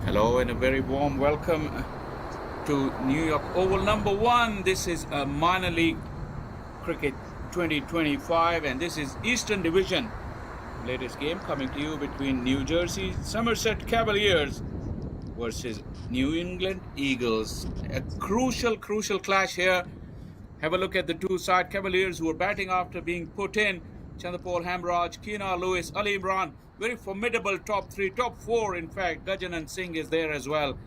Hello and a very warm welcome to New York Oval number 1. This is a minor league cricket 2025 and this is Eastern Division. Latest game coming to you between New Jersey Somerset Cavaliers versus New England Eagles. A crucial clash here. Have a look at the two-side Cavaliers who are batting after being put in. Chandrapal, Hamraj, Keena, Lewis, Ali Imran. Very formidable top 3, top 4 in fact. Gajjan and Singh is there as well.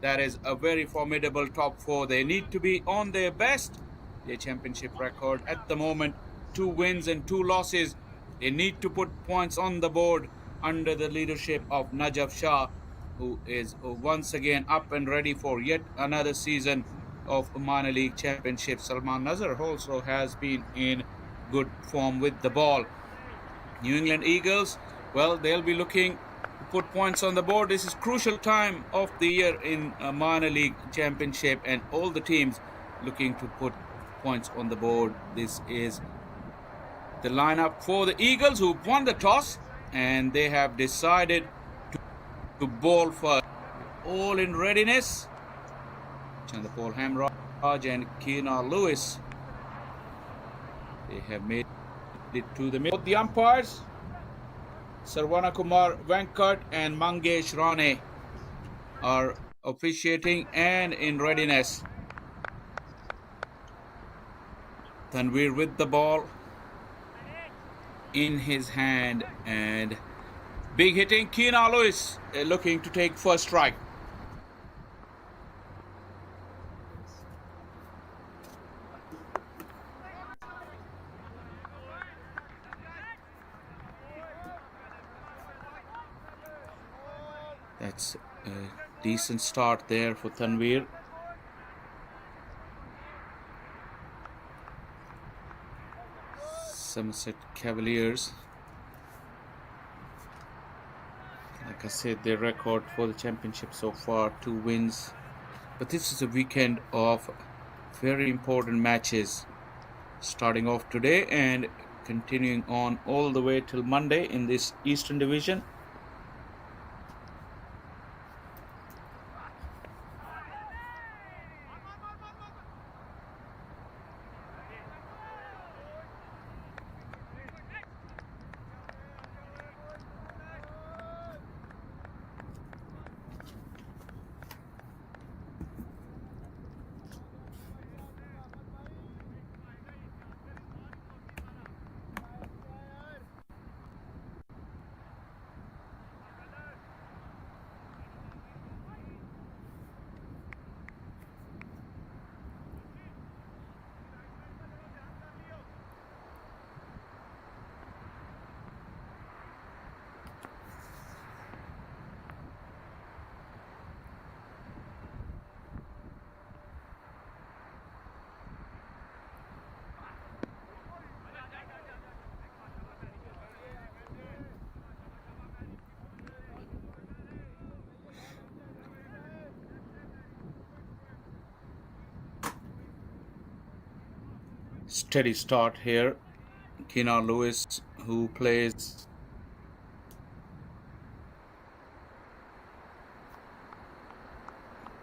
That is a very formidable top 4. They need to be on their best. Their championship record at the moment, 2 wins and 2 losses. They need to put points on the board under the leadership of Najaf Shah, who is once again up and ready for yet another season of minor league championship. Salman Nazar also has been in good form with the ball. New England Eagles, well, they'll be looking to put points on the board. This is crucial time of the year in a minor league championship and all the teams looking to put points on the board. This is the lineup for the Eagles, who won the toss and they have decided to bowl first. All in readiness. Chandrapal, Hamraj and Keena Lewis. They have made it to the middle. The umpires, Sarvana Kumar Venkat and Mangesh Rane, are officiating and in readiness. Tanvir with the ball in his hand and big hitting. Keena Lewis looking to take first strike. That's a decent start there for Tanvir. Somerset Cavaliers, like I said, their record for the championship so far, 2 wins. But this is a weekend of very important matches, starting off today and continuing on all the way till Monday in this Eastern Division. Steady start here. Keena Lewis, who plays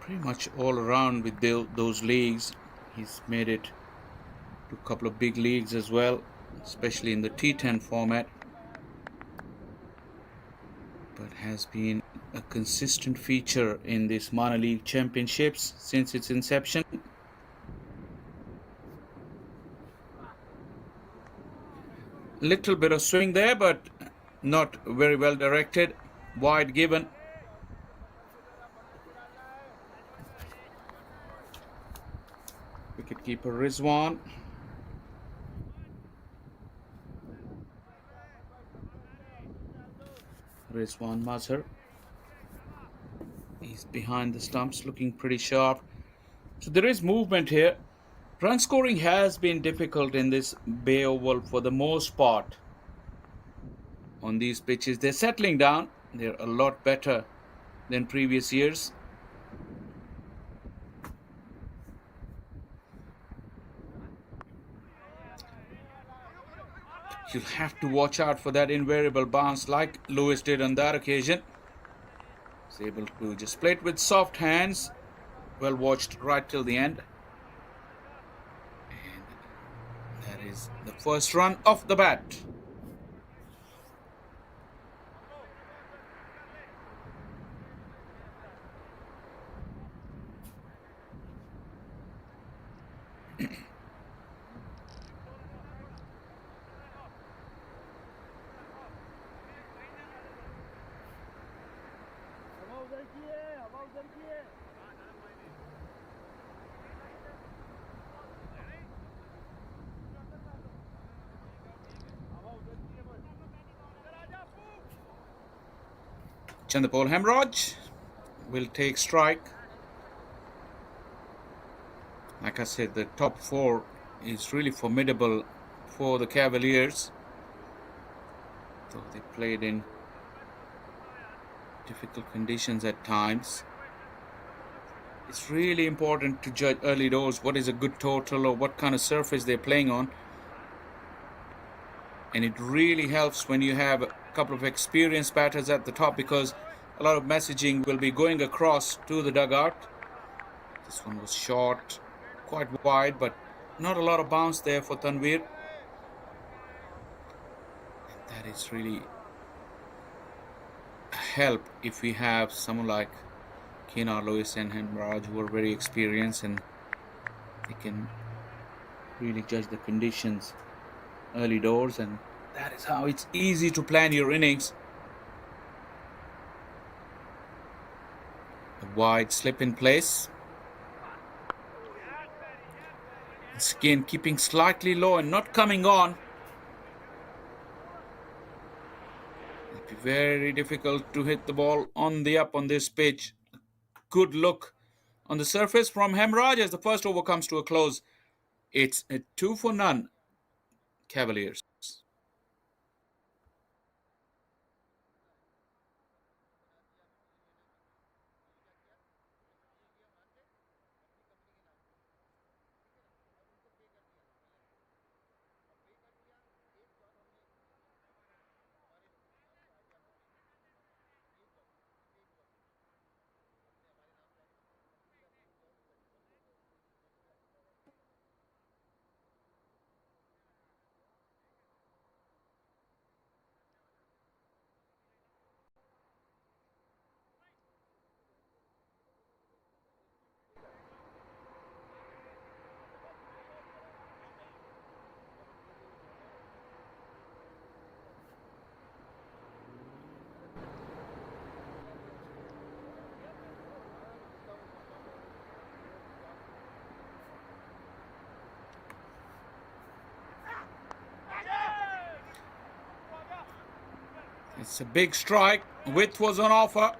pretty much all around with those leagues. He's made it to a couple of big leagues as well, especially in the T10 format, but has been a consistent feature in this minor league championships since its inception. Little bit of swing there, but not very well directed. Wide given. Wicketkeeper Rizwan. Rizwan Mazhar. He's behind the stumps, looking pretty sharp. So there is movement here. Run scoring has been difficult in this Bay Oval for the most part. On these pitches, they're settling down. They're a lot better than previous years. You'll have to watch out for that invariable bounce like Lewis did on that occasion. He's able to just play it with soft hands. Well watched right till the end. And that is the first run off the bat. Chandapol Hamraj will take strike. Like I said, the top four is really formidable for the Cavaliers. Though they played in difficult conditions at times. It's really important to judge early doors what is a good total or what kind of surface they're playing on. And it really helps when you have a couple of experienced batters at the top, because a lot of messaging will be going across to the dugout. This one was short, quite wide, but not a lot of bounce there for Tanvir. That is really a help if we have someone like Keenar Lewis and Hamraj who are very experienced and they can really judge the conditions early doors, and that is how it's easy to plan your innings. A wide slip in place. Skin keeping slightly low and not coming on. It'll be very difficult to hit the ball on the up on this pitch. Good look on the surface from Hamraj as the first over comes to a close. It's a 2-for-none Cavaliers. It's a big strike. Width was on offer.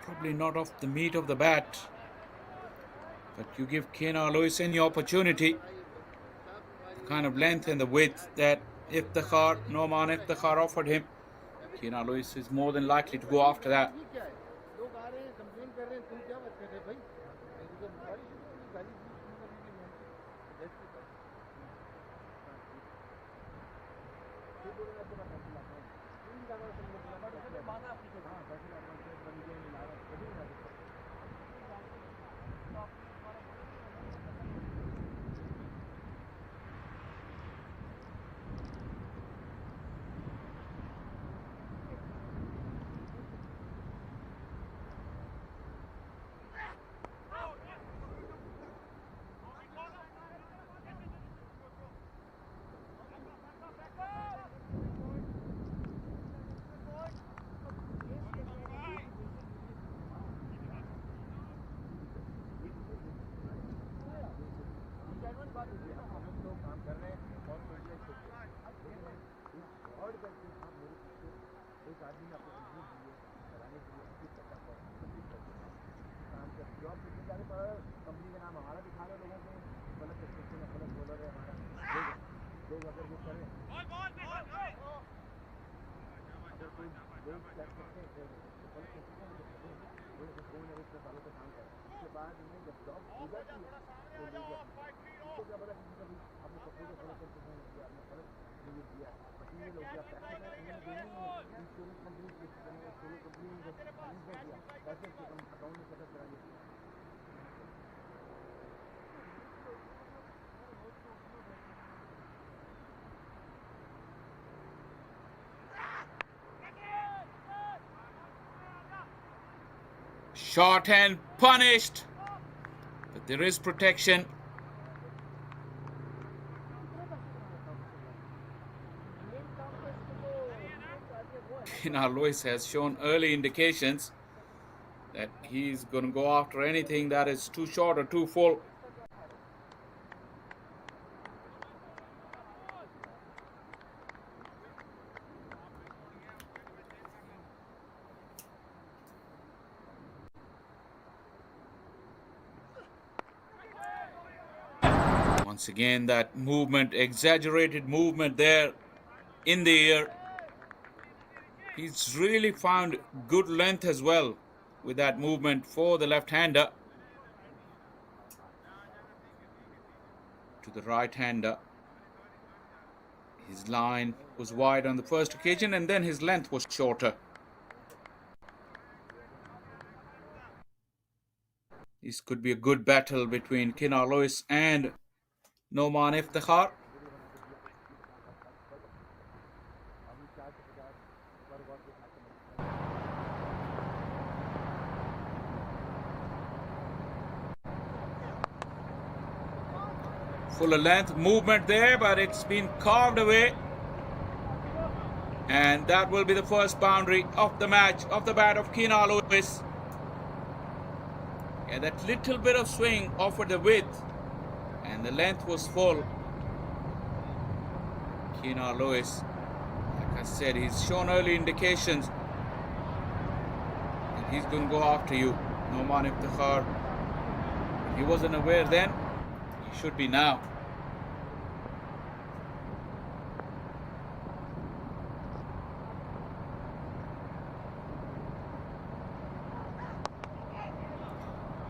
Probably not off the meat of the bat. But you give Keenar Lewis any opportunity. The kind of length and the width that Noman Iftikhar offered him, Keenar Lewis is more than likely to go after that. Shot and punished. But there is protection. Lewis has shown early indications that he's going to go after anything that is too short or too full. Once again, that movement, exaggerated movement there in the air. He's really found good length as well with that movement for the left-hander. To the right-hander. His line was wide on the first occasion and then his length was shorter. This could be a good battle between Lewis and Noman Iftikhar. Fuller length movement there, but it's been carved away. And that will be the first boundary of the match, of the bat of Lewis. Yeah, that little bit of swing offered the width, and the length was full. Lewis, like I said, he's shown early indications that he's going to go after you. Noman Iftikhar, if he wasn't aware then, he should be now.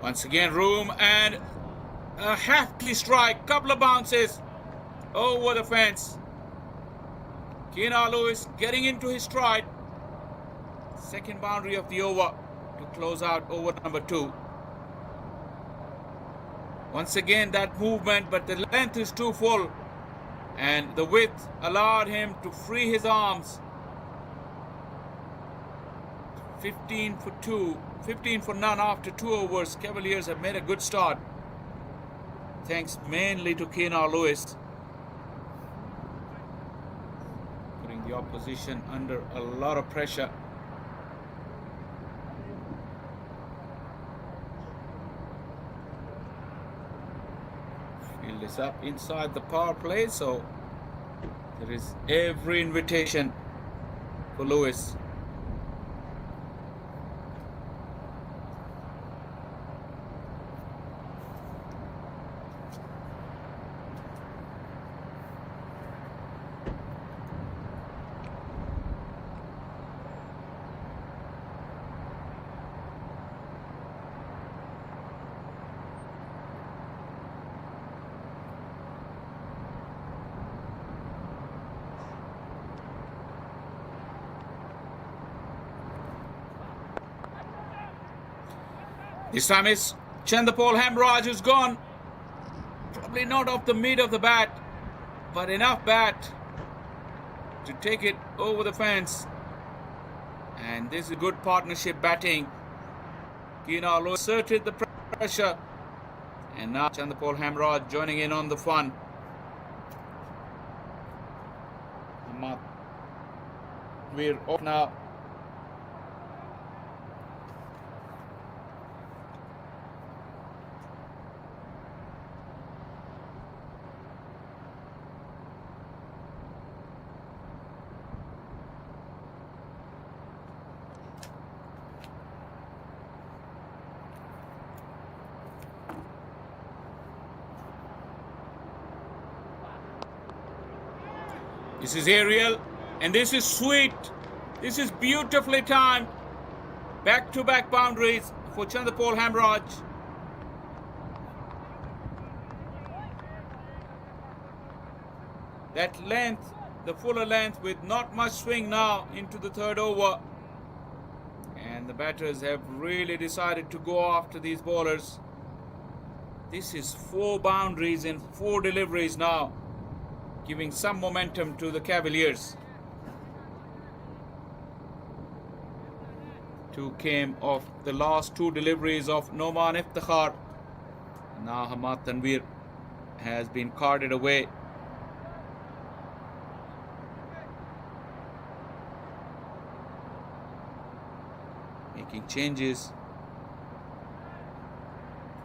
Once again, room and a hefty strike, couple of bounces over the fence. Lewis getting into his stride. Second boundary of the over to close out over number 2. Once again, that movement, but the length is too full and the width allowed him to free his arms. 15 for 2, 15 for none after 2 overs. Cavaliers have made a good start, thanks mainly to Lewis, putting the opposition under a lot of pressure. Field is up inside the power play, so there is every invitation for Lewis. This time it's Hamraj who's gone. Probably not off the mid of the bat, but enough bat to take it over the fence. And this is good partnership batting. Lewis asserted the pressure. And now Hamraj joining in on the fun. We're off now. This is aerial, and this is sweet. This is beautifully timed. Back-to-back boundaries for Hamraj. That length, the fuller length with not much swing now into the third over. And the batters have really decided to go after these bowlers. This is 4 boundaries and 4 deliveries now, giving some momentum to the Cavaliers. Two came off the last two deliveries of Noman Iftikhar. Now Hamad Tanveer has been carted away. Making changes.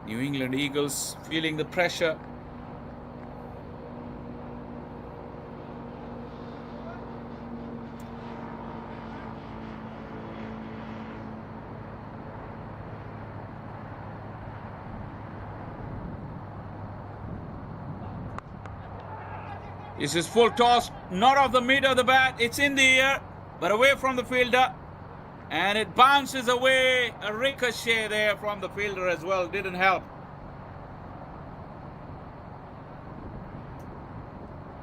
New England Eagles feeling the pressure. This is full toss, not off the mid of the bat. It's in the air, but away from the fielder. And it bounces away. A ricochet there from the fielder as well. Didn't help.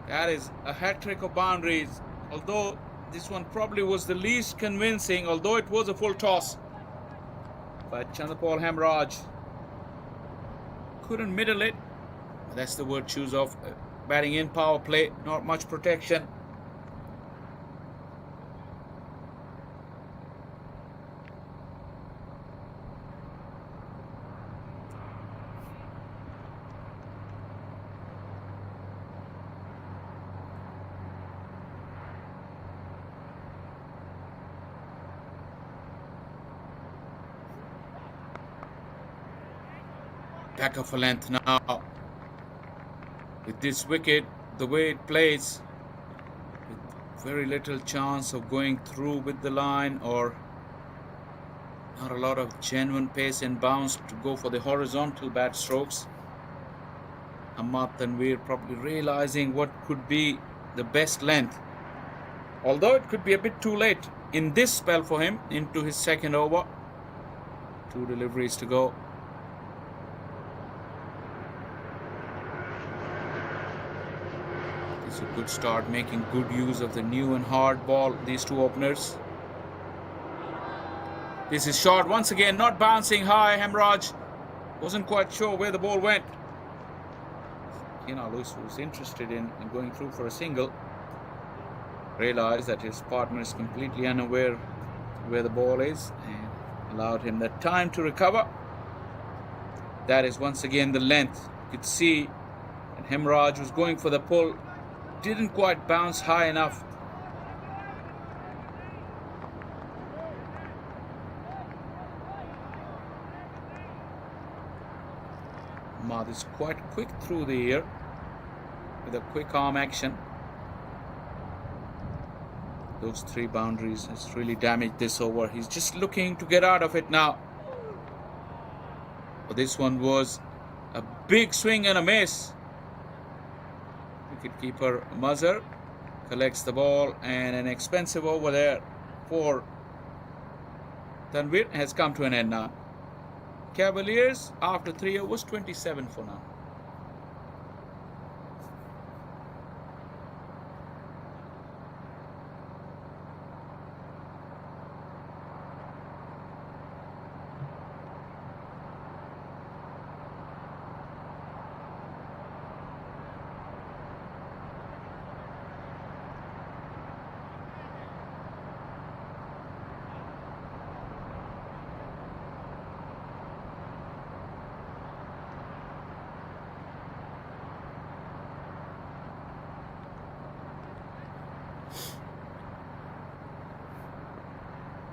That is a hat-trick of boundaries. Although this one probably was the least convincing, although it was a full toss. But Chandrapal Hamraj couldn't middle it. That's the virtues of batting in power play. Not much protection. Back of a length now. With this wicket, the way it plays, with very little chance of going through with the line, or not a lot of genuine pace and bounce to go for the horizontal bat strokes. Hamad Tanveer probably realizing what could be the best length, although it could be a bit too late in this spell for him into his second over. Two deliveries to go. It's a good start, making good use of the new and hard ball, these two openers. This is short once again, not bouncing high. Hamraj wasn't quite sure where the ball went. Lewis was interested in going through for a single. Realized that his partner is completely unaware where the ball is and allowed him that time to recover. That is once again the length. You could see that Hamraj was going for the pull. Didn't quite bounce high enough. Hamad is quite quick through the air with a quick arm action. Those three boundaries has really damaged this over. He's just looking to get out of it now. But this one was a big swing and a miss. Wicketkeeper Nazar collects the ball, and an expensive over there for Tanveer has come to an end now. Cavaliers after 3 overs, 27 for now.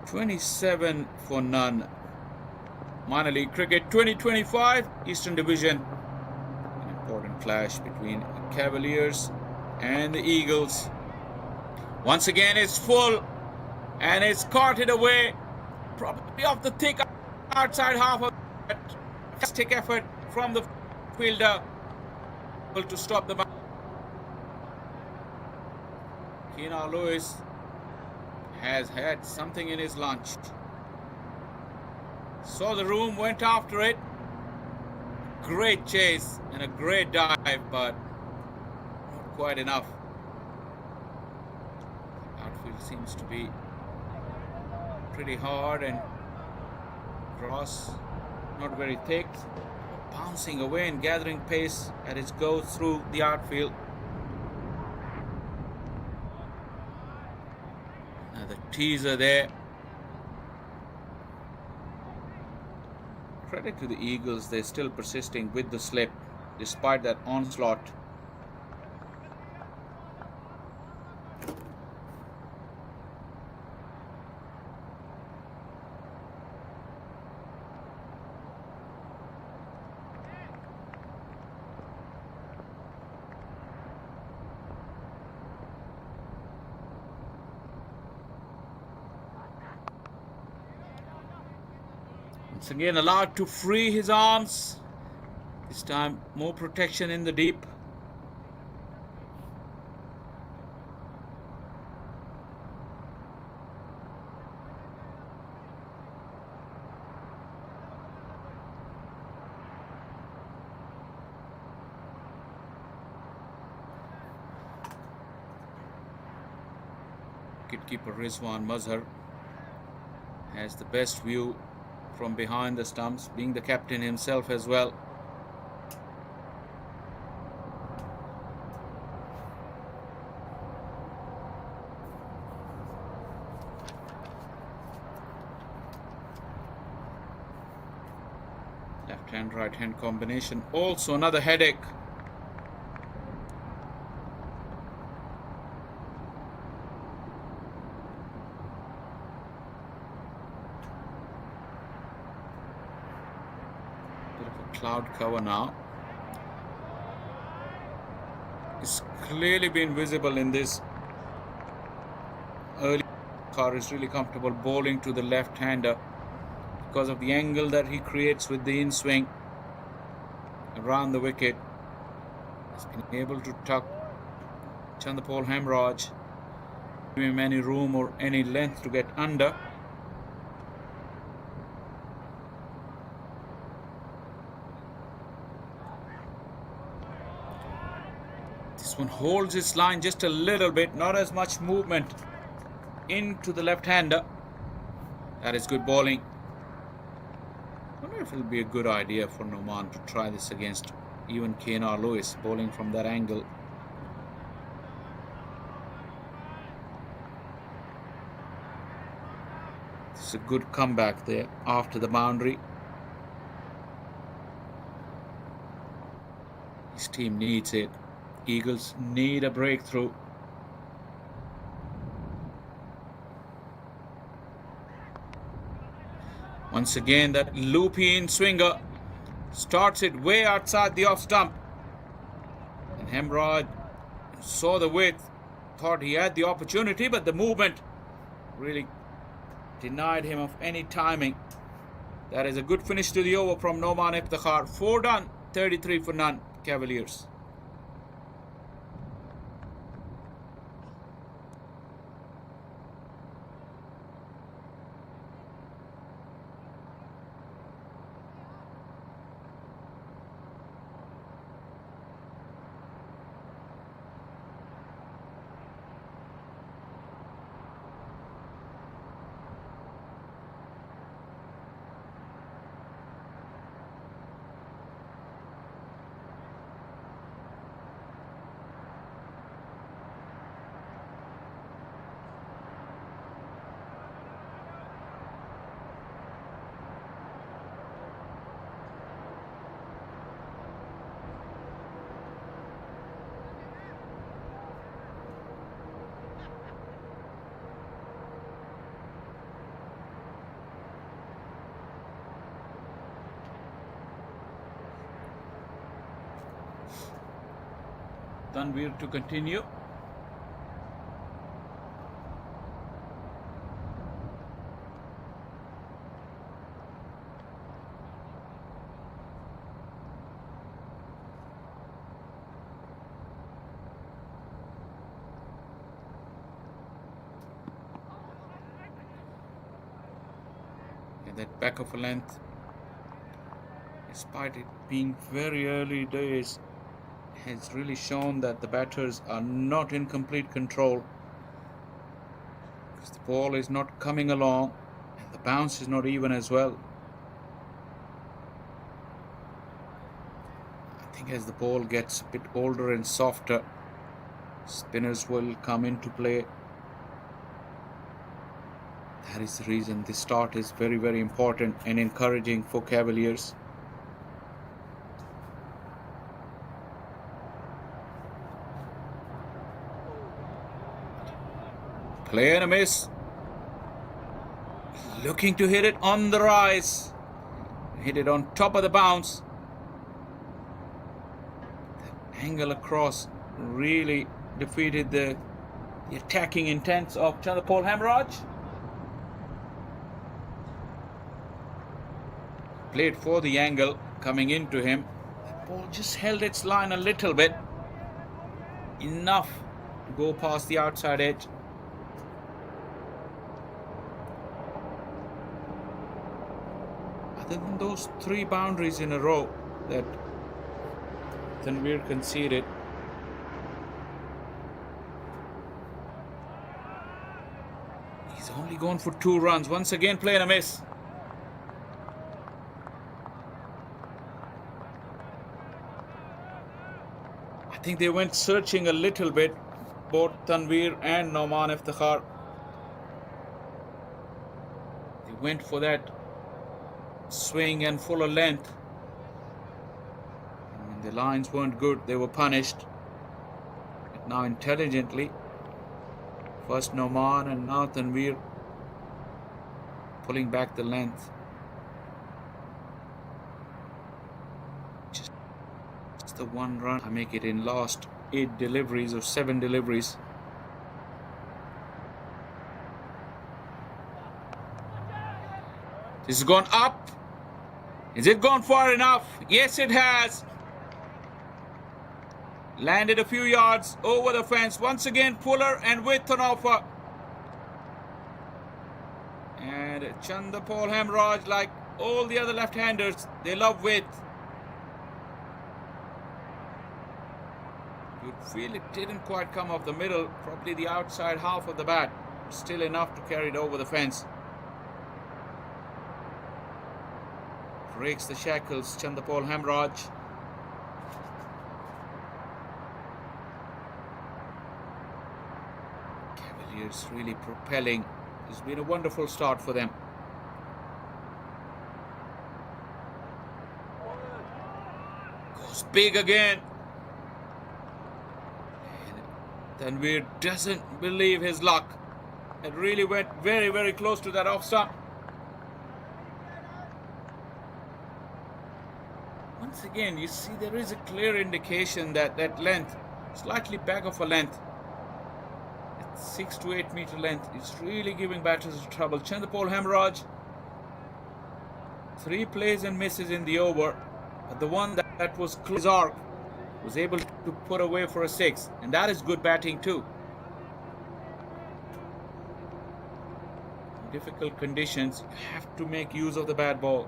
$27 for none. Minor League Cricket 2025 Eastern Division. An important clash between the Cavaliers and the Eagles. Once again, it's full and it's carted away, probably off the thick outside half of that. Fantastic effort from the fielder to stop the bounce. Lewis has had something in his lunch. Saw the room, went after it. Great chase and a great dive, but not quite enough. Outfield seems to be pretty hard and grass not very thick. Bouncing away and gathering pace as it goes through the outfield. The teaser there. Credit to the Eagles, they're still persisting with the slip despite that onslaught. Once again allowed to free his arms. This time more protection in the deep. Wicketkeeper Salman Nazar has the best view from behind the stumps, being the captain himself as well. Left hand, right hand combination, also another headache. Cloud cover now. It's clearly been visible in this early. Car is really comfortable bowling to the left-hander because of the angle that he creates with the in-swing around the wicket. He's been able to tuck Chandapol Hamraj, give him any room or any length to get under. This one holds its line just a little bit, not as much movement into the left-hander. That is good bowling. I wonder if it will be a good idea for Noman to try this against even KNR Lewis, bowling from that angle. It's a good comeback there after the boundary. His team needs it. Eagles need a breakthrough. Once again, that loopy in swinger starts it way outside the off stump. And Hamraj saw the width, thought he had the opportunity, but the movement really denied him of any timing. That is a good finish to the over from Noman Iftikhar. 4 done, 33 for none, Cavaliers. Tanvir to continue. And that back of a length, despite it being very early days, has really shown that the batters are not in complete control, because the ball is not coming along and the bounce is not even as well. I think as the ball gets a bit older and softer, spinners will come into play. That is the reason this start is very, very important and encouraging for Cavaliers. Play and a miss. Looking to hit it on the rise. Hit it on top of the bounce. The angle across really defeated the attacking intents of Chandrapal Hamraj. Played for the angle coming into him. The ball just held its line a little bit. Enough to go past the outside edge. Other than those 3 boundaries in a row that Tanvir conceded, he's only gone for 2 runs. Once again, playing a miss. I think they went searching a little bit, both Tanvir and Nauman Iftikhar. They went for that swing and fuller length. And when the lines weren't good, they were punished. But now intelligently, first Nauman and now Tanvir pulling back the length. Just the 1 run. I make it in last 8 deliveries or 7 deliveries. This has gone up. Is it gone far enough? Yes, it has. Landed a few yards over the fence. Once again, fuller and width on offer. And Chandrapal Hamraj, like all the other left-handers, they love width. You'd feel it didn't quite come off the middle, probably the outside half of the bat. Still enough to carry it over the fence. Breaks the shackles, Chandrapal Hamraj. Cavaliers really propelling. It's been a wonderful start for them. Goes big again. And Tanvir doesn't believe his luck. It really went very, very close to that off stump. Once again, you see there is a clear indication that that length, slightly back of a length, at 6 to 8 meter length, is really giving batters trouble. Chandrapal Hamraj, 3 plays and misses in the over, but the one that was close arc was able to put away for a 6, and that is good batting too. In difficult conditions, you have to make use of the bad ball.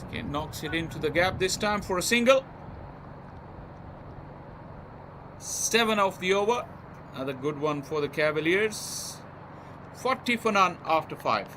Again, knocks it into the gap, this time for a single. 7 off the over. Another good one for the Cavaliers. 40 for none after 5.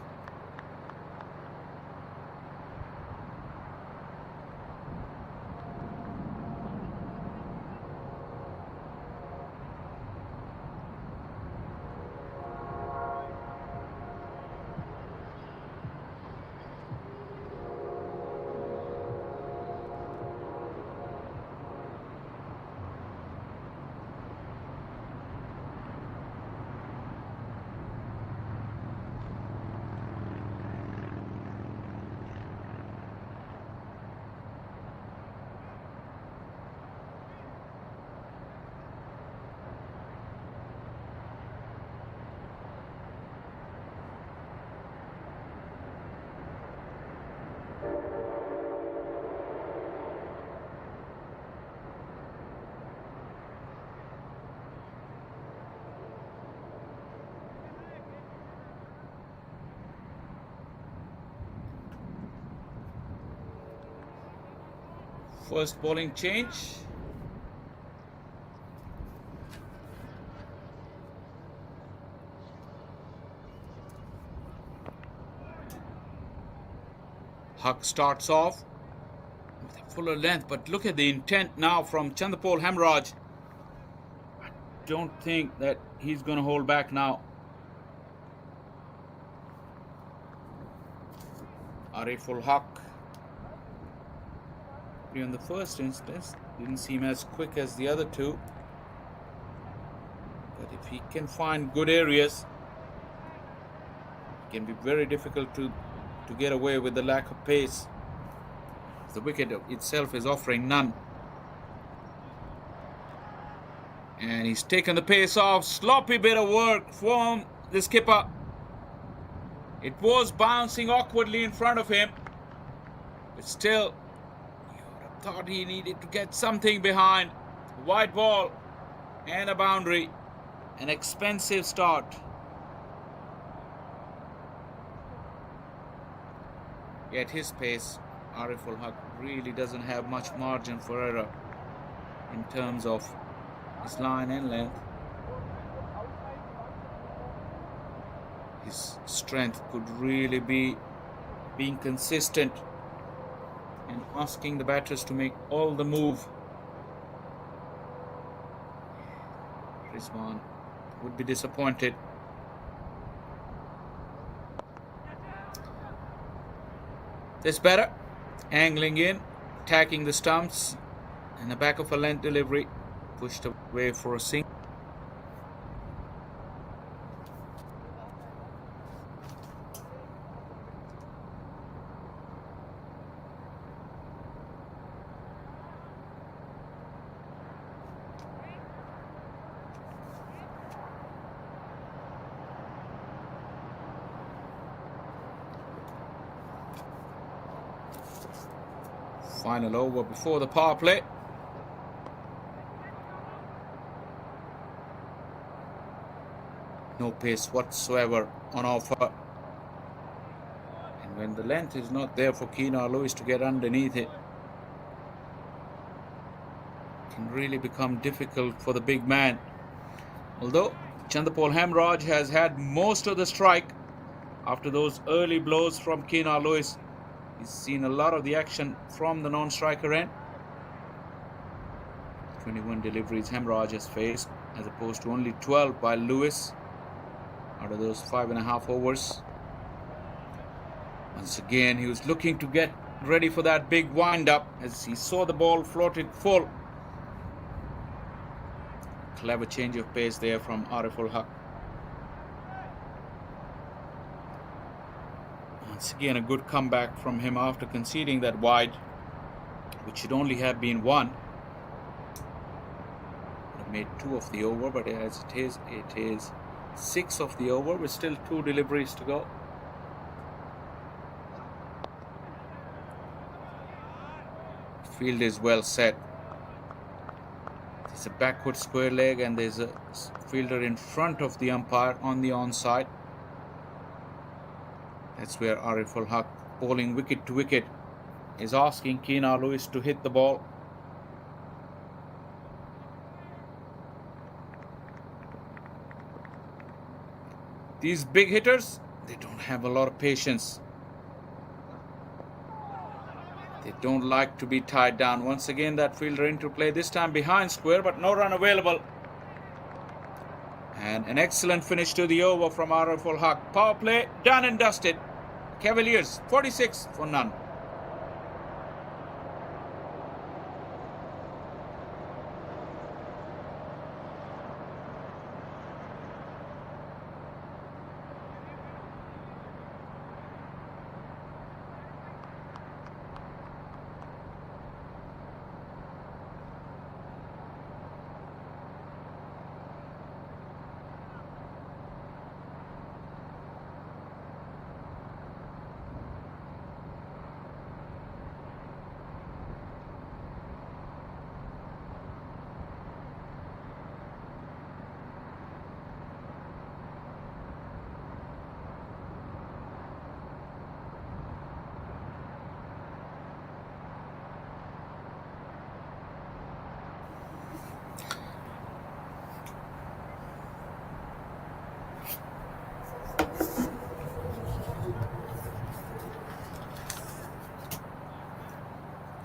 First bowling change. Huck starts off with a fuller length, but look at the intent now from Chanderpaul Hamraj. I don't think that he's going to hold back now. Ariful Huck, in the first instance, didn't seem as quick as the other two. But if he can find good areas, it can be very difficult to get away with the lack of pace. The wicket itself is offering none. And he's taken the pace off. Sloppy bit of work from the skipper. It was bouncing awkwardly in front of him. But still, you would have thought he needed to get something behind. A wide ball and a boundary. An expensive start. At his pace, Ariful Huq really doesn't have much margin for error in terms of his line and length. His strength could really be being consistent and asking the batters to make all the move. Rizwan would be disappointed. This batter angling in, attacking the stumps, and the back of a length delivery pushed away for a single. Final over before the power play. No pace whatsoever on offer. And when the length is not there for Keenar Lewis to get underneath it, it can really become difficult for the big man. Although Chanderpaul Hamraj has had most of the strike after those early blows from Keenar Lewis. He's seen a lot of the action from the non-striker end. 21 deliveries Hamraj has faced, as opposed to only 12 by Lewis out of those 5.5 overs. Once again, he was looking to get ready for that big wind-up as he saw the ball floated full. Clever change of pace there from Ariful Huq. Once again, a good comeback from him after conceding that wide, which should only have been one. He made 2 of the over, but as it is 6 of the over with still 2 deliveries to go. Field is well set. There's a backward square leg and there's a fielder in front of the umpire on the onside. That's where Ariful Huq, bowling wicket to wicket, is asking Keenar Lewis to hit the ball. These big hitters, they don't have a lot of patience. They don't like to be tied down. Once again, that fielder into play, this time behind square, but no run available. And an excellent finish to the over from Ariful Huq. Power play done and dusted. Cavaliers 46 for none.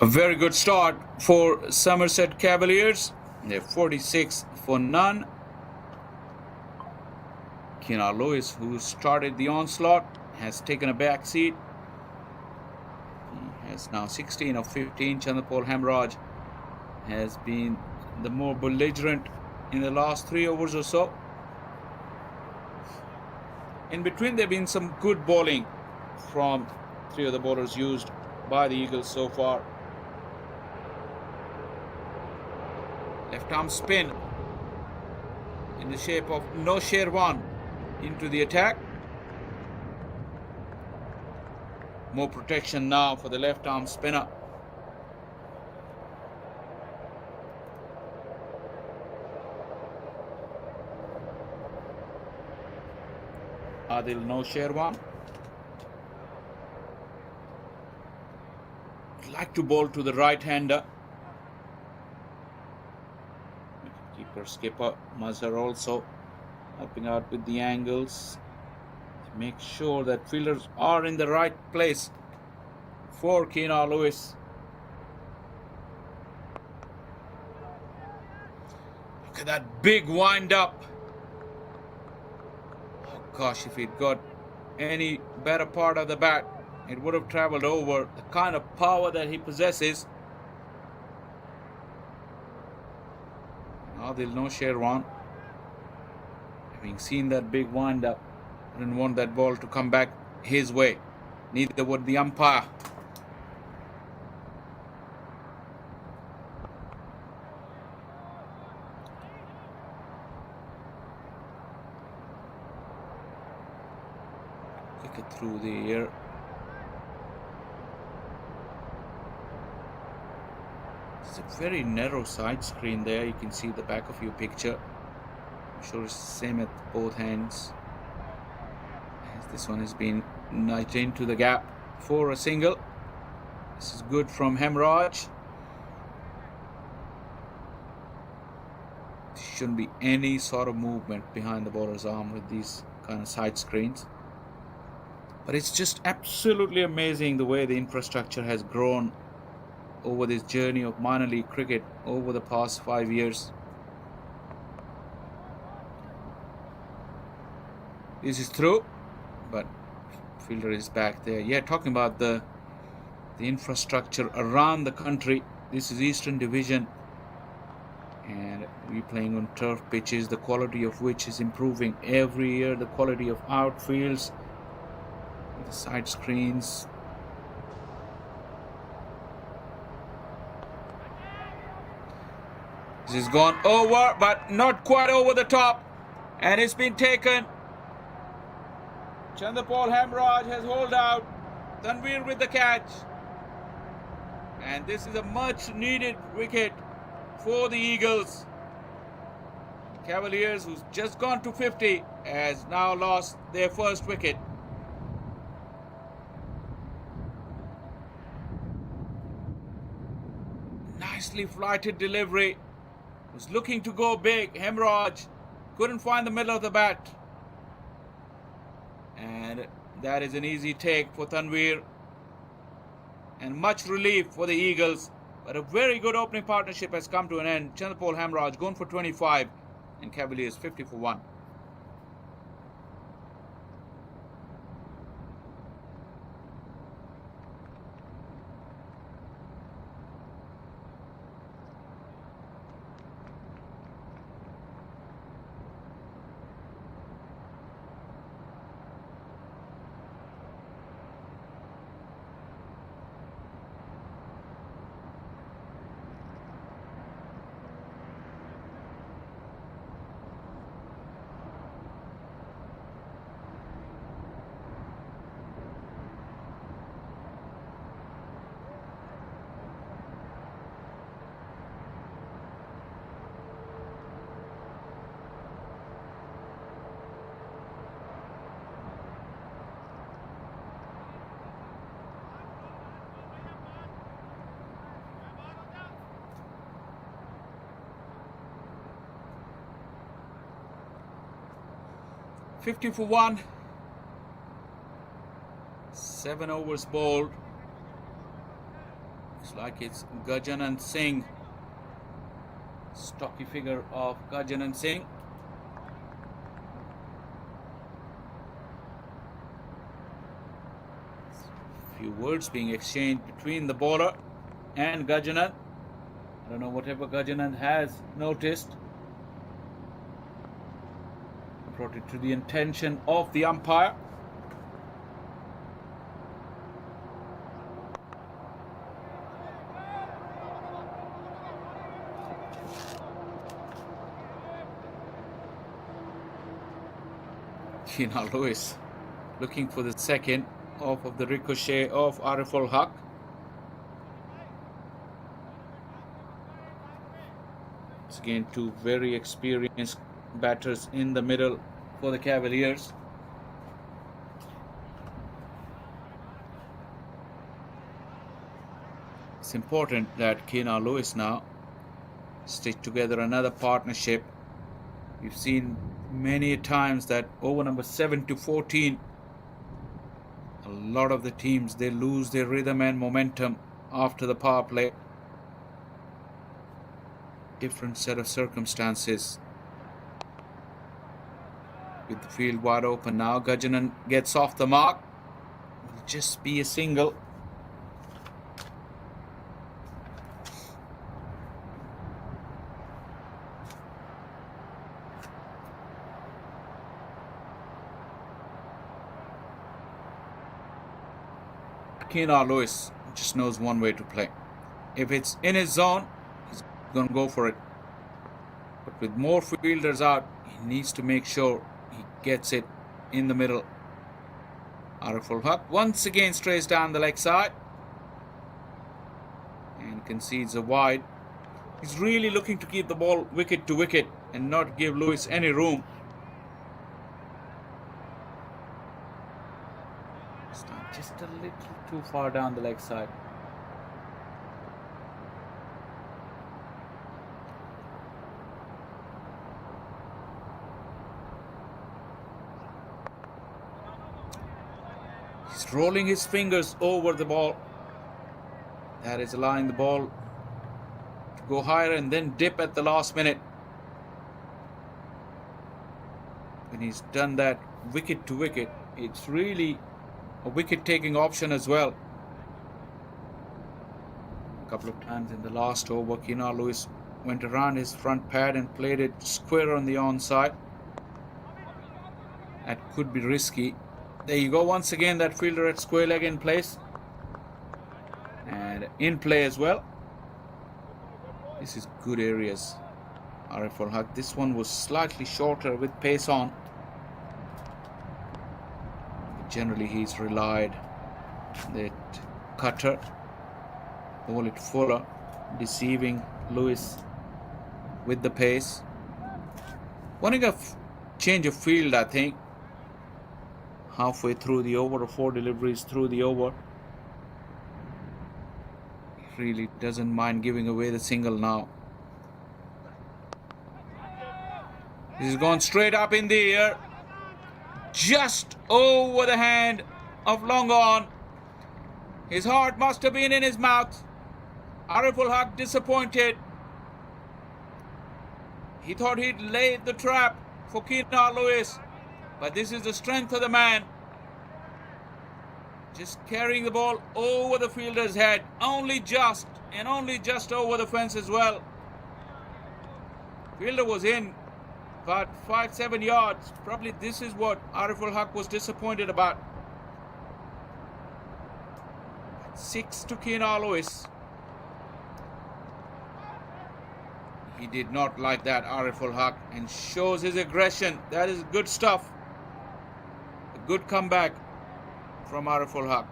A very good start for Somerset Cavaliers. They're 46 for none. Keenan Lewis, who started the onslaught, has taken a back seat. He has now 16 of 15. Chandrapal Hamraj has been the more belligerent in the last 3 overs or so. In between, there have been some good bowling from 3 of the bowlers used by the Eagles so far. Left arm spin in the shape of No Sherwan into the attack. More protection now for the left arm spinner. Adil No Sherwan. Like to bowl to the right-hander. Keeper skipper Nazar also helping out with the angles to make sure that fielders are in the right place for Keenan Lewis. Look at that big wind up. Oh gosh, if he'd got any better part of the bat, it would have traveled over. The kind of power that he possesses. Adil No Sherwan, having seen that big wind up, didn't want that ball to come back his way. Neither would the umpire. Kick it through the air. It's a very narrow side screen there. You can see the back of your picture. I'm sure it's the same at both ends. As this one has been nudged into the gap for a single. This is good from Hamraj. There shouldn't be any sort of movement behind the bowler's arm with these kind of side screens. But it's just absolutely amazing the way the infrastructure has grown over this journey of minor league cricket over the past 5 years. This is through, but fielder is back there. Yeah, talking about the infrastructure around the country. This is Eastern Division, and we're playing on turf pitches, the quality of which is improving every year. The quality of outfields, the side screens. This has gone over, but not quite over the top. And it's been taken. Chandrapal Hamraj has hauled out. Tanveer with the catch. And this is a much needed wicket for the Eagles. Cavaliers, who's just gone to 50, has now lost their first wicket. Nicely flighted delivery. Was looking to go big. Hamraj couldn't find the middle of the bat. And that is an easy take for Tanveer. And much relief for the Eagles. But a very good opening partnership has come to an end. Chandrapal Hamraj going for 25 and Cavaliers 50 for 1. $50 for 1. 7 overs bowled. Looks like it's Gajjan Singh. Stocky figure of Gajjan Singh. Few words being exchanged between the bowler and Gajjan. I don't know whatever Gajjan has noticed. Brought it to the attention of the umpire. Keenan Lewis looking for the second off of the ricochet of Ariful Haq. Once again, two very experienced batters in the middle for the Cavaliers. It's important that Keenan Lewis now stitch together another partnership. We've seen many times that over number 7 to 14, a lot of the teams, they lose their rhythm and momentum after the power play. Different set of circumstances. With the field wide open now, Gajjan gets off the mark. Will just be a single. Keenan Lewis just knows one way to play. If it's in his zone, he's going to go for it. But with more fielders out, he needs to make sure he gets it in the middle. Ariful Haq once again strays down the leg side and concedes a wide. He's really looking to keep the ball wicket to wicket and not give Lewis any room. Just a little too far down the leg side. He's rolling his fingers over the ball. That is allowing the ball to go higher and then dip at the last minute. When he's done that wicket to wicket, it's really a wicket-taking option as well. A couple of times in the last over, Keenan Lewis went around his front pad and played it square on the onside. That could be risky. There you go, once again that fielder at square leg in place. And in play as well. This is good areas. Ariful Haq. This one was slightly shorter with pace on. Generally he's relied that cutter, ball it fuller, deceiving Lewis with the pace. Wanting a change of field, I think. Halfway through the over, or 4 deliveries through the over. He really doesn't mind giving away the single now. This has gone straight up in the air. Just over the hand of long on. His heart must have been in his mouth. Ariful Haq disappointed. He thought he'd laid the trap for Keenan Lewis, but this is the strength of the man. Just carrying the ball over the fielder's head, only just over the fence as well. Fielder was in about 5-7 yards. Probably this is what Ariful Haq was disappointed about. 6 to Keenan Lewis. He did not like that, Ariful Haq, and shows his aggression. That is good stuff. A good comeback from Ariful Haq,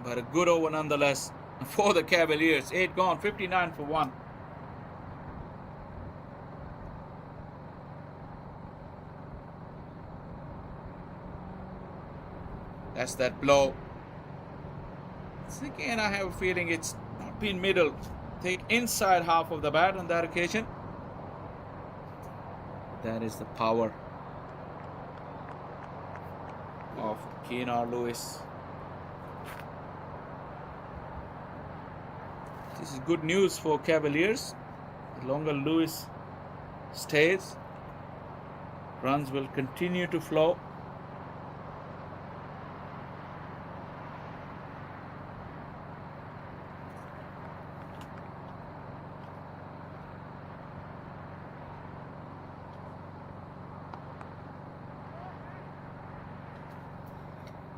but a good over nonetheless for the Cavaliers. 8 gone, 59 for 1. That's that blow. So again, I have a feeling it's not been middle. Take inside half of the bat on that occasion. That is the power of Keenan Lewis. This is good news for Cavaliers. The longer Lewis stays, runs will continue to flow.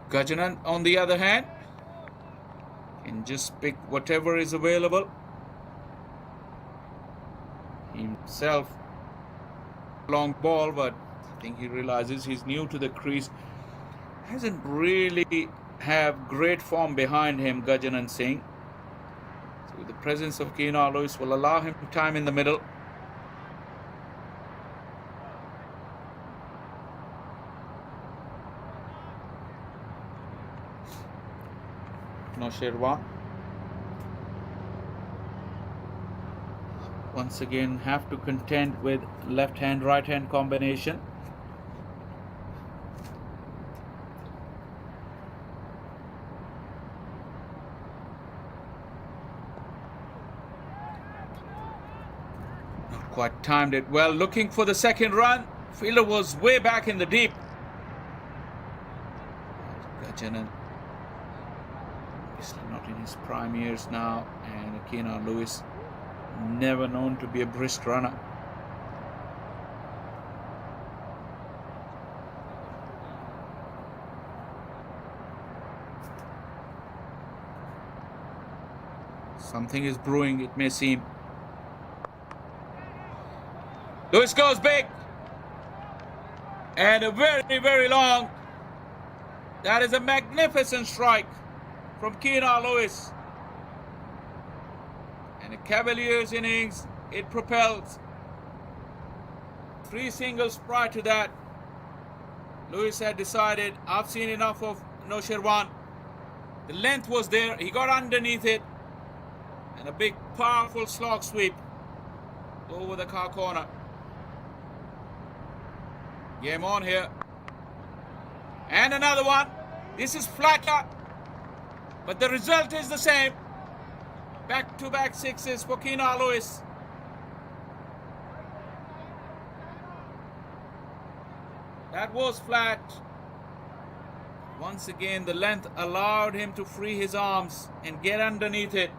Gajjan, on the other hand, can just pick whatever is available. Himself, long ball, but I think he realizes he's new to the crease. Hasn't really have great form behind him, Gajjan Singh. So the presence of Keenan Lewis will allow him time in the middle. Sherwan once again have to contend with left hand right hand combination. Not quite timed it well, looking for the second run. Fielder was way back in the deep. Gajjan, not in his prime years now, and Keenan Lewis, never known to be a brisk runner. Something is brewing, it may seem. Lewis goes big, and a very, very long. That is a magnificent strike from Keenan Lewis. And a Cavaliers innings, it propels. 3 singles prior to that. Lewis had decided, I've seen enough of Sherwan. The length was there, he got underneath it, and a big powerful slog sweep over the car corner. Game on here. And another one. This is flatter, but the result is the same. Back-to-back sixes for Keenan Lewis. That was flat. Once again, the length allowed him to free his arms and get underneath it.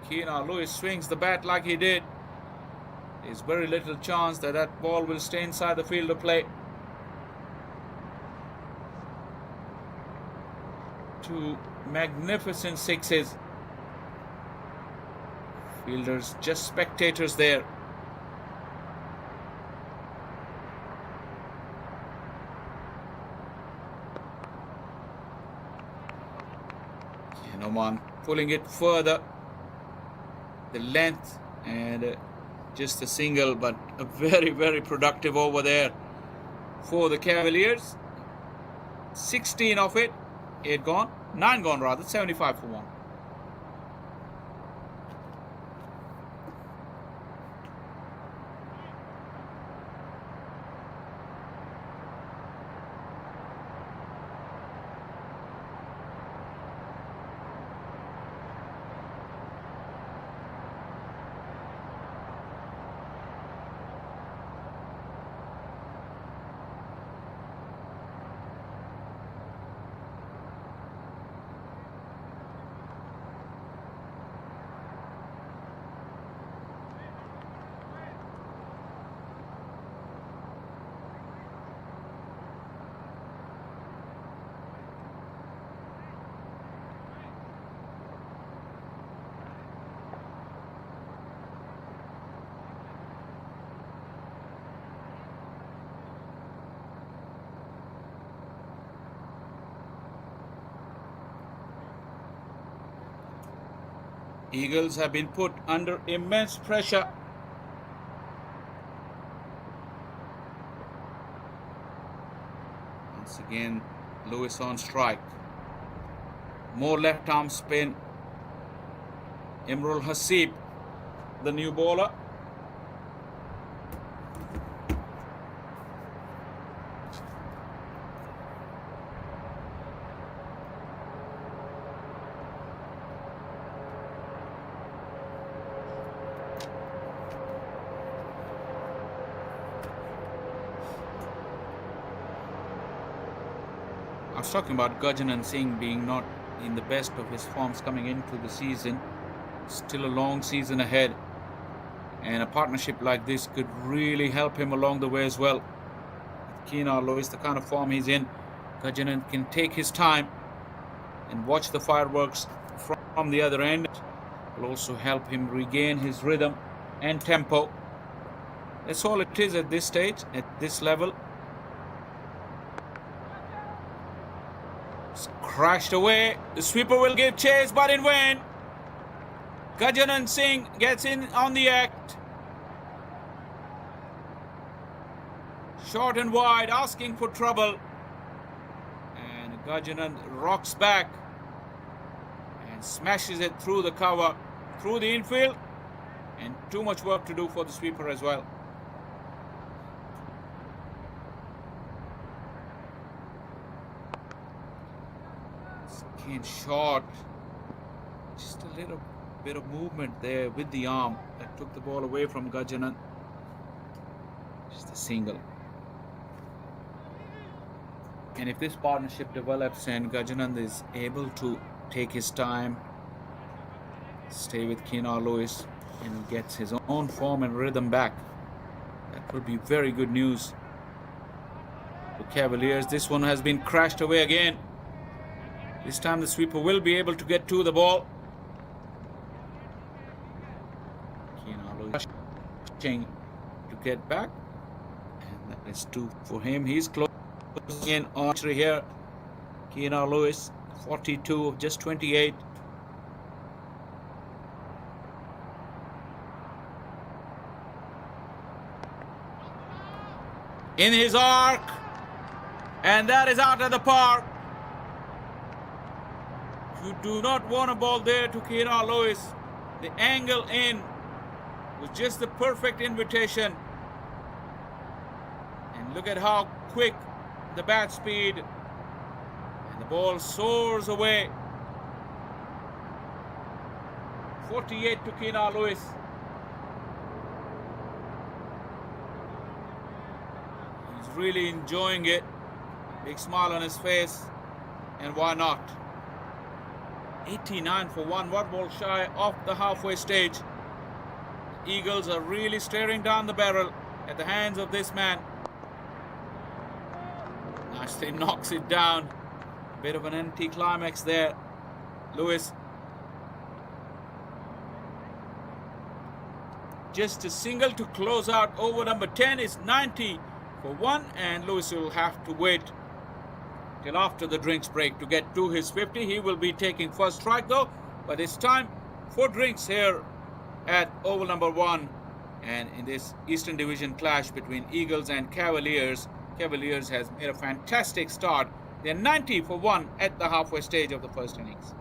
Keenan Lewis swings the bat like he did. There's very little chance that that ball will stay inside the field of play. 2 magnificent sixes. Fielders just spectators there. Oman pulling it further. The length and just a single, but a very, very productive over there for the Cavaliers. 16 of it. 8 gone, 9 gone rather, 75 for 1. Eagles have been put under immense pressure. Once again, Lewis on strike. More left arm spin. Imrul Hasib, the new bowler. was talking about Gajjan Singh being not in the best of his forms coming into the season. Still a long season ahead, and a partnership like this could really help him along the way as well. With Keenar Lewis, the kind of form he's in, Gajjan can take his time and watch the fireworks from the other end. It will also help him regain his rhythm and tempo. That's all it is at this stage, at this level. It's crashed away. The sweeper will give chase, but in vain. Gajjan Singh gets in on the act. Short and wide, asking for trouble. And Gajjan rocks back and smashes it through the cover, through the infield. And too much work to do for the sweeper as well. Again, short. Just a little bit of movement there with the arm that took the ball away from Gajjan. Just a single. And if this partnership develops and Gajjan is able to take his time, stay with Keenar Lewis, and gets his own form and rhythm back, that will be very good news for Cavaliers. This one has been crashed away again. This time the sweeper will be able to get to the ball. Keenar Lewis rushing to get back, and that is 2 for him. He's closing in on here. Keenar Lewis, 42 of just 28. In his arc, and that is out of the park. You do not want a ball there to Keenar Lewis. The angle in was just the perfect invitation. And look at how quick the bat speed, and the ball soars away. 48 to Keenar Lewis. He's really enjoying it. Big smile on his face, and why not? 89 for 1 ball shy off the halfway stage. The Eagles are really staring down the barrel at the hands of this man. Nicely knocks it down. A bit of an anti-climax there. Lewis. Just a single to close out over number 10 is 90 for 1, and Lewis will have to wait till after the drinks break to get to his 50. He will be taking first strike though, but it's time for drinks here at oval number 1. And in this Eastern Division clash between Eagles and Cavaliers, Cavaliers has made a fantastic start. They're 90 for 1 at the halfway stage of the first innings.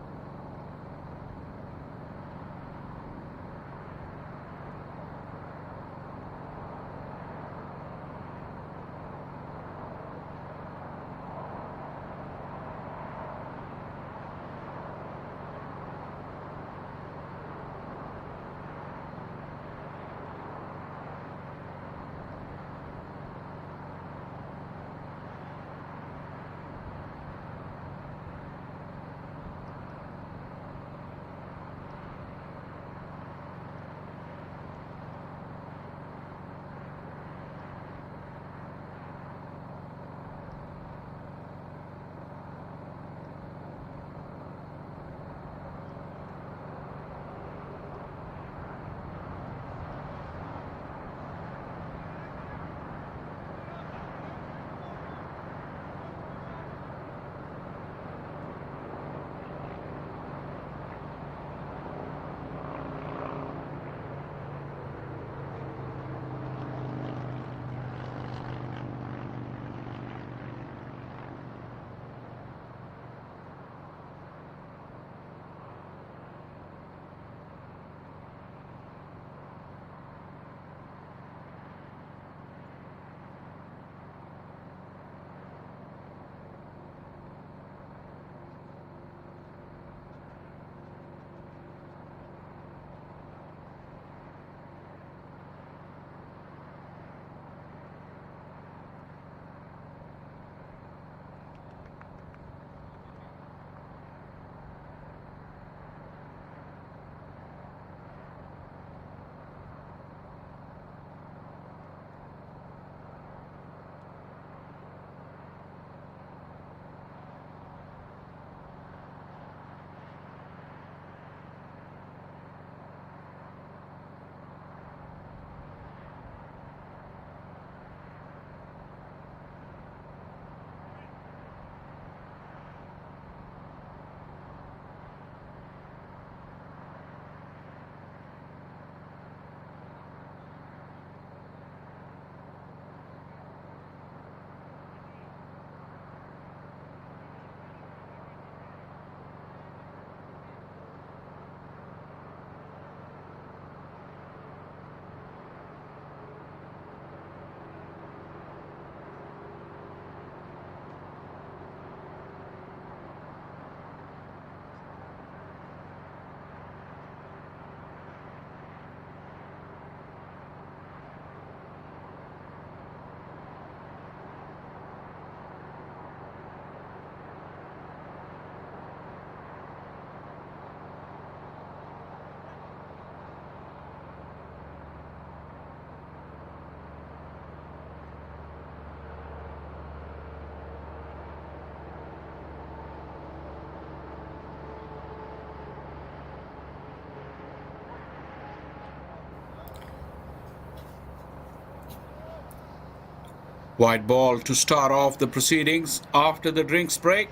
White ball to start off the proceedings after the drinks break.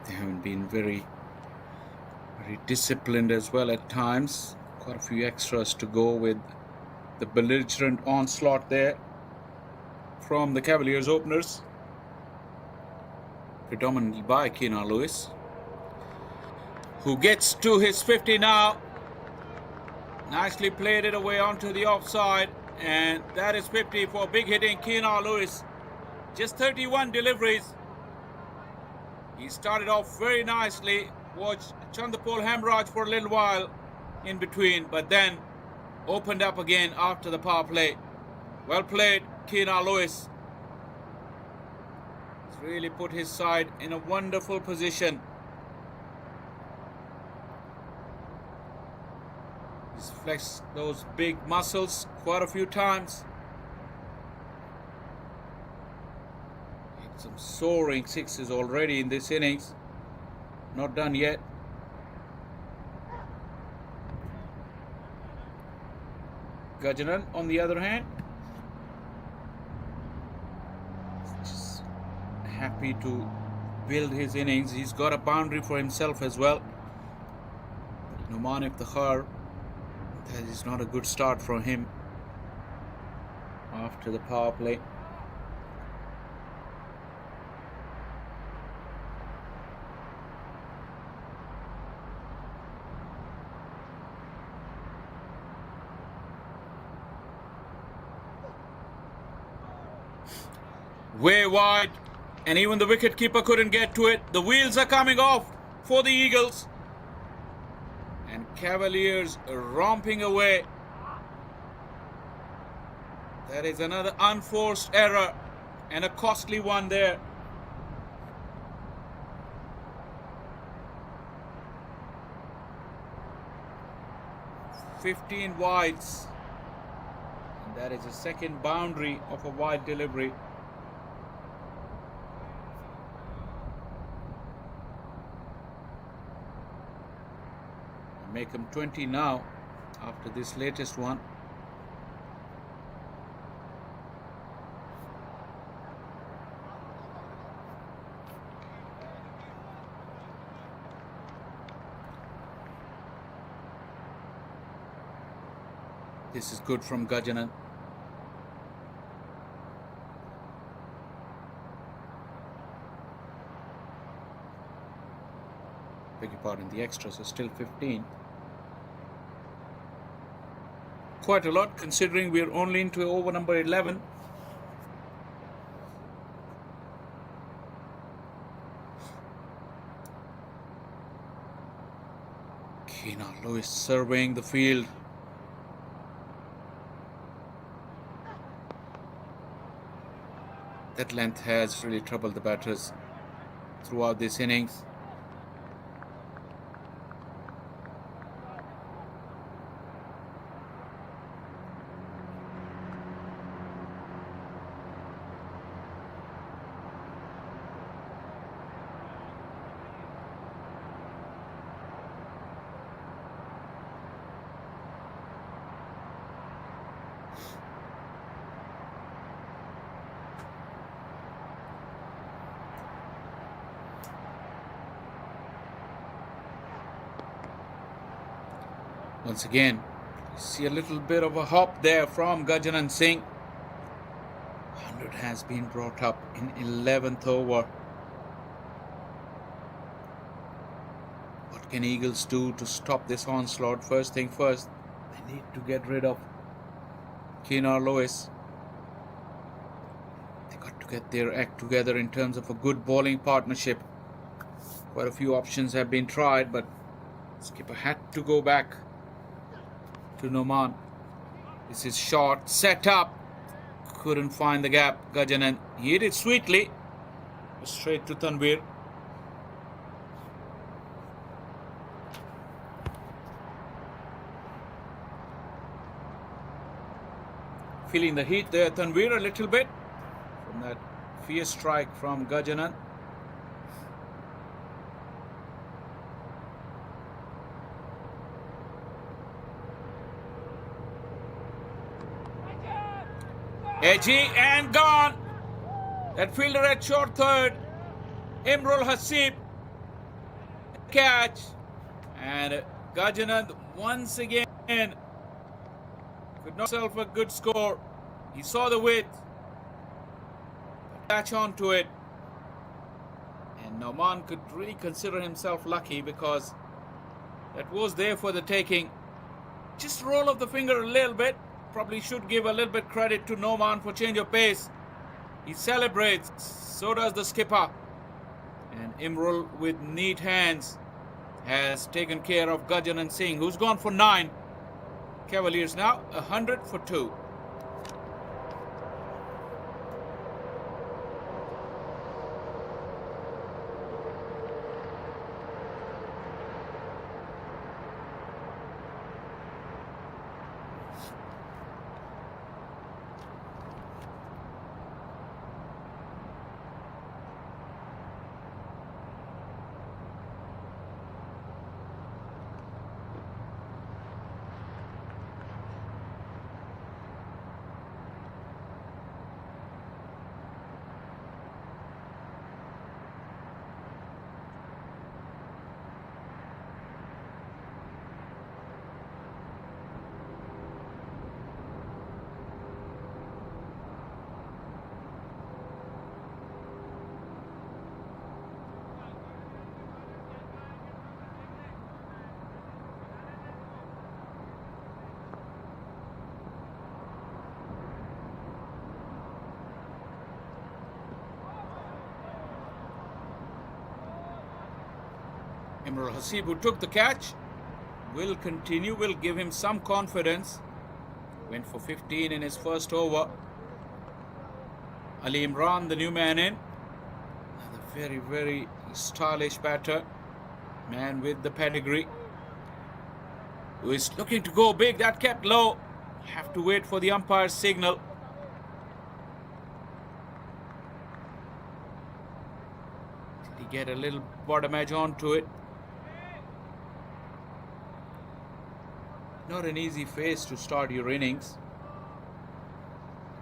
They haven't been very disciplined as well at times. Quite a few extras to go with the belligerent onslaught there from the Cavaliers openers, predominantly by Keenan Lewis, who gets to his 50 now. Nicely played it away onto the offside, and that is 50 for big hitting Keenan Lewis. Just 31 deliveries. He started off very nicely. Watched Chandapol Hamraj for a little while in between, but then opened up again after the power play. Well played, Keenan Lewis. He's really put his side in a wonderful position. He's flexed those big muscles quite a few times. Hit some soaring sixes already in this innings. Not done yet. Gajjan, on the other hand, just happy to build his innings. He's got a boundary for himself as well. Numan Iftikhar, that is not a good start for him after the power play. Way wide, and even the wicketkeeper couldn't get to it. The wheels are coming off for the Eagles, and Cavaliers romping away. That is another unforced error and a costly one there. "15 wides, and that is a second boundary of a wide delivery. Make him 20 now after this latest one. This is good from Gajjan. Beg your pardon, the extras are still 15. Quite a lot considering we're only into over number 11. Keenan Lewis surveying the field. That length has really troubled the batters throughout this innings. Once again, see a little bit of a hop there from Gajjan Singh. 100 has been brought up in 11th over. What can Eagles do to stop this onslaught? First thing first, they need to get rid of Keenan Lewis. They got to get their act together in terms of a good bowling partnership. Quite a few options have been tried, but skipper had to go back to Numan. This is short, set up, couldn't find the gap. Gajjan, he hit it sweetly, straight to Tanvir. Feeling the heat there, Tanvir, a little bit from that fierce strike from Gajjan. Edgy and gone. That fielder at short third. Imrul Hasib. Catch. And Gajjan once again could knock himself a good score. He saw the width. Catch onto it. And Nauman could really consider himself lucky because that was there for the taking. Just roll of the finger a little bit. Probably should give a little bit credit to Nauman for change of pace. He celebrates. So does the skipper. And Imrul with neat hands has taken care of Gajjan and Singh, who's gone for 9. Cavaliers now 100 for 2. Imrul Hasib, who took the catch, will continue, will give him some confidence. Went for 15 in his first over. Ali Imran, the new man in. Another very, very stylish batter. Man with the pedigree. Who is looking to go big. That kept low. Have to wait for the umpire's signal. Did he get a little bottom edge onto it? Not an easy phase to start your innings,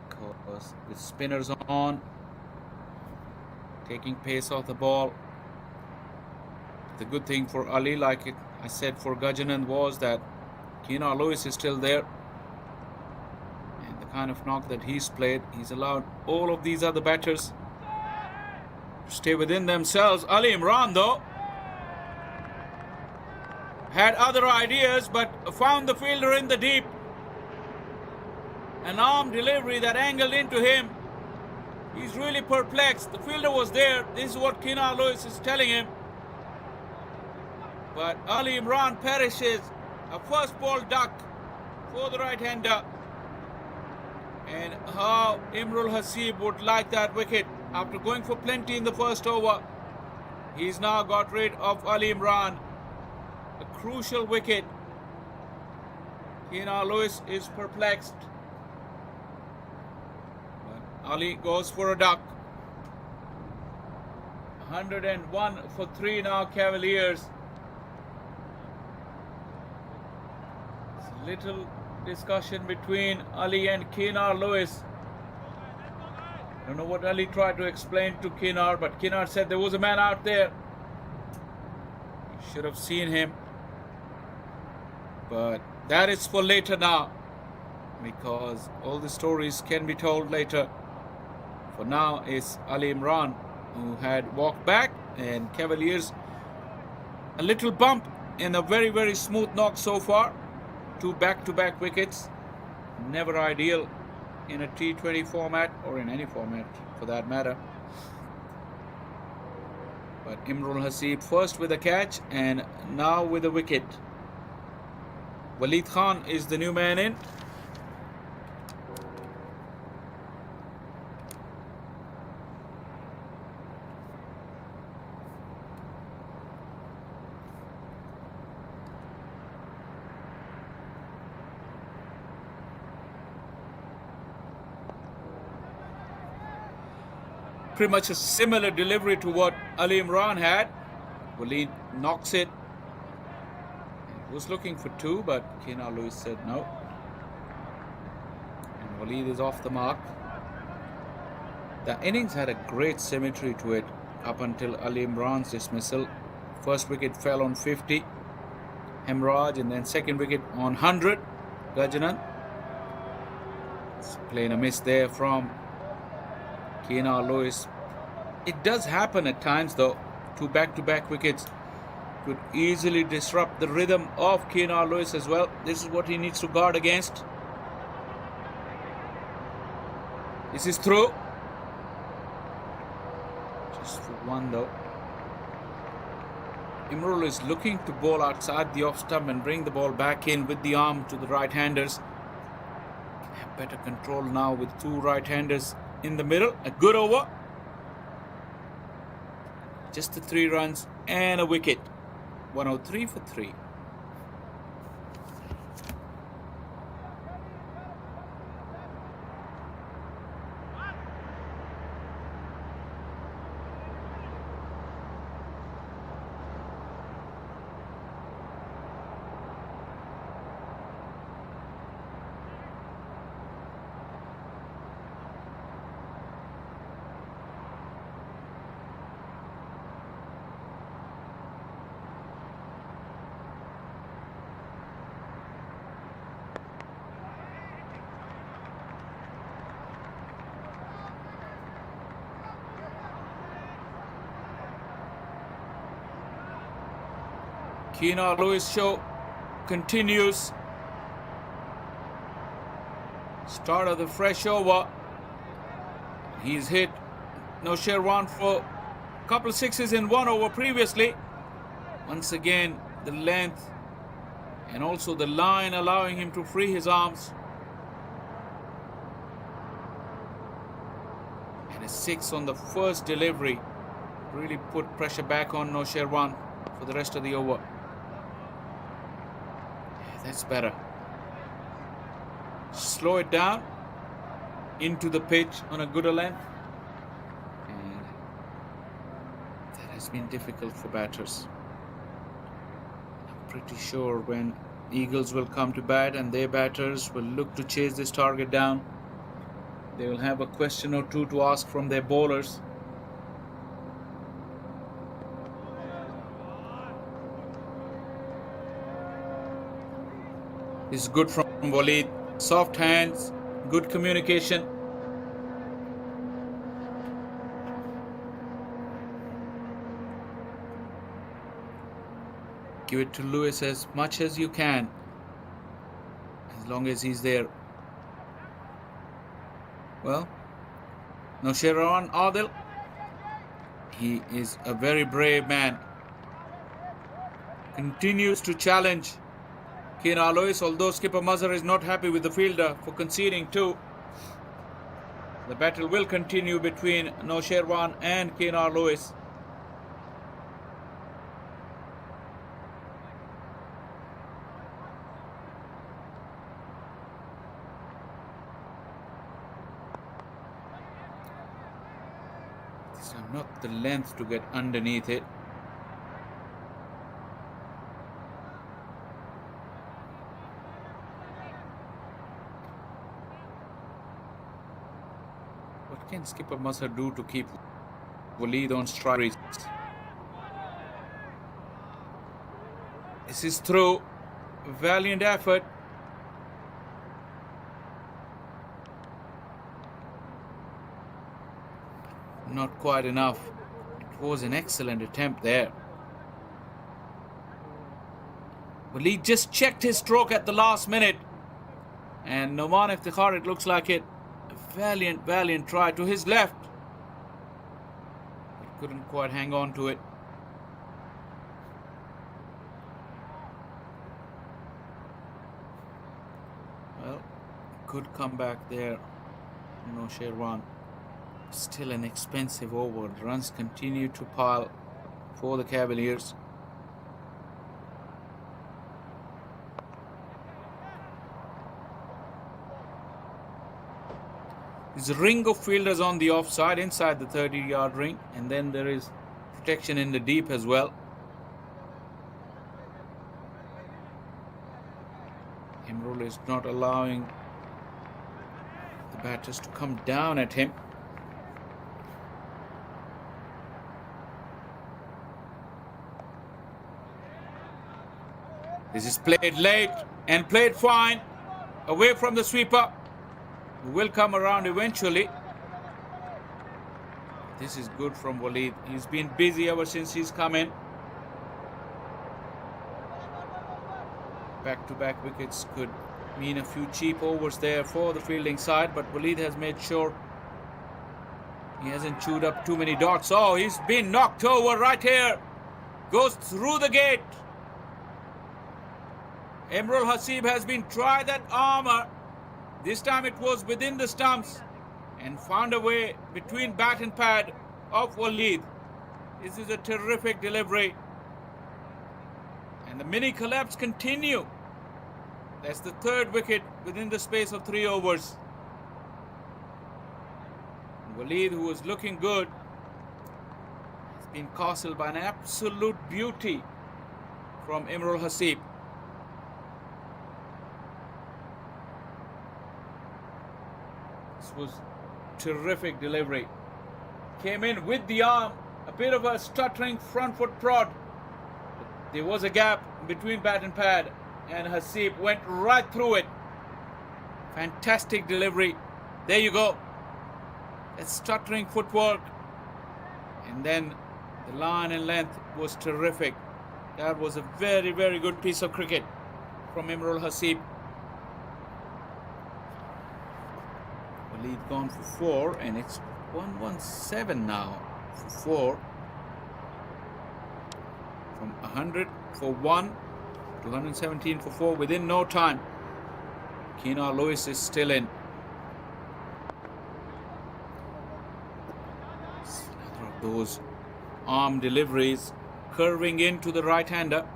because with spinners on, taking pace off the ball. The good thing for Ali, like I said for Gajjan, was that Keenar Lewis is still there, and the kind of knock that he's played, he's allowed all of these other batters to stay within themselves. Ali Imran, though, had other ideas, but found the fielder in the deep. An arm delivery that angled into him. He's really perplexed. The fielder was there. This is what Keenar Lewis is telling him. But Ali Imran perishes. A first ball duck for the right-hander. And how Imrul Hasib would like that wicket. After going for plenty in the first over, he's now got rid of Ali Imran. A crucial wicket. Keenar Lewis is perplexed. But Ali goes for a duck. 101 for 3 now, Cavaliers. Little discussion between Ali and Keenar Lewis. I don't know what Ali tried to explain to Keenar, but Keenar said there was a man out there. You should have seen him. But that is for later now, because all the stories can be told later. For now, it's Ali Imran who had walked back, and Cavaliers a little bump in a very, very smooth knock so far. 2 back-to-back wickets. Never ideal in a T20 format, or in any format for that matter. But Imrul Hasib first with a catch, and now with a wicket. Waleed Khan is the new man in. Pretty much a similar delivery to what Ali Imran had. Waleed knocks it. Was looking for 2, but Keenar Lewis said no. And Waleed is off the mark. The innings had a great symmetry to it up until Ali Imran's dismissal. First wicket fell on 50, Hamraj, and then second wicket on 100, Gajjan. Playing a miss there from Keenar Lewis. It does happen at times though. Two back-to-back wickets could easily disrupt the rhythm of Keenar Lewis as well. This is what he needs to guard against. This is through. Just for one though. Imrul is looking to bowl outside the off stump and bring the ball back in with the arm to the right-handers. Have better control now with two right-handers in the middle. A good over. Just the 3 runs and a wicket. 103 for 3. Keenar Lewis show continues. Start of the fresh over. He's hit Noshirwan for a couple of sixes in 1 over previously. Once again, the length and also the line allowing him to free his arms. And a 6 on the first delivery really put pressure back on Noshirwan for the rest of the over. That's better. Slow it down into the pitch on a gooder length. And that has been difficult for batters. I'm pretty sure when Eagles will come to bat and their batters will look to chase this target down, they will have a question or two to ask from their bowlers. This is good from Waleed. Soft hands, good communication. Give it to Lewis as much as you can, as long as he's there. Well, Noshirwan Adil, he is a very brave man. Continues to challenge Keenar Lewis, although skipper Nazar is not happy with the fielder for conceding 2. The battle will continue between Noshirwan and Keenar Lewis. These are not the length to get underneath it. What can skipper Nazar do to keep Waleed on strike? This is through. Valiant effort. Not quite enough. It was an excellent attempt there. Waleed just checked his stroke at the last minute. And Noman Iftikhar, it looks like it. Valiant try to his left. But couldn't quite hang on to it. Well, good comeback there. Noshirwan. Still an expensive over. Runs continue to pile for the Cavaliers. There's a ring of fielders on the offside inside the 30-yard ring, and then there is protection in the deep as well. Imrul is not allowing the batters to come down at him. This is played late and played fine. Away from the sweeper, who will come around eventually. This is good from Waleed. He's been busy ever since he's come in. Back-to-back wickets could mean a few cheap overs there for the fielding side, but Waleed has made sure he hasn't chewed up too many dots. Oh, he's been knocked over right here. Goes through the gate. Imrul Hasib has been tried that armour. This time it was within the stumps and found a way between bat and pad of Waleed. This is a terrific delivery. And the mini collapse continue. That's the third wicket within the space of 3 overs. Waleed, who was looking good, has been castled by an absolute beauty from Imrul Hasib. This was terrific delivery. Came in with the arm, a bit of a stuttering front foot prod. There was a gap between bat and pad, and Hasib went right through it. Fantastic delivery. There you go. A stuttering footwork. And then the line and length was terrific. That was a very, very good piece of cricket from Imrul Hasib. Waleed gone for 4, and it's 117 now for 4. From 100 for 1 to 117 for 4 within no time. Keena Lewis is still in. Another of those arm deliveries curving into the right-hander.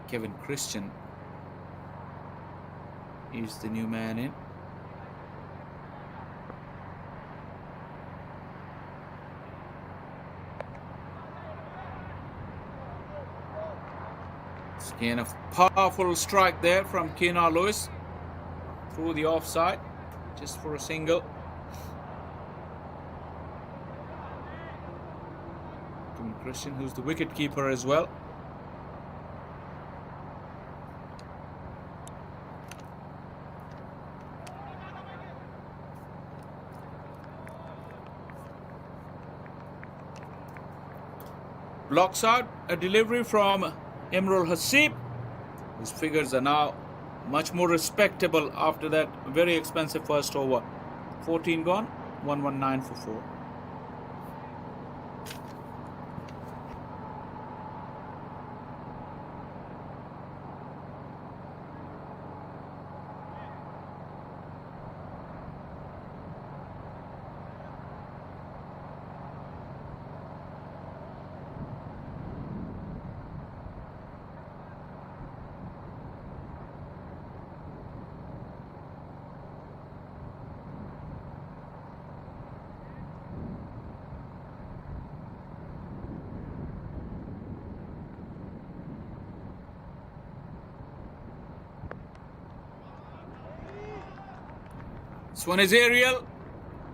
Kevin Christian is the new man in. Again, a powerful strike there from Keena Lewis through the offside, just for a single. Kevin Christian, who's the wicket keeper as well. Blocks out a delivery from Imrul Hasib, whose figures are now much more respectable after that very expensive first over. 14 gone, 119 for 4. This one is aerial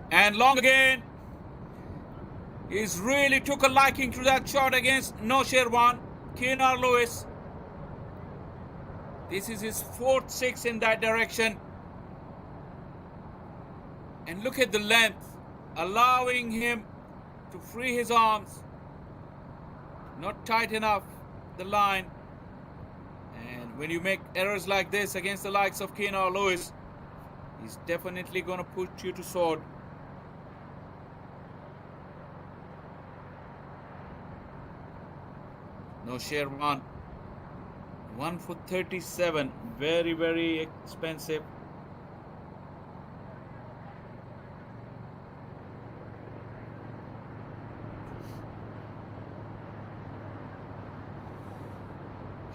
and long again. He's really took a liking to that shot against Noshirwan. Keena Lewis. This is his 4th 6 in that direction. And look at the length, allowing him to free his arms. Not tight enough, the line. And when you make errors like this against the likes of Keena Lewis, he's definitely going to put you to sword. Noshirwan, 1 for 37. Very, very expensive.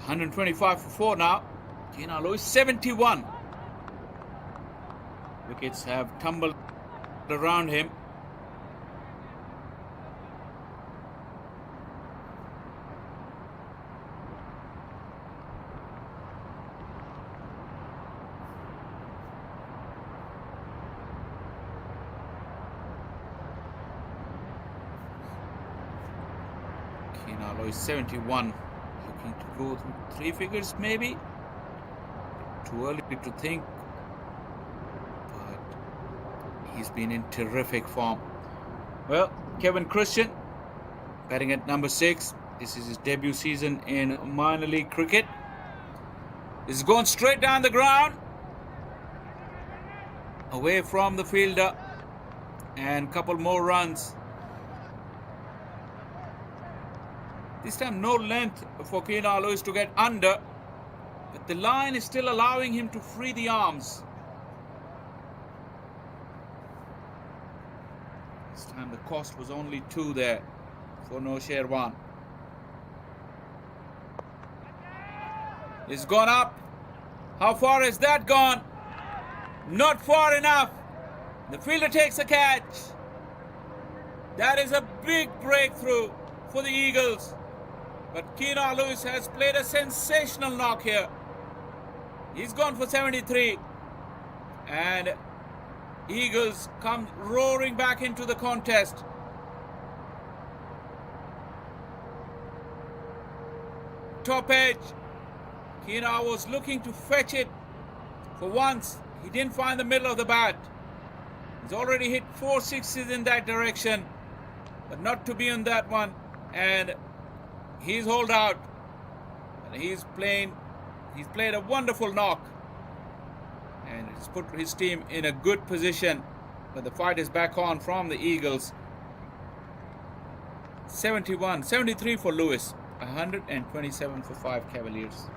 $125 for 4 now. Keena Lewis 71. Wickets have tumbled around him. Alois 71. Looking to go through 3 figures maybe. Too early to think. But he's been in terrific form. Well, Kevin Christian batting at number 6. This is his debut season in minor league cricket. This is going straight down the ground, away from the fielder, and a couple more runs. This time no length for Keen Alois to get under, but the line is still allowing him to free the arms. This time the cost was only 2 there for no Sherwan. It's gone up. How far has that gone? Not far enough. The fielder takes a catch. That is a big breakthrough for the Eagles. But Keen Alois has played a sensational knock here. He's gone for 73. And Eagles come roaring back into the contest. Top edge. Kina was looking to fetch it. For once, he didn't find the middle of the bat. He's already hit 4 sixes in that direction, but not to be on that one. And he's holed out. And he's played a wonderful knock. And it's put his team in a good position. But the fight is back on from the Eagles. 73 for Lewis. 127 for 5 Cavaliers.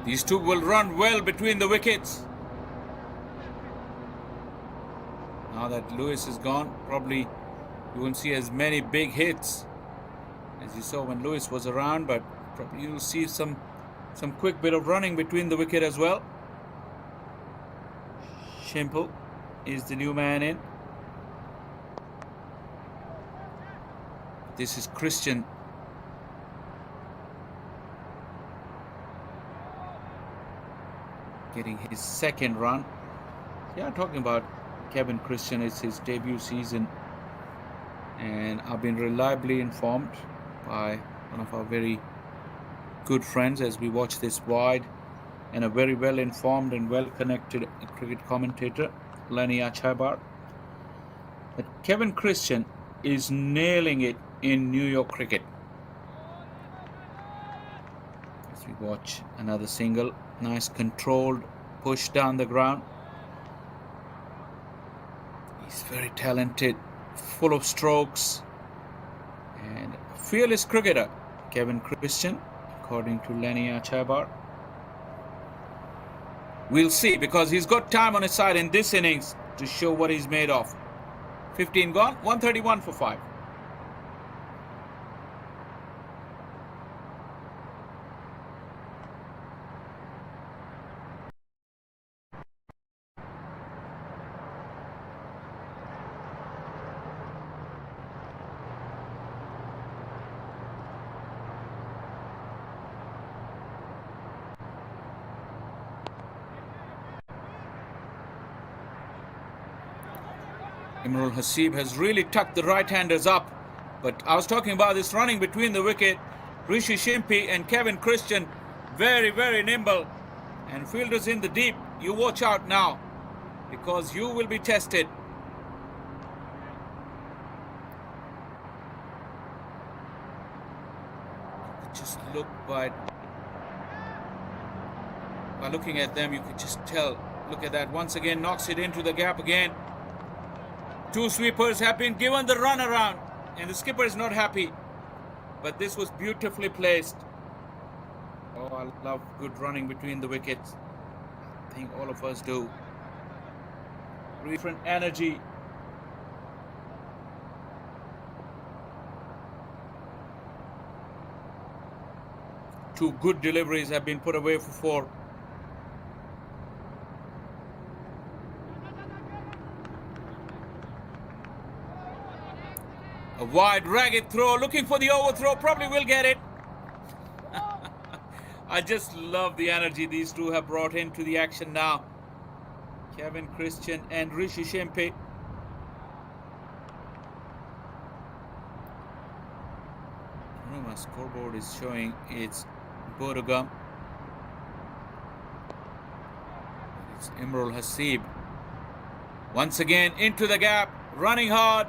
These two will run well between the wickets. Now that Lewis is gone, probably you won't see as many big hits as you saw when Lewis was around, but probably you'll see some quick bit of running between the wicket as well. Shimple is the new man in. This is Christian. Getting his 2nd run. Yeah, I'm talking about Kevin Christian. It's his debut season, and I've been reliably informed by one of our very good friends as we watch this wide, and a very well informed and well connected cricket commentator, Lenny Achabar, that Kevin Christian is nailing it in New York cricket. As we watch another single. Nice controlled push down the ground. He's very talented, full of strokes, and a fearless cricketer, Kevin Christian, according to Lenny Achabar. We'll see, because he's got time on his side in this innings to show what he's made of. 15 gone, 131 for 5. Imrul Hasib has really tucked the right-handers up. But I was talking about this running between the wicket. Rishi Shimpi and Kevin Christian, very, very nimble. And fielders in the deep, you watch out now, because you will be tested. Just look by looking at them, you could just tell. Look at that, once again knocks it into the gap again. 2 sweepers have been given the run around, and the skipper is not happy. But this was beautifully placed. Oh, I love good running between the wickets. I think all of us do. Different energy. Two good deliveries have been put away for 4. A wide ragged throw, looking for the overthrow, probably will get it. I just love the energy these two have brought into the action now. Kevin Christian and Rishi. My scoreboard is showing it's Bodogam. It's Imrul Hasib. Once again into the gap, running hard.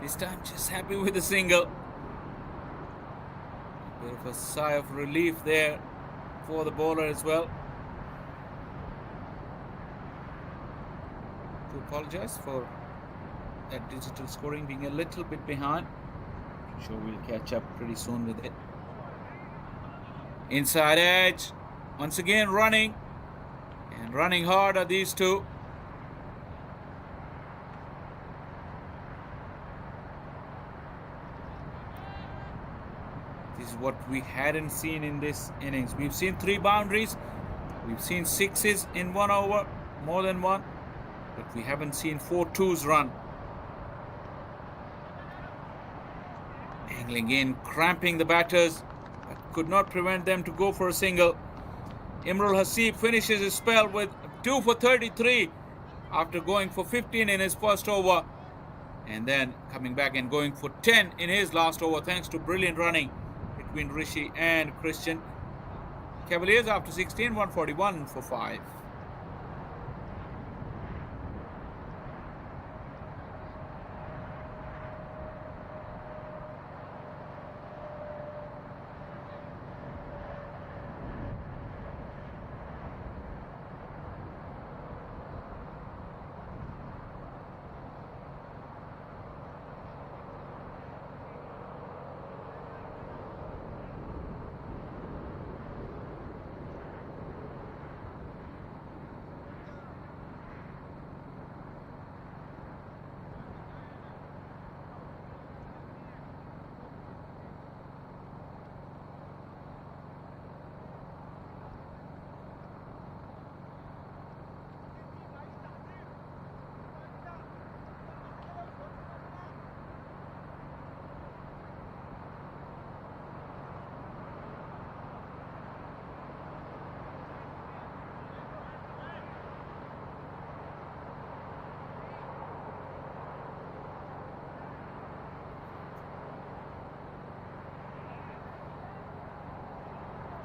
This time just happy with a single. A bit of a sigh of relief there for the bowler as well. To apologize for that digital scoring being a little bit behind. I'm sure we'll catch up pretty soon with it. Inside edge. Once again running. And running hard are these two. This is what we hadn't seen in this innings. We've seen 3 boundaries. We've seen 6s in 1 over. More than 1. But we haven't seen 4 2s run. Angling in, cramping the batters, but could not prevent them to go for a single. Imrul Hasib finishes his spell with 2 for 33 after going for 15 in his first over, and then coming back and going for 10 in his last over thanks to brilliant running between Rishi and Christian. Cavaliers after 16, 141 for 5.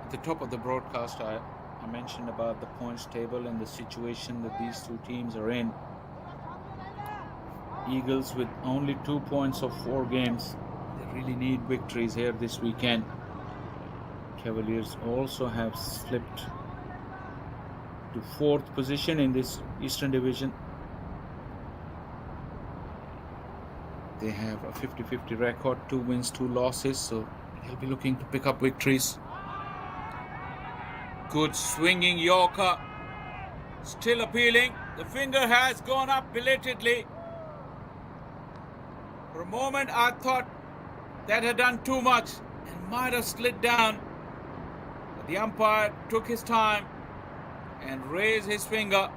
At the top of the broadcast, I mentioned about the points table and the situation that these two teams are in. Eagles with only 2 points of 4 games. They really need victories here this weekend. Cavaliers also have slipped to 4th position in this Eastern Division. They have a 50-50 record, 2 wins, 2 losses, so they'll be looking to pick up victories. Good swinging Yorker, still appealing. The finger has gone up belatedly. For a moment I thought that had done too much and might have slid down. But the umpire took his time and raised his finger.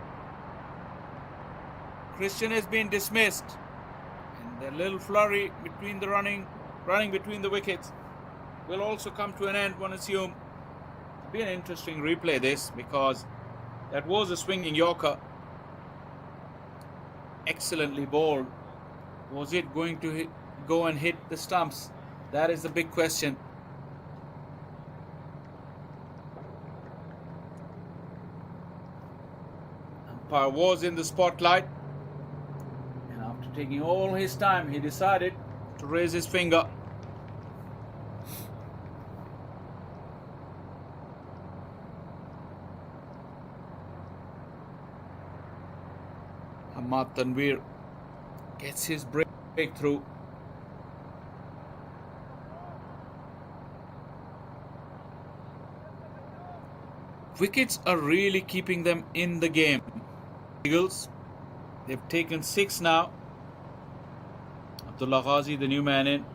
Christian has been dismissed. And the little flurry between the running between the wickets will also come to an end, one assume. Be an interesting replay this, because that was a swinging Yorker, excellently bowled. Was it going to go and hit the stumps? That is the big question. Umpire was in the spotlight, and after taking all his time, he decided to raise his finger. Ahmad Tanvir gets his breakthrough. Wickets are really keeping them in the game. Eagles, they've taken 6 now. Abdullah Ghazi, the new man in.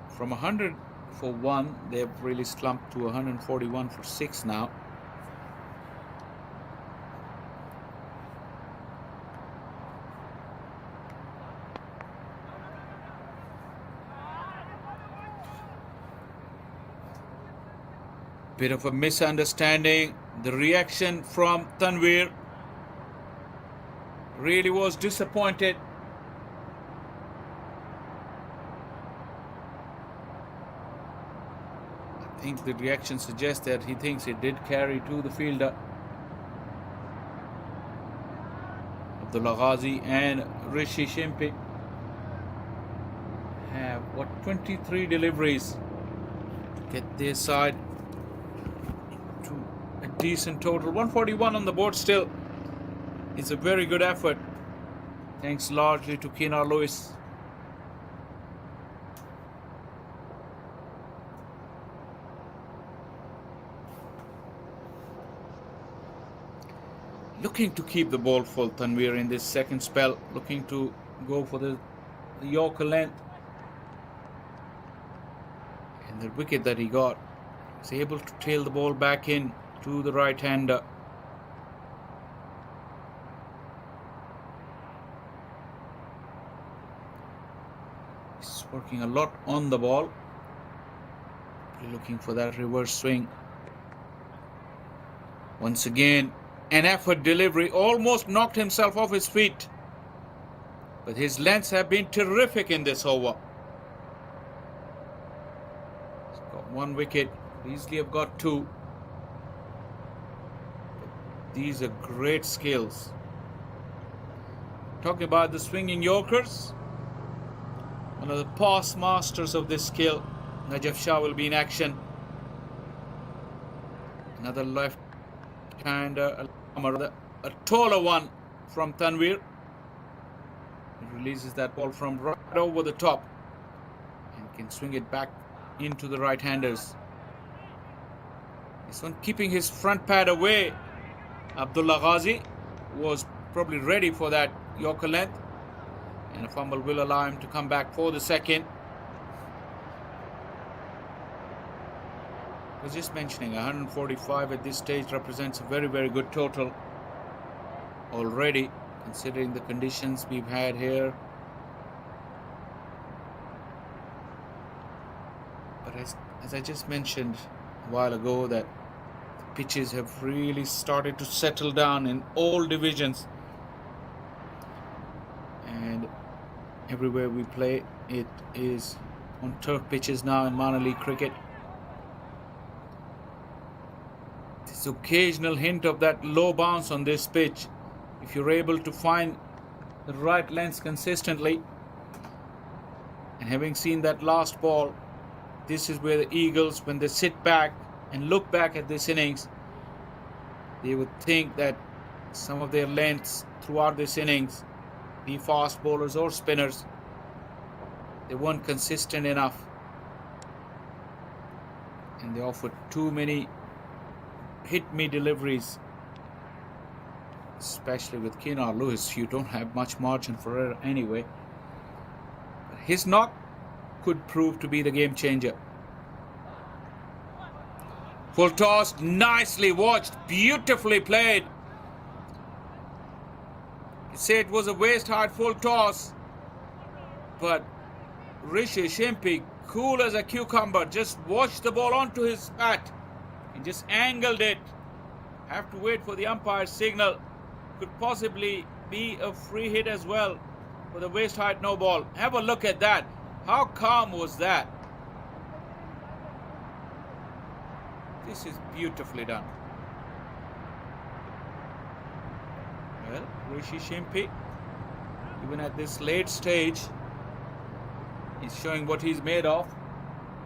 From 100 for 1, they've really slumped to 141 for 6 now. Bit of a misunderstanding. The reaction from Tanvir really was disappointed. I think the reaction suggests that he thinks it did carry to the fielder. Abdullah Ghazi and Rishi have 23 deliveries to get their side to a decent total. 141 on the board still. It's a very good effort, thanks largely to Keenar Lewis. Looking to keep the ball full, Tanvir, in this second spell, looking to go for the Yorker length. And the wicket that he got, was able to tail the ball back in to the right-hander. He's working a lot on the ball, looking for that reverse swing. Once again, an effort delivery, almost knocked himself off his feet. But his lengths have been terrific in this over. He's got 1 wicket, easily have got 2. But these are great skills. Talking about the swinging Yorkers, one of the past masters of this skill, Najaf Shah, will be in action. Another left-hander, a taller one from Tanvir. He releases that ball from right over the top and can swing it back into the right-handers. This one keeping his front pad away. Abdullah Ghazi was probably ready for that Yorker length, and a fumble will allow him to come back for the second. I was just mentioning 145 at this stage represents a very, very good total already, considering the conditions we've had here. But as I just mentioned a while ago, that the pitches have really started to settle down in all divisions, and everywhere we play it is on turf pitches now in minor league cricket. This occasional hint of that low bounce on this pitch, if you're able to find the right lengths consistently. And having seen that last ball, this is where the Eagles, when they sit back and look back at this innings, they would think that some of their lengths throughout this innings, be fast bowlers or spinners, they weren't consistent enough, and they offered too many hit-me deliveries. Especially with Keenar Lewis, you don't have much margin for error anyway. But his knock could prove to be the game changer. Full toss, nicely watched, beautifully played. You say it was a waist-high full toss, but Rishi, cool as a cucumber, just watched the ball onto his bat and just angled it. Have to wait for the umpire's signal. Could possibly be a free hit as well for the waist height no ball. Have a look at that. How calm was that? This is beautifully done. Well, Rishi, even at this late stage, he's showing what he's made of.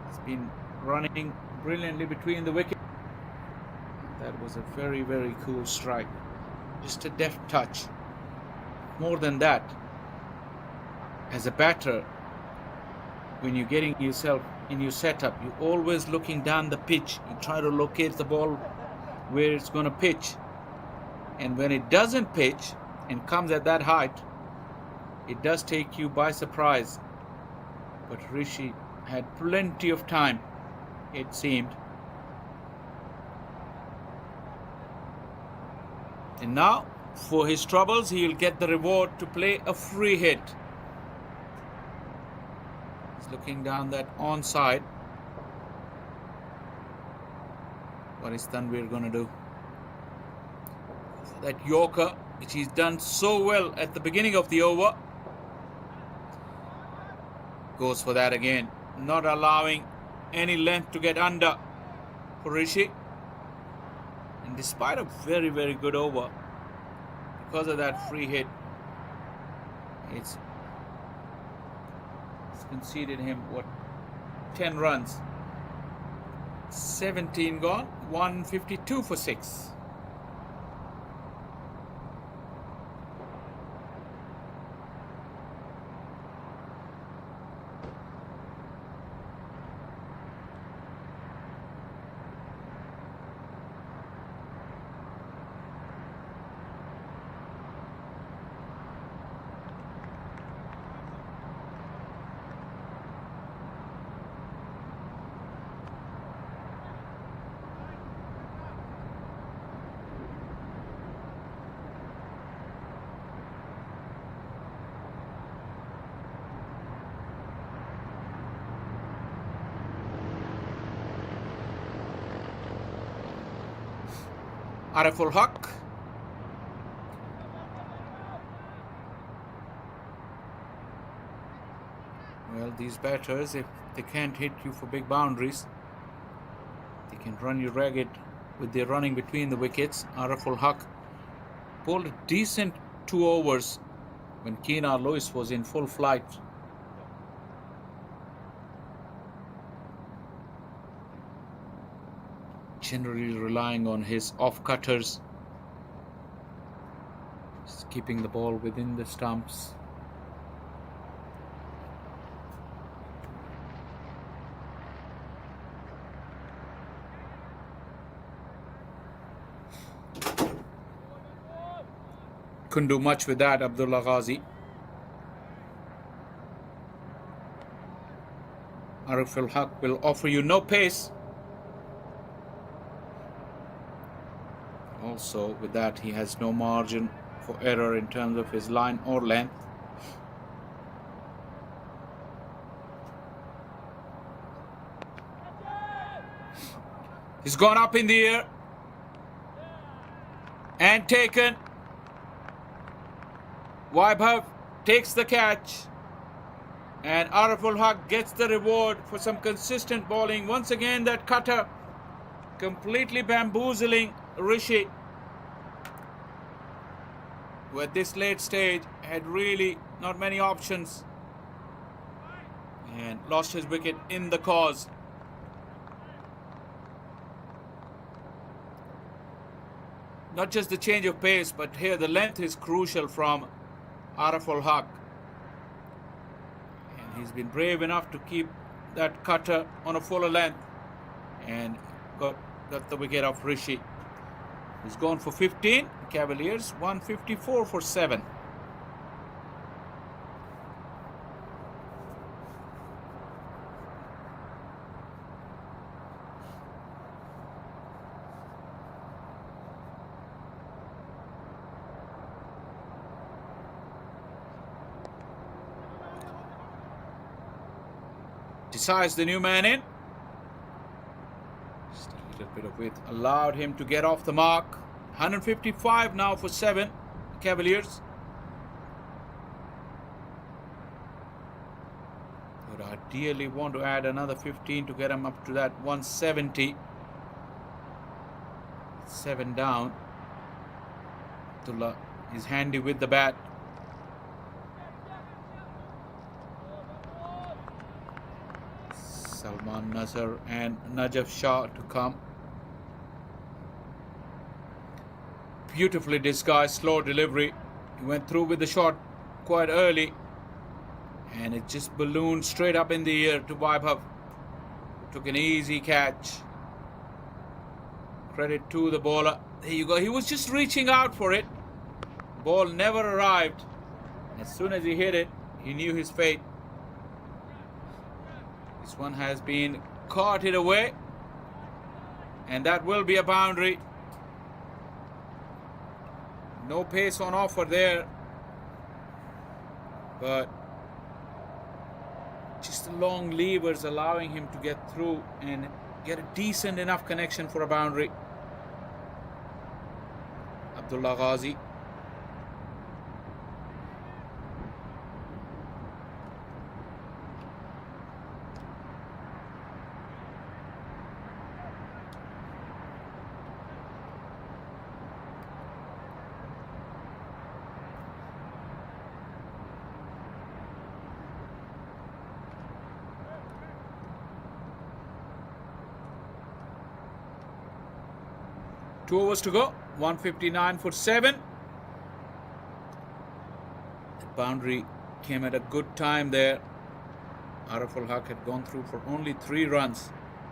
He's been running brilliantly between the wickets. That was a very, very cool strike. Just a deft touch. More than that, as a batter, when you're getting yourself in your setup, you're always looking down the pitch. You try to locate the ball where it's going to pitch. And when it doesn't pitch and comes at that height, it does take you by surprise. But Rishi had plenty of time, it seemed. And now, for his troubles, he'll get the reward to play a free hit. He's looking down that onside. What is Tanvir going to do? That Yorker, which he's done so well at the beginning of the over. Goes for that again. Not allowing any length to get under for Rishi. And despite a very, very good over, because of that free hit, it's conceded him, 10 runs. 17 gone, 152 for 6. Ariful Haq. Well, these batters, if they can't hit you for big boundaries, they can run you ragged with their running between the wickets. Ariful Haq bowled a decent 2 overs when Keenar Lewis was in full flight. Generally relying on his off-cutters, just keeping the ball within the stumps. Couldn't do much with that, Abdullah Ghazi. Ariful Haq will offer you no pace. Also, with that, he has no margin for error in terms of his line or length. He's gone up in the air and taken. Vaibhav takes the catch, and Ariful Haq gets the reward for some consistent bowling. Once again, that cutter completely bamboozling Rishi, who at this late stage had really not many options and lost his wicket in the cause. Not just the change of pace, but here the length is crucial from Ariful Haq. And he's been brave enough to keep that cutter on a fuller length and got the wicket of Rishi. He's gone for 15. Cavaliers 154 for 7. Decides the new man in. Just a little bit of width allowed him to get off the mark. 155 now for 7 Cavaliers. Would ideally want to add another 15 to get him up to that 170. 7 down. Abdullah is handy with the bat. Salman Nazar and Najaf Shah to come. Beautifully disguised, slow delivery. He went through with the shot quite early, and it just ballooned straight up in the air to Vaibhav. Took an easy catch. Credit to the bowler. There you go. He was just reaching out for it. Ball never arrived. As soon as he hit it, he knew his fate. This one has been carted away, and that will be a boundary. No pace on offer there, but just the long levers allowing him to get through and get a decent enough connection for a boundary. Abdullah Ghazi. Two overs to go. 159 for 7. The boundary came at a good time there. Arif ul Haq had gone through for only 3 runs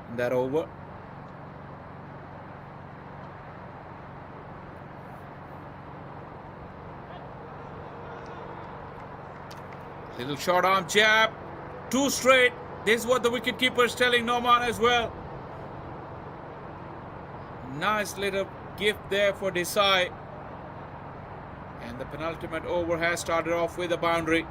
in that over. Little short arm jab. 2 straight. This is what the wicket keeper is telling Noman as well. Nice little gift there for Desai. And the penultimate over has started off with a boundary.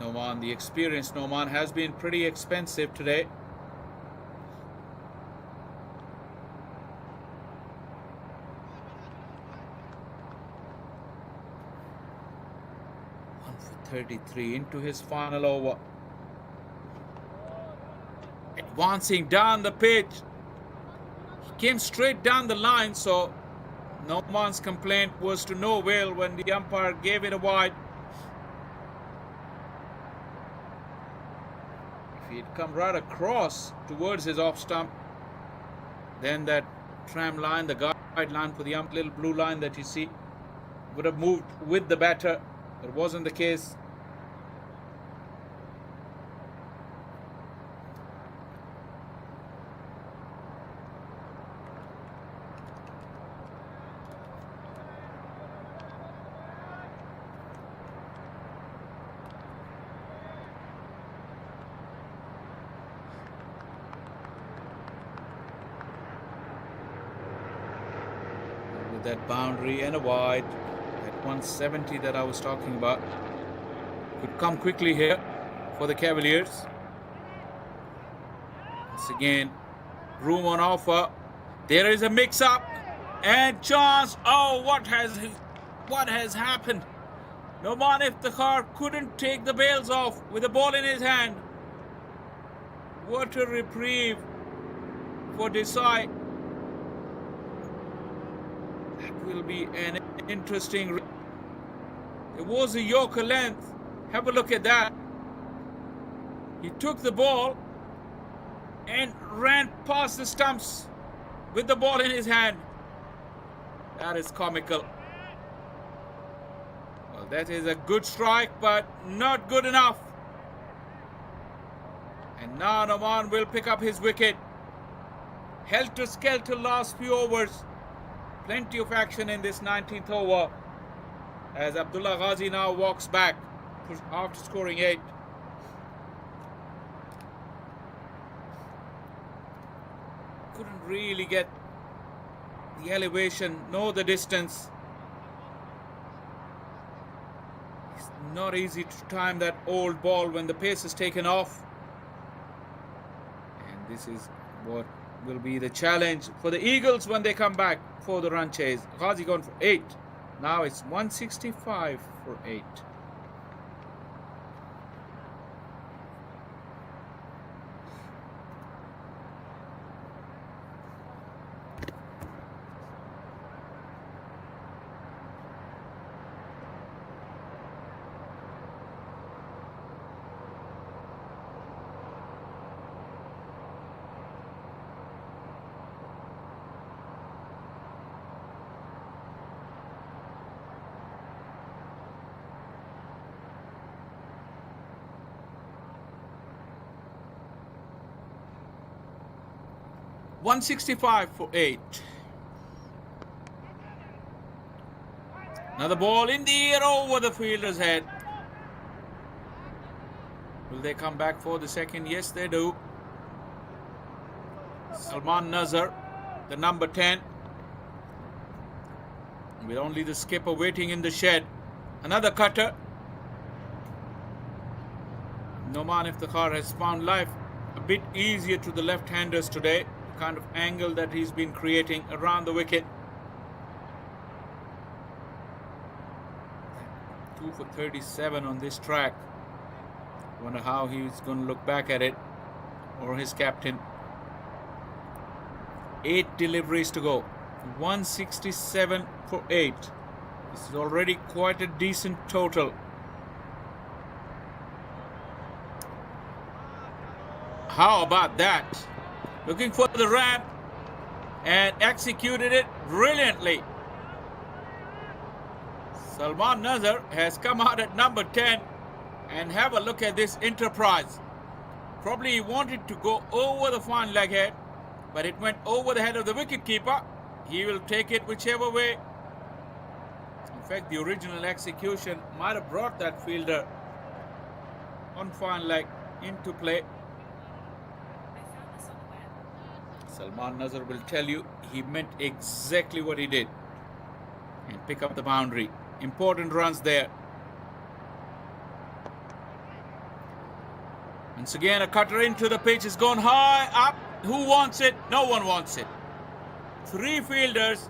Noman, the experienced Noman, has been pretty expensive today. For 33 into his final over. Advancing down the pitch. He came straight down the line, so Noman's complaint was to no avail when the umpire gave it a wide. If he had come right across towards his off stump, then that tram line, the guideline for the little blue line that you see, would have moved with the batter. It wasn't the case. With that boundary and a wide, 170 that I was talking about could come quickly here for the Cavaliers. Once again, room on offer. There is a mix-up and chance. Oh, what has happened? Noman Iftikhar couldn't take the bails off with the ball in his hand. What a reprieve for Desai. That will be an interesting. It was a Yorker length. Have a look at that. He took the ball and ran past the stumps with the ball in his hand. That is comical. Well, that is a good strike, but not good enough. And now Noman will pick up his wicket. Helter-skelter last few overs. Plenty of action in this 19th over, as Abdullah Ghazi now walks back after scoring 8. Couldn't really get the elevation nor the distance. It's not easy to time that old ball when the pace is taken off. And this is what will be the challenge for the Eagles when they come back for the run chase. Ghazi gone for 8. Now it's 165 for 8. 165 for 8. Another ball in the air over the fielder's head. Will they come back for the second? Yes, they do. Salman Nazar, the number 10. With only the skipper waiting in the shed. Another cutter. Noman Iftikhar has found life a bit easier to the left-handers today. The kind of angle that he's been creating around the wicket. 2 for 37 on this track. Wonder how he's going to look back at it, or his captain. 8 deliveries to go. 167 for 8. This is already quite a decent total. How about that? Looking for the ramp and executed it brilliantly. Salman Nazar has come out at number 10, and have a look at this enterprise. Probably he wanted to go over the fine leg head, but it went over the head of the wicket keeper. He will take it whichever way. In fact, the original execution might have brought that fielder on fine leg into play. Salman Nazar will tell you he meant exactly what he did and pick up the boundary. Important runs there. Once again, a cutter into the pitch. Has gone high up. Who wants it? No one wants it. 3 fielders,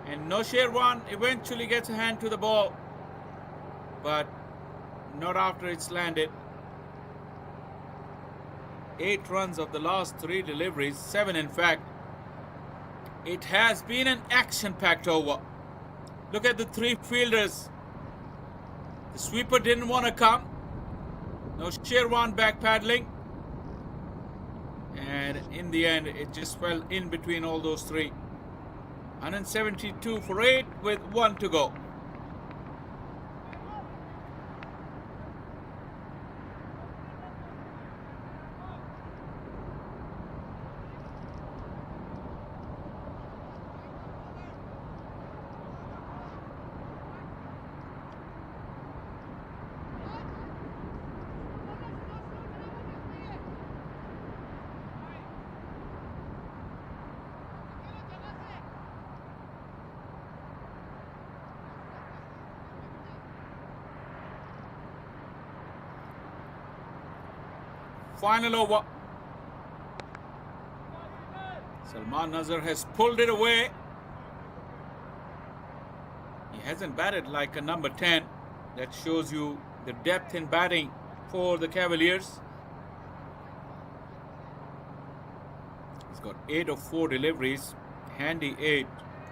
and Nosherwan eventually gets a hand to the ball, but not after it's landed. 8 runs of the last 3 deliveries, 7 in fact. It has been an action-packed over. Look at the 3 fielders. The sweeper didn't want to come. Nosherwan back paddling. And in the end, it just fell in between all those 3. 172 for 8 with 1 to go. Final over. Salman Nazar has pulled it away. He hasn't batted like a number 10. That shows you the depth in batting for the Cavaliers. He's got 8 of 4 deliveries. Handy 8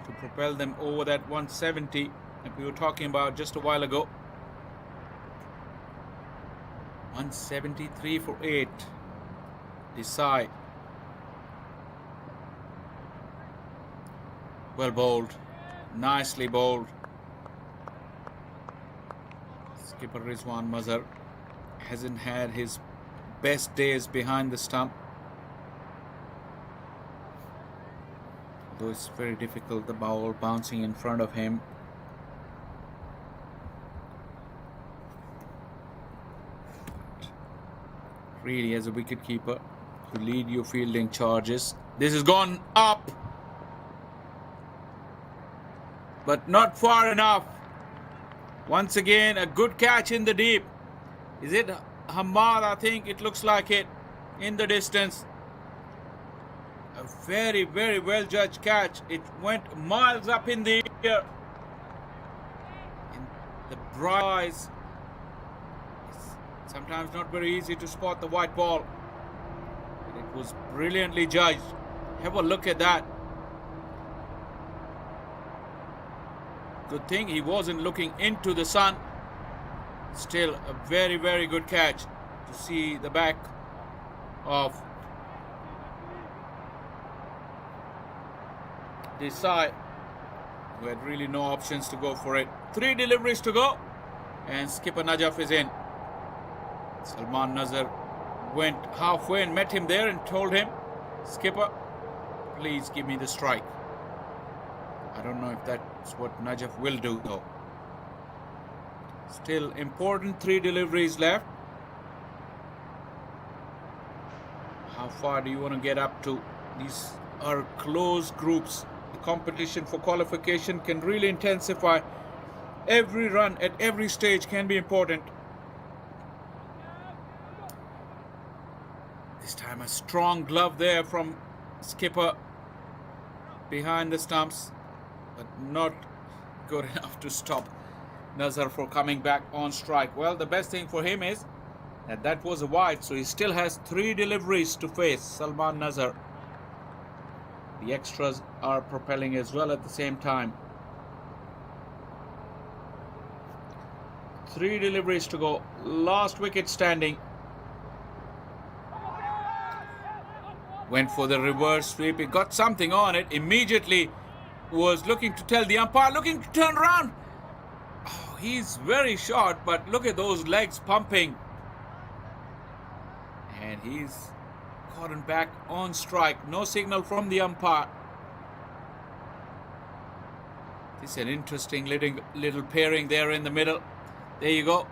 to propel them over that 170 that we were talking about just a while ago. 173 for 8. Decide. Well bowled. Nicely bowled. Skipper Rizwan Mazhar hasn't had his best days behind the stump. Though it's very difficult, the ball bouncing in front of him. Really, as a wicketkeeper, to lead your fielding charges. This has gone up, but not far enough. Once again, a good catch in the deep. Is it Hamraj? I think it looks like it in the distance. A very, very well judged catch. It went miles up in the air. In the bright eyes. Sometimes not very easy to spot the white ball. But it was brilliantly judged. Have a look at that. Good thing he wasn't looking into the sun. Still a very, very good catch to see the back of this side, who had really no options to go for it. 3 deliveries to go, and skipper Najaf is in. Salman Nazar went halfway and met him there and told him, skipper, please give me the strike. I don't know if that's what Najaf will do though. Still important 3 deliveries left. How far do you want to get up to? These are close groups. The competition for qualification can really intensify. Every run at every stage can be important. This time a strong glove there from skipper behind the stumps, but not good enough to stop Nazar for coming back on strike. Well, the best thing for him is that was a wide, so he still has 3 deliveries to face Salman Nazar. The extras are propelling as well at the same time. 3 deliveries to go. Last wicket standing. Went for the reverse sweep. He got something on it. Immediately was looking to tell the umpire, looking to turn around. Oh, he's very short, but look at those legs pumping. And he's gotten back on strike. No signal from the umpire. This is an interesting little pairing there in the middle. There you go.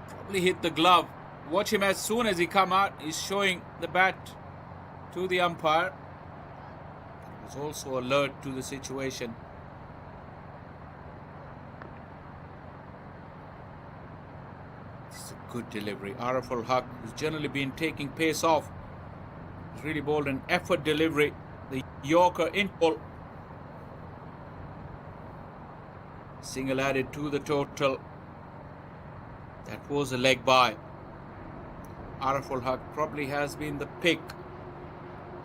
Probably hit the glove. Watch him as soon as he come out. He's showing the bat to the umpire. He was also alert to the situation. This is a good delivery. Arif ul Haq, who's generally been taking pace off, he's really bowled an effort delivery. The Yorker in ball. Single added to the total. That was a leg by. Arif ul Haq probably has been the pick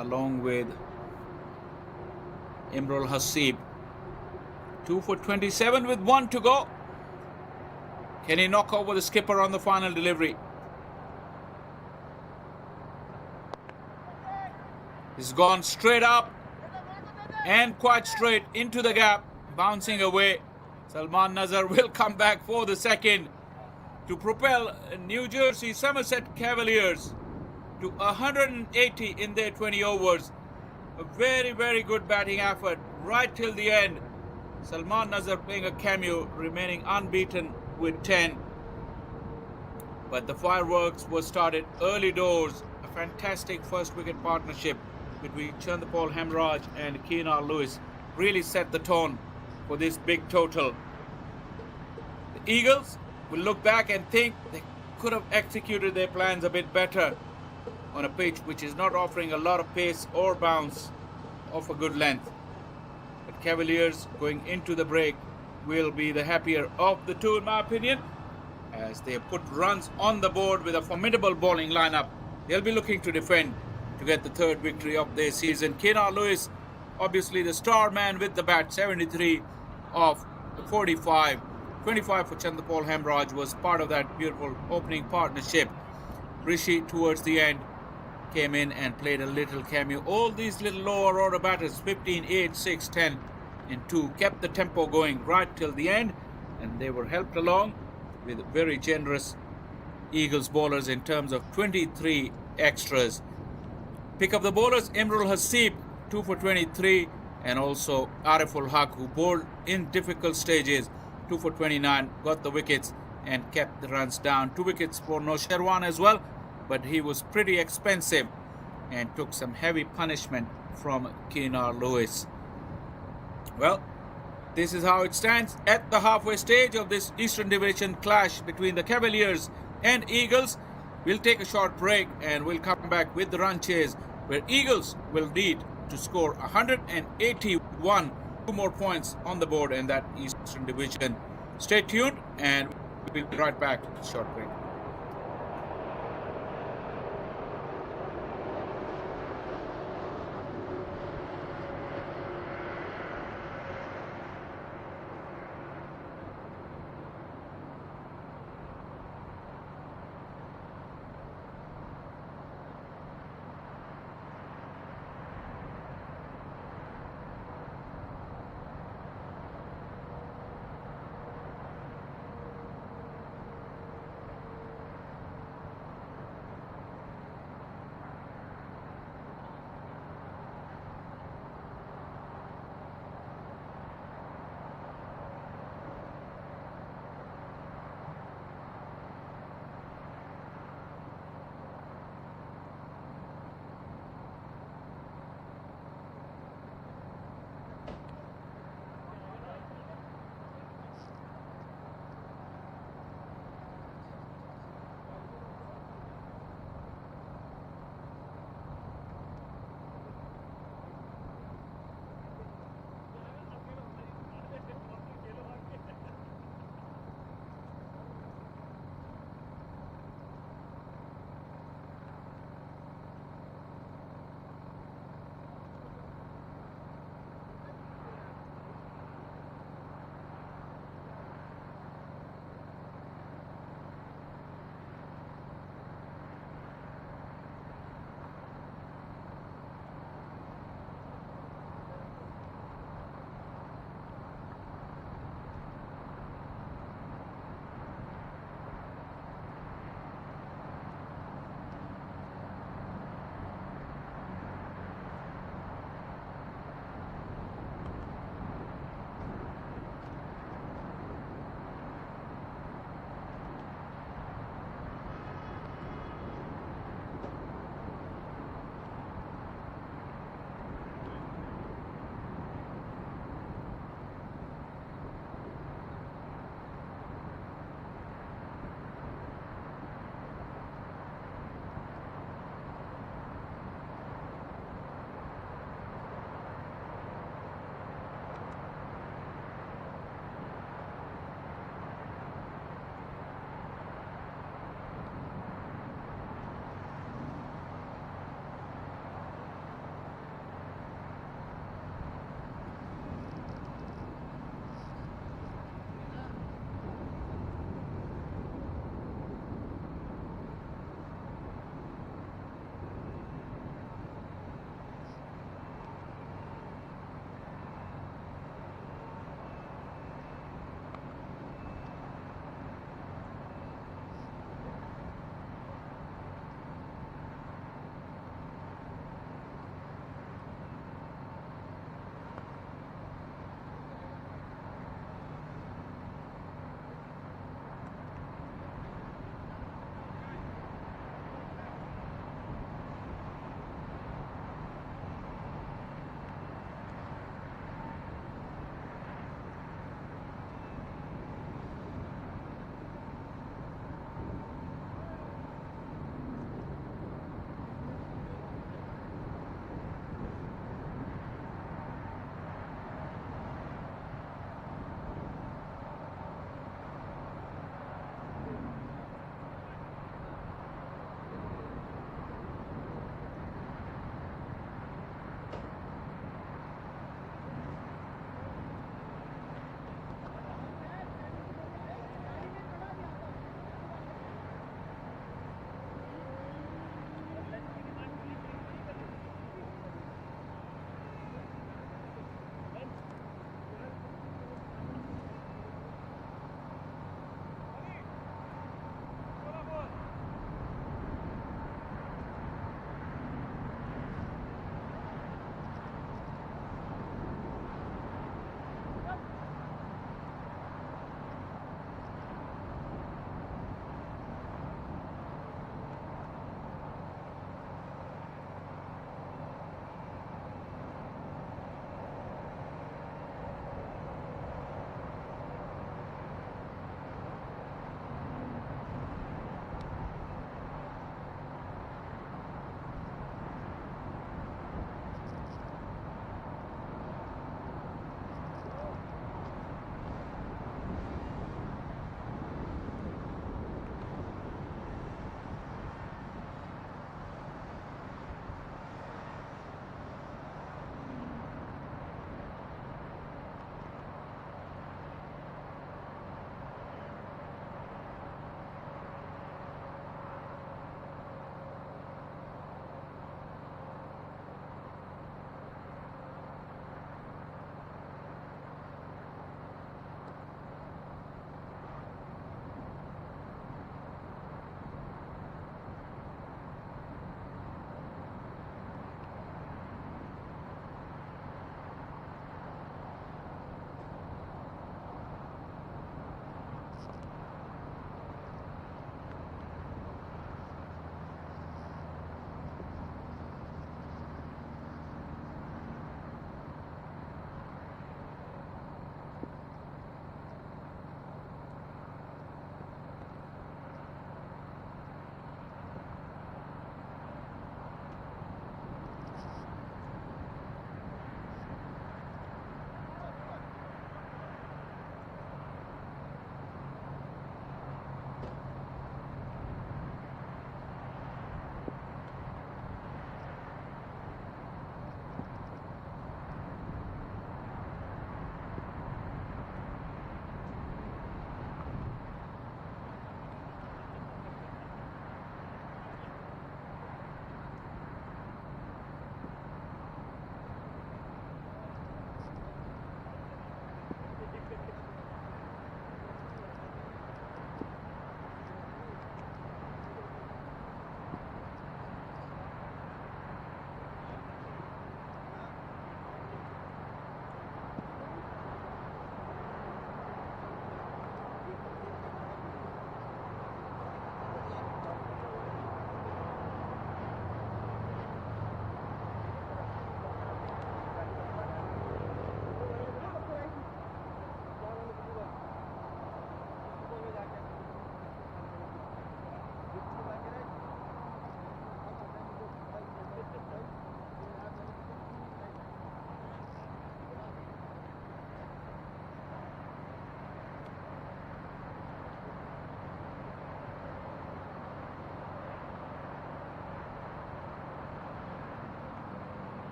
along with Imrul Hasib. 2 for 27 with 1 to go. Can he knock over the skipper on the final delivery? He's gone straight up and quite straight into the gap, bouncing away. Salman Nazar will come back for the second to propel New Jersey Somerset Cavaliers to 180 in their 20 overs. A very, very good batting effort right till the end. Salman Nazar playing a cameo, remaining unbeaten with 10. But the fireworks were started early doors. A fantastic first wicket partnership between Chandrapal Hamraj and Keenar Lewis really set the tone for this big total. The Eagles will look back and think they could have executed their plans a bit better on a pitch which is not offering a lot of pace or bounce of a good length. But Cavaliers going into the break will be the happier of the two, in my opinion, as they have put runs on the board with a formidable bowling lineup. They'll be looking to defend to get the 3rd victory of their season. Keenar Lewis, obviously the star man with the bat, 73 of 45. 25 for Chandrapal Hamraj was part of that beautiful opening partnership. Rishi towards the end came in and played a little cameo. All these little lower order batters, 15, 8, 6, 10 and 2, kept the tempo going right till the end, and they were helped along with very generous Eagles bowlers in terms of 23 extras. Pick up the bowlers, Imrul Hasib, 2 for 23, and also Arif ul Haq, who bowled in difficult stages, 2 for 29, got the wickets and kept the runs down. 2 wickets for Nosherwan as well, but he was pretty expensive and took some heavy punishment from Keenar Lewis. Well, this is how it stands at the halfway stage of this Eastern Division clash between the Cavaliers and Eagles. We'll take a short break and we'll come back with the run chase, where Eagles will need to score 181, 2 more points on the board in that Eastern Division. Stay tuned and we'll be right back to the short break.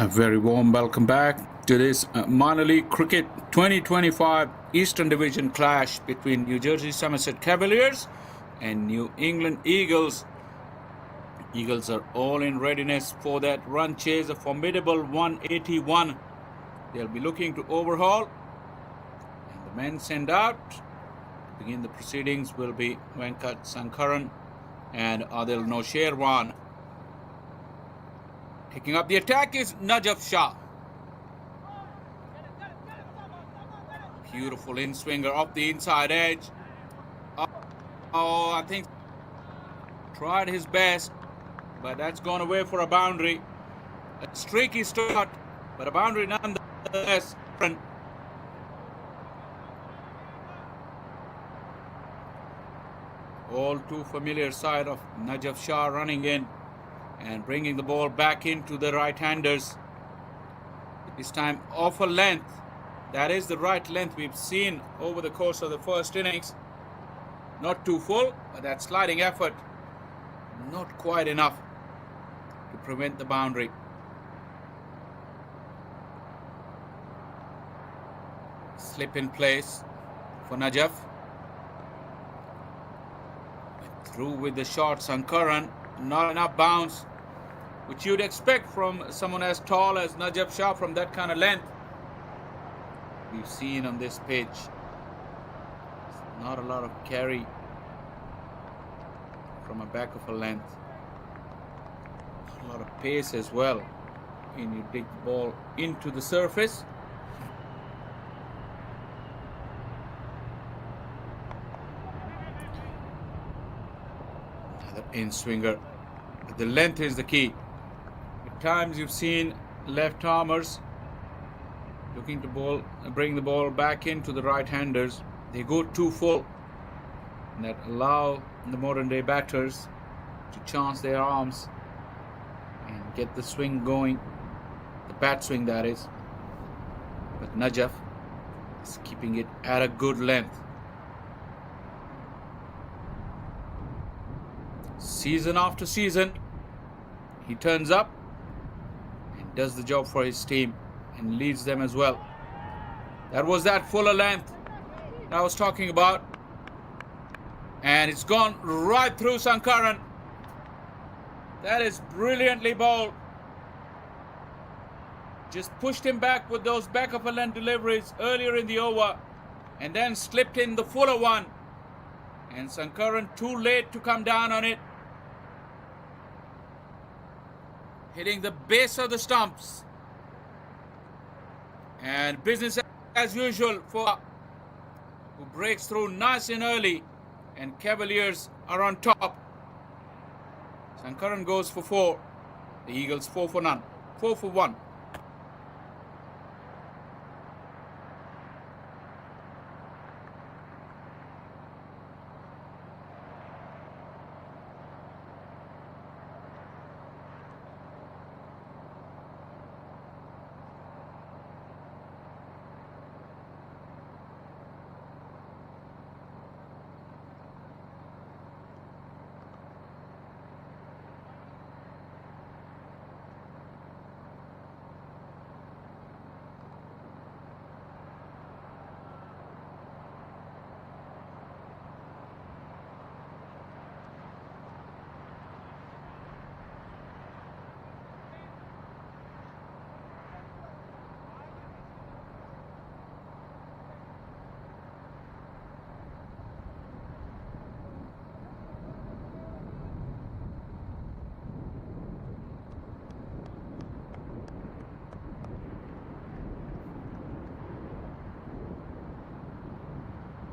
A very warm welcome back to this minor league cricket 2025 Eastern Division clash between New Jersey Somerset Cavaliers and New England Eagles. Eagles are all in readiness for that run chase, a formidable 181. They'll be looking to overhaul, and the men sent out to begin the proceedings will be Venkat Sankaran and Adil Nosherwan. Picking up the attack is Najaf Shah. Beautiful in-swinger off the inside edge. Oh, I think tried his best, but that's gone away for a boundary. A streaky start, but a boundary nonetheless. All too familiar side of Najaf Shah running in and bringing the ball back into the right-handers. This time off a length. That is the right length we've seen over the course of the first innings. Not too full, but that sliding effort not quite enough to prevent the boundary. Slip in place for Najaf. Through with the shot, Sankaran. Not enough bounce, which you'd expect from someone as tall as Najaf Shah from that kind of length. We've seen on this pitch, not a lot of carry from a back of a length. A lot of pace as well when you dig the ball into the surface. Another in-swinger. The length is the key. At times you've seen left-armers looking to bring the ball back into the right-handers. They go too full, and that allow the modern-day batters to chance their arms and get the swing going, the bat swing that is. But Najaf is keeping it at a good length. Season after season, he turns up and does the job for his team and leads them as well. That was that fuller length that I was talking about. And it's gone right through Sankaran. That is brilliantly bowled. Just pushed him back with those back of a length deliveries earlier in the over, and then slipped in the fuller one. And Sankaran too late to come down on it. Hitting the base of the stumps. And business as usual for who breaks through nice and early, and Cavaliers are on top. Sankaran goes for 4. The Eagles 4 for none. 4 for 1.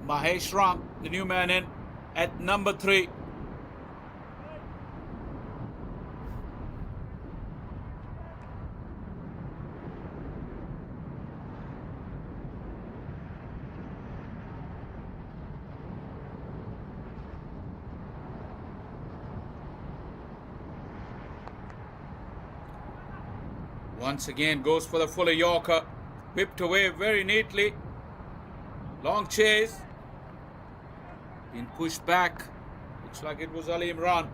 Mahesh Ram, the new man in at number 3. Once again goes for the fuller Yorker. Whipped away very neatly. Long chase. Been pushed back. Looks like it was Ali Imran.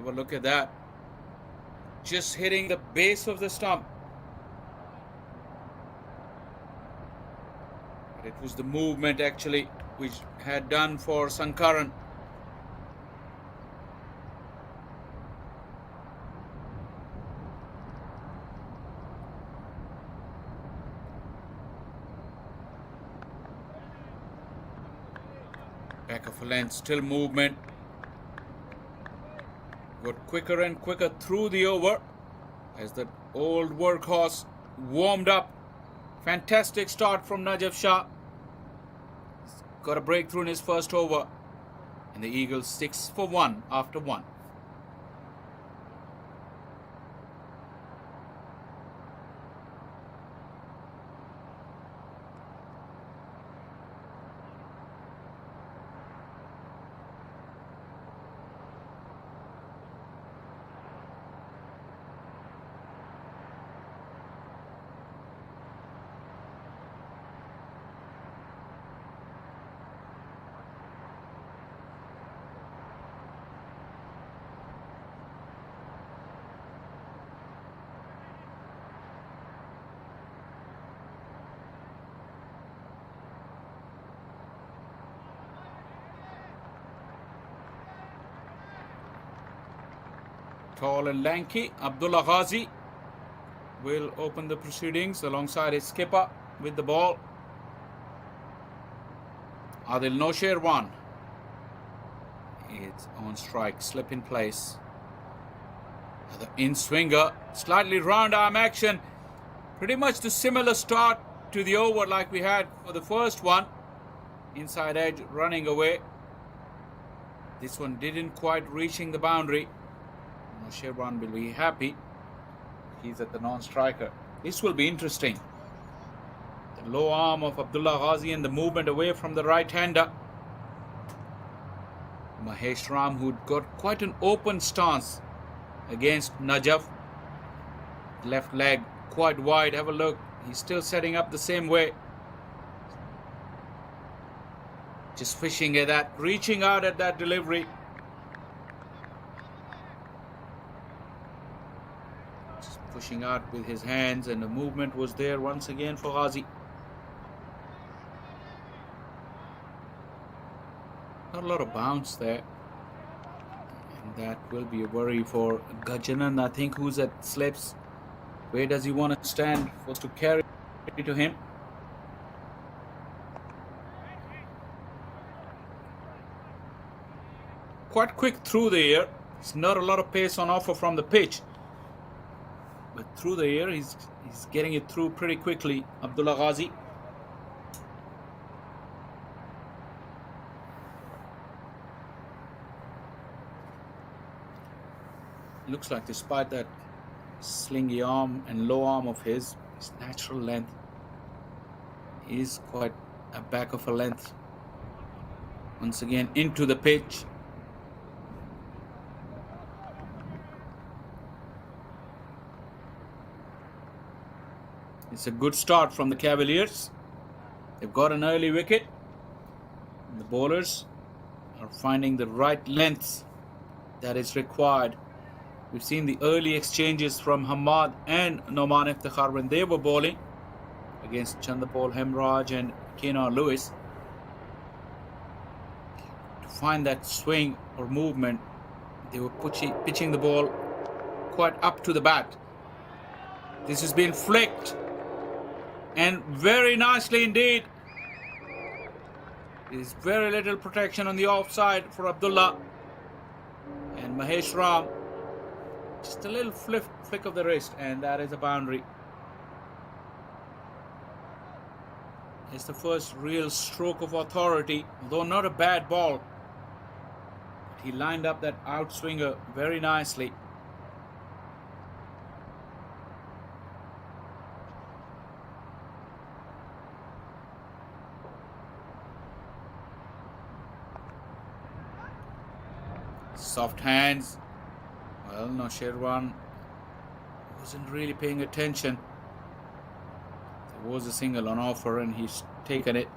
a look at that. Just hitting the base of the stump. But it was the movement actually which had done for Sankaran. Back of a length, still movement. Got quicker and quicker through the over as the old workhorse warmed up. Fantastic start from Najaf Shah. He's got a breakthrough in his first over. And the Eagles 6 for 1 after 1. Tall and lanky Abdullah Ghazi will open the proceedings alongside his skipper with the ball. Adil Nosherwan is on strike, slip in place. The in-swinger, slightly round arm action. Pretty much the similar start to the over like we had for the first one. Inside edge running away. This one didn't quite reaching the boundary. Nosherwan will be happy. He's at the non-striker. This will be interesting. The low arm of Abdullah Ghazi and the movement away from the right-hander. Mahesh Ram, who'd got quite an open stance against Najaf. Left leg quite wide. Have a look. He's still setting up the same way. Just fishing at that, reaching out at that delivery. Just pushing out with his hands, and the movement was there once again for Ghazi. Not a lot of bounce there. And that will be a worry for Gajjan, I think, who's at slips. Where does he want to stand for to carry it to him? Quite quick through the air. It's not a lot of pace on offer from the pitch. But through the air, he's getting it through pretty quickly, Abdullah Ghazi. Looks like despite that slingy arm and low arm of his natural length is quite a back of a length. Once again into the pitch. It's a good start from the Cavaliers. They've got an early wicket. The bowlers are finding the right length that is required. We've seen the early exchanges from Hamad and Noman Iftikhar when they were bowling against Chandapol, Hamraj and Kenar Lewis. To find that swing or movement, they were pitching the ball quite up to the bat. This has been flicked, and very nicely indeed. There's very little protection on the offside for Abdullah. And Mahesh Ram, just a little flick of the wrist, and that is a boundary. It's the first real stroke of authority, though not a bad ball. He lined up that outswinger very nicely. Soft hands. Well, Nosherwan wasn't really paying attention. There was a single on offer and he's taken it.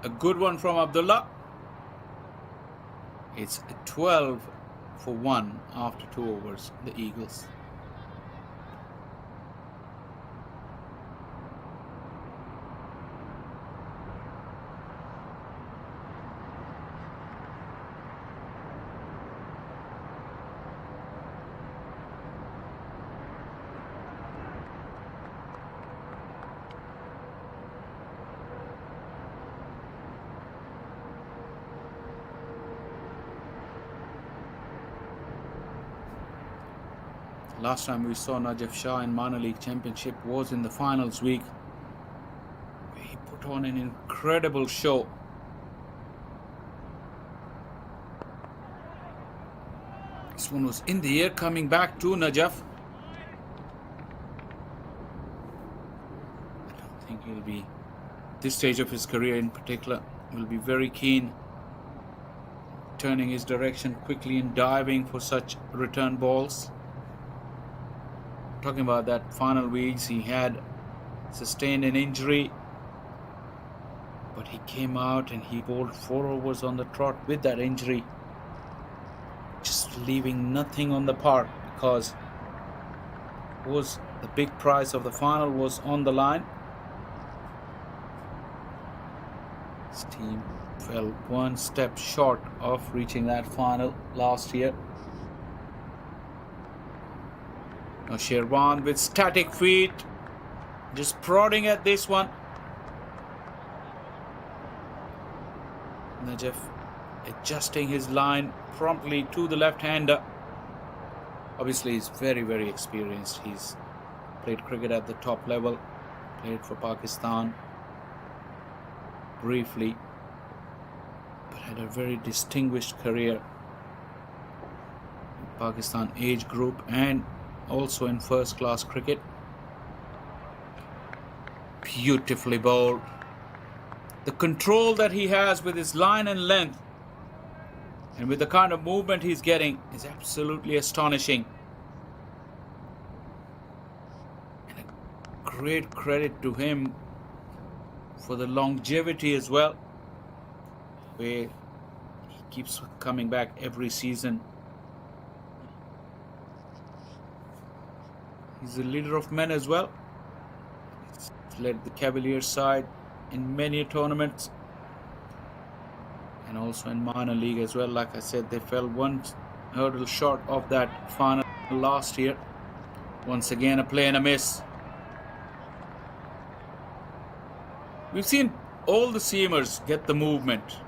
A good one from Abdullah. It's 12 for 1 after 2 overs, the Eagles. Last time we saw Najaf Shah in Minor League Championship was in the finals week. He put on an incredible show. This one was in the air, coming back to Najaf. I don't think he'll be, this stage of his career in particular, will be very keen, turning his direction quickly and diving for such return balls. Talking about that final weeks, he had sustained an injury, but he came out and he bowled 4 overs on the trot with that injury, just leaving nothing on the park, because was the big prize of the final was on the line. His team fell 1 step short of reaching that final last year. Now Sherwan with static feet, just prodding at this one. Najaf adjusting his line promptly to the left-hander. Obviously he's very, very experienced. He's played cricket at the top level, played for Pakistan briefly, but had a very distinguished career in Pakistan age group and also in first-class cricket. Beautifully bowled. The control that he has with his line and length, and with the kind of movement he's getting, is absolutely astonishing. And a great credit to him for the longevity as well, where he keeps coming back every season. He's a leader of men as well. He's led the Cavaliers side in many tournaments, and also in minor league as well. Like I said, they fell 1 hurdle short of that final last year. Once again, a play and a miss. We've seen all the seamers get the movement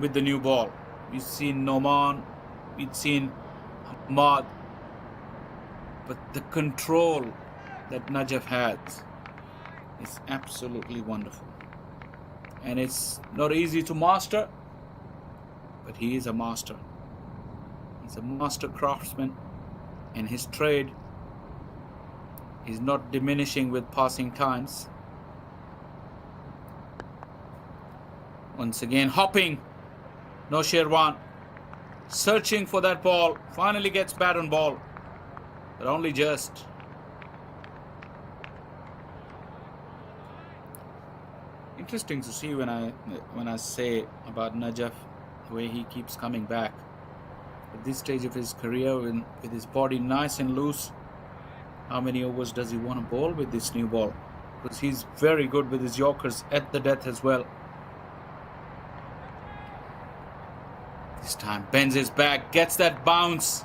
with the new ball. We've seen Noman, we've seen Hamraj, but the control that Najaf has is absolutely wonderful. And it's not easy to master, but he is a master. He's a master craftsman, and his trade is not diminishing with passing times. Once again, hopping. No Sherwan. Searching for that ball. Finally gets bat on ball, but only just. Interesting to see when I say about Najaf, the way he keeps coming back at this stage of his career, with his body nice and loose. How many overs does he want to bowl with this new ball? Because he's very good with his Yorkers at the death as well. This time bends his back, gets that bounce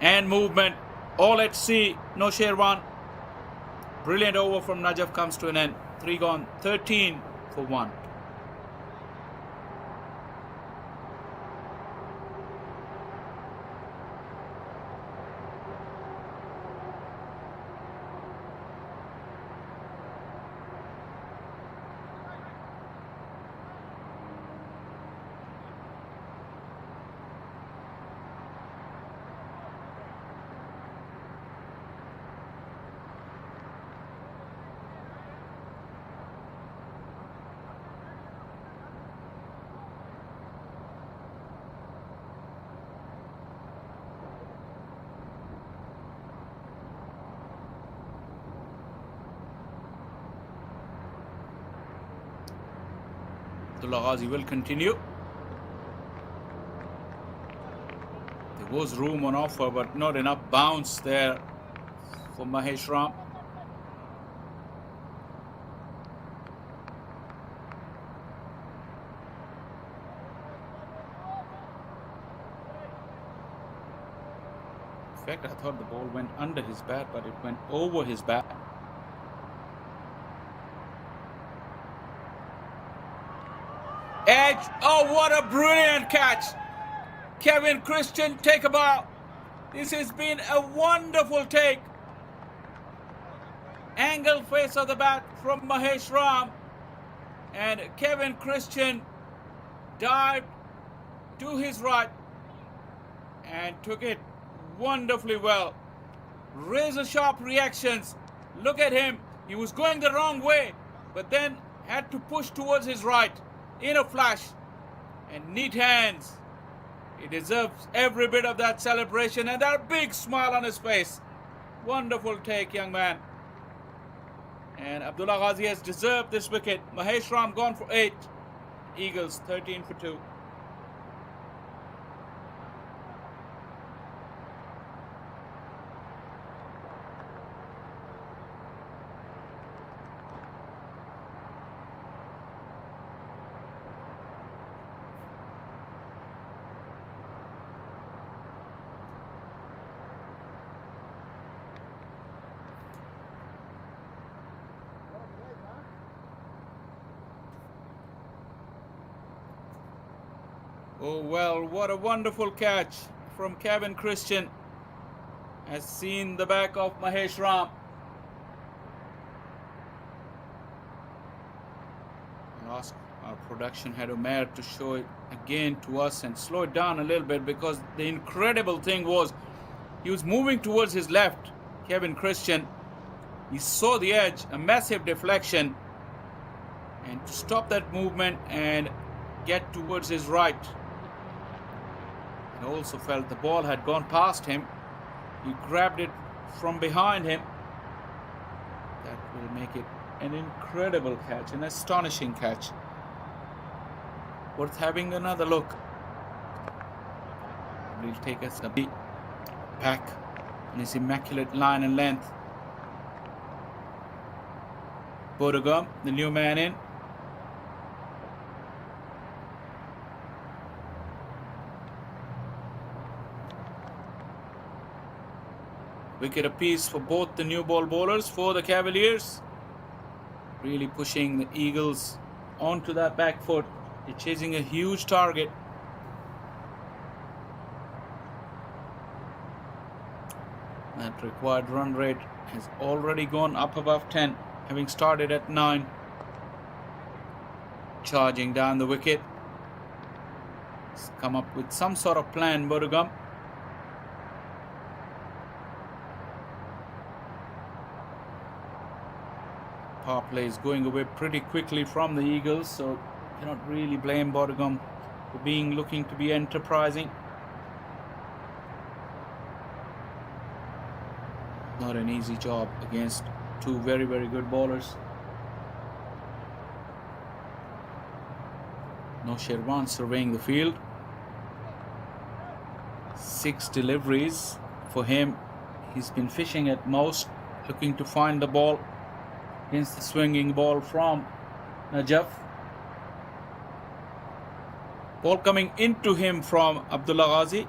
and movement, all at sea. No Sherwan. Brilliant over from Najaf comes to an end. 3 gone, 13 for 1. Abdullah Ghazi will continue. There was room on offer, but not enough bounce there for Mahesh Ram. In fact, I thought the ball went under his bat, but it went over his bat. Edge. Oh, what a brilliant catch. Kevin Christian, take a bow. This has been a wonderful take. Angle face of the bat from Mahesh Ram. And Kevin Christian dived to his right and took it wonderfully well. Razor sharp reactions. Look at him. He was going the wrong way, but then had to push towards his right in a flash. And neat hands. He deserves every bit of that celebration and that big smile on his face. Wonderful take, young man. And Abdullah Ghazi has deserved this wicket. Mahesh Ram gone for 8. Eagles 13 for 2. Oh well, what a wonderful catch from Kevin Christian. Has seen the back of Mahesh Ram. I'll ask our production head Umair to show it again to us and slow it down a little bit, because the incredible thing was he was moving towards his left, Kevin Christian. He saw the edge, a massive deflection, and to stop that movement and get towards his right. He also felt the ball had gone past him. He grabbed it from behind him. That will make it an incredible catch, an astonishing catch. Worth having another look. He'll take us a bit back on his immaculate line and length. Bodegum, the new man in. Wicket apiece for both the new ball bowlers for the Cavaliers. Really pushing the Eagles onto that back foot. They're chasing a huge target. That required run rate has already gone up above 10, having started at 9. Charging down the wicket. He's come up with some sort of plan, Bodegum. Power play is going away pretty quickly from the Eagles, so cannot really blame Bodegum for looking to be enterprising. Not an easy job against two very, very good bowlers. Noshirwan surveying the field. 6 deliveries for him. He's been fishing at most, looking to find the ball against the swinging ball from Najaf. Ball coming into him from Abdullah Ghazi.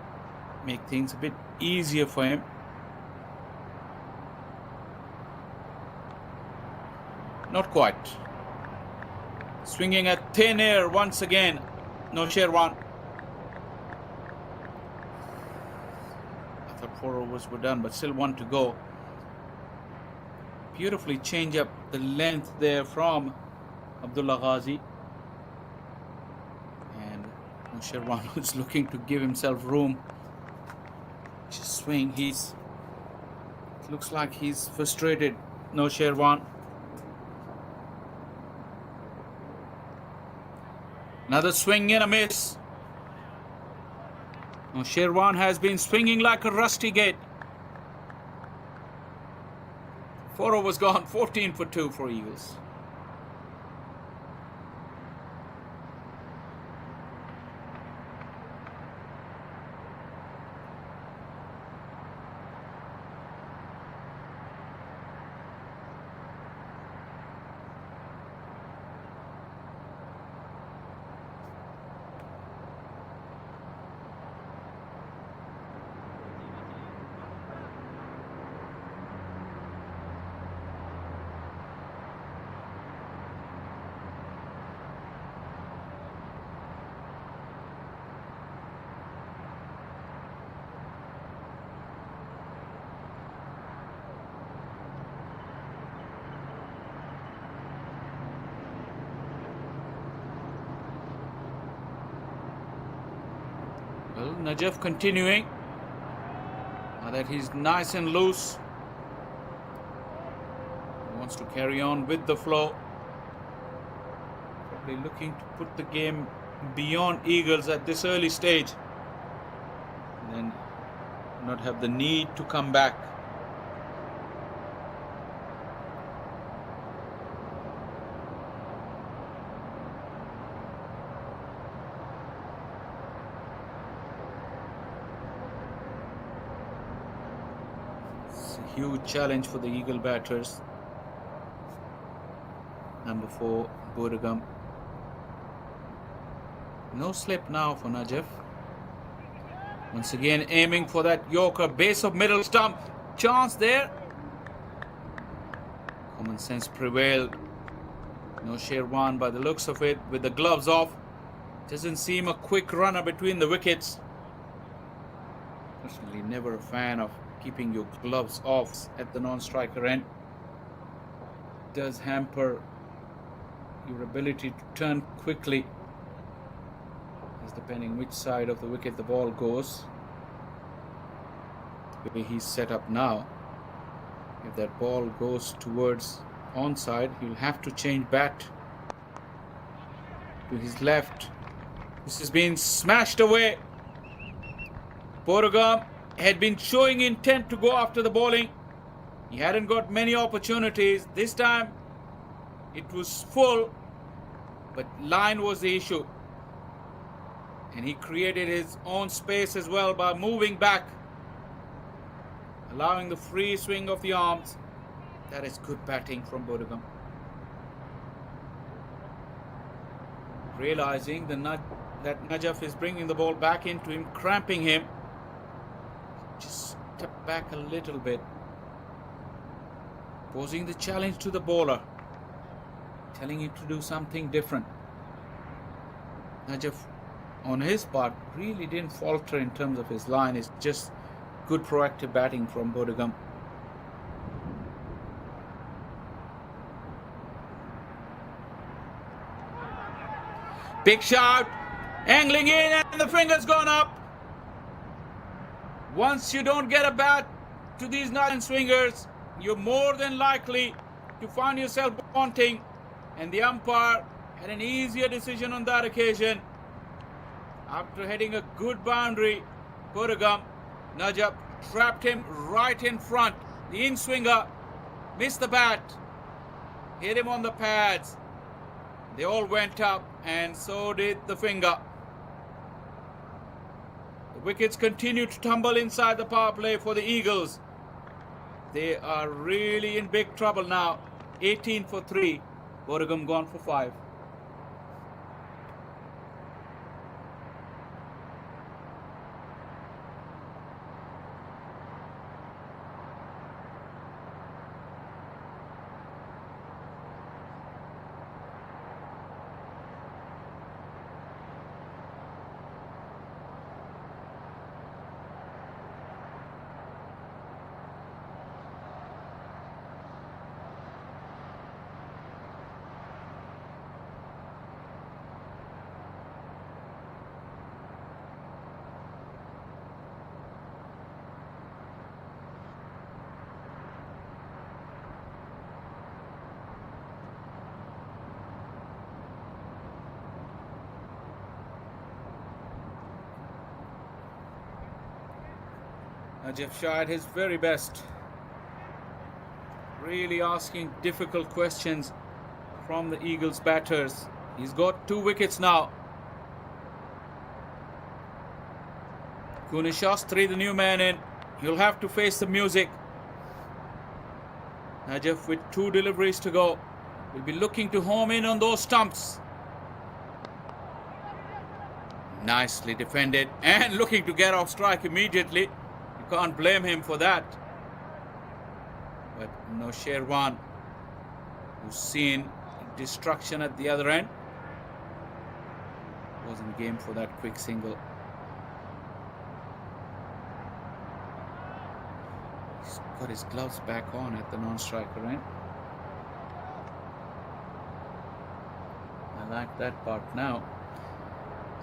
Make things a bit easier for him. Not quite. Swinging at thin air once again. Noshirwan. I thought 4 overs were done, but still 1 to go. Beautifully change up the length there from Abdullah Ghazi. And Noshirwan was looking to give himself room. Just swing. It looks like he's frustrated, Noshirwan. Another swing and a miss. Noshirwan has been swinging like a rusty gate. 4 overs gone, 14 for 2 for Eagles. Najaf continuing. Now that he's nice and loose, he wants to carry on with the flow. Probably looking to put the game beyond Eagles at this early stage, and then not have the need to come back. It's a huge challenge for the Eagle batters. Number 4, Bodegum. No slip now for Najaf. Once again aiming for that Yorker, base of middle stump. Chance there. Common sense prevailed. No Sherwan by the looks of it, with the gloves off. Doesn't seem a quick runner between the wickets. Personally, never a fan of keeping your gloves off at the non-striker end. Does hamper your ability to turn quickly, as depending which side of the wicket the ball goes. The way he's set up now, if that ball goes towards onside, he'll have to change bat to his left. This has been smashed away. Bodegum had been showing intent to go after the bowling. He hadn't got many opportunities. This time it was full, but line was the issue. And he created his own space as well by moving back, allowing the free swing of the arms. That is good batting from Bodegum. Realizing that Najaf is bringing the ball back into him, cramping him, just step back a little bit, posing the challenge to the bowler, telling him to do something different. Najaf, on his part, really didn't falter in terms of his line. It's just good proactive batting from Bodegum. Big shout, angling in, and the finger's gone up. Once you don't get a bat to these nine swingers, you're more than likely to find yourself wanting, and the umpire had an easier decision on that occasion. After hitting a good boundary, Bodegum, Najaf trapped him right in front. The in-swinger missed the bat, hit him on the pads. They all went up, and so did the finger. The wickets continue to tumble inside the power play for the Eagles. They are really in big trouble now. 18 for 3. Bodegum gone for 5. Najaf Shah at his very best, really asking difficult questions from the Eagles batters. He's got 2 wickets now. Shastri, the new man in, he'll have to face the music. Najaf with 2 deliveries to go will be looking to home in on those stumps. Nicely defended and looking to get off strike immediately. You can't blame him for that. But no Sherwan, who's seen destruction at the other end, wasn't game for that quick single. He's got his gloves back on at the non-striker end. I like that part now.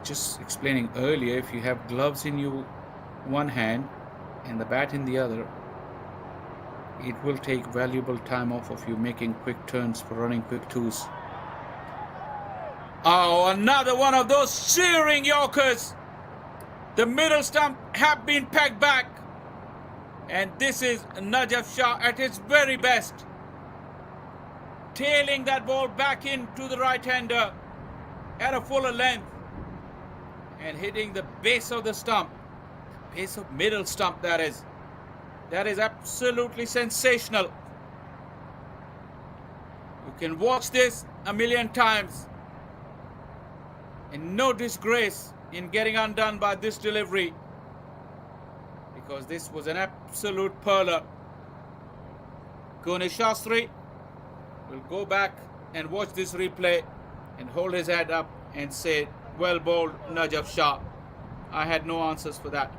Just explaining earlier, if you have gloves in your one hand and the bat in the other, it will take valuable time off of you making quick turns for running quick twos. Oh, another one of those shearing Yorkers. The middle stump have been pegged back. And this is Najaf Shah at his very best. Tailing that ball back into the right-hander at a fuller length. And hitting the base of the stump. Base of middle stump, that is. That is absolutely sensational. You can watch this a million times. And no disgrace in getting undone by this delivery. Because this was an absolute pearler. Gunesh Shastri will go back and watch this replay and hold his head up and say, well bowled, Najaf Shah. I had no answers for that.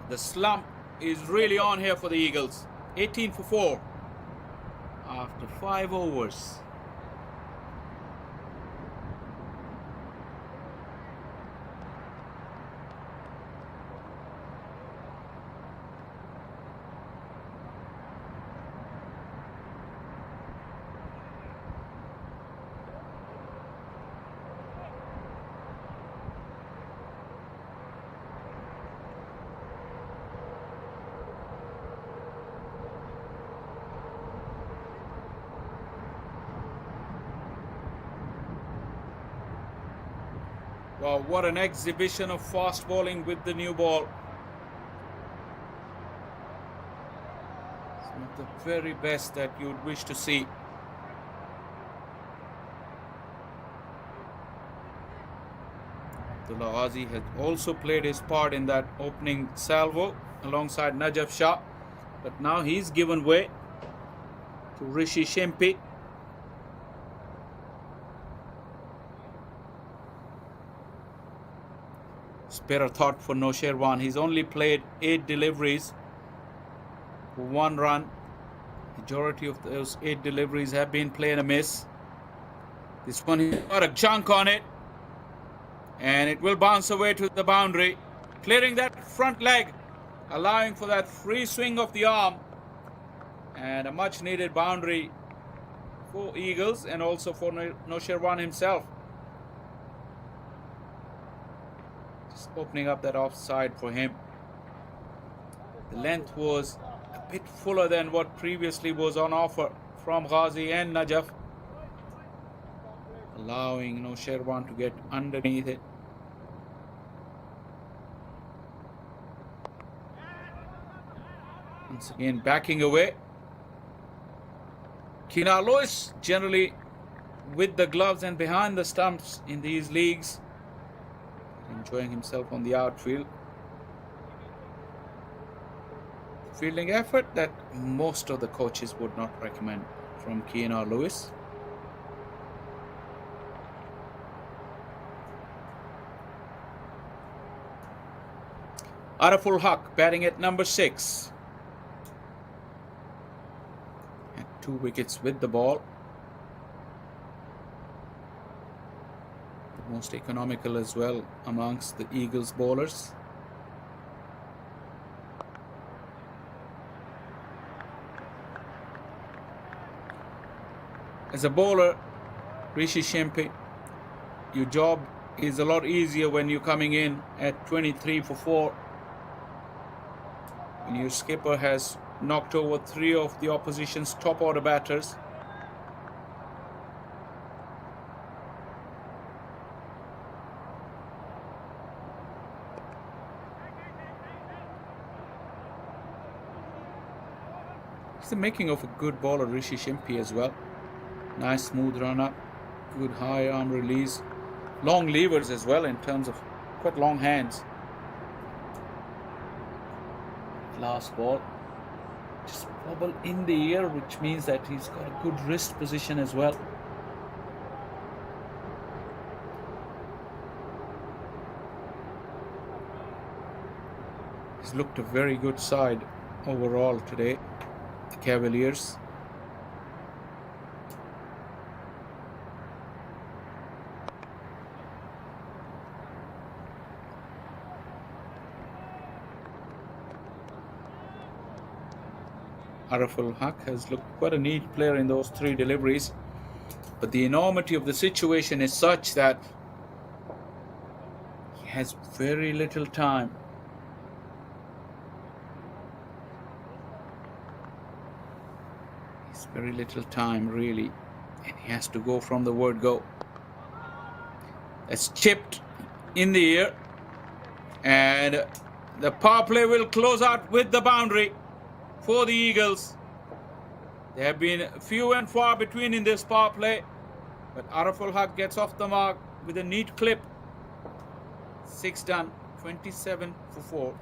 The slump is really on here for the Eagles. 18 for 4 after 5 overs. Wow, what an exhibition of fast bowling with the new ball. Some of the very best that you'd wish to see. Abdullah Ghazi has also played his part in that opening salvo alongside Najaf Shah. But now he's given way to Rishi Shempi. Spare a thought for Nosherwan. He's only played 8 deliveries for 1 run. Majority of those 8 deliveries have been played and a miss. This one, he's got a chunk on it. And it will bounce away to the boundary. Clearing that front leg. Allowing for that free swing of the arm. And a much needed boundary for Eagles and also for Nosherwan himself. Opening up that offside for him. The length was a bit fuller than what previously was on offer from Ghazi and Najaf, allowing Nosherwan to get underneath it. Once again backing away. Kina Lewis generally with the gloves and behind the stumps in these leagues, enjoying himself on the outfield. Fielding effort that most of the coaches would not recommend from Keanu Lewis. Araful Haq batting at number 6. Had 2 wickets with the ball. Most economical as well amongst the Eagles bowlers. As a bowler, Rishi Shempi, your job is a lot easier when you're coming in at 23 for 4. When your skipper has knocked over 3 of the opposition's top order batters. It's the making of a good bowler, Rishi Shempi, as well. Nice smooth run up, good high arm release, long levers as well in terms of quite long hands. Last ball, just wobble in the air, which means that he's got a good wrist position as well. He's looked a very good side overall today. The Cavaliers. Araful Haq has looked quite a neat player in those 3 deliveries, but the enormity of the situation is such that he has very little time. It's very little time really, and he has to go from the word go. It's chipped in the air, and the power play will close out with the boundary for the Eagles. There have been few and far between in this power play, but Araful Haq gets off the mark with a neat clip. 6 done, 27 for 4.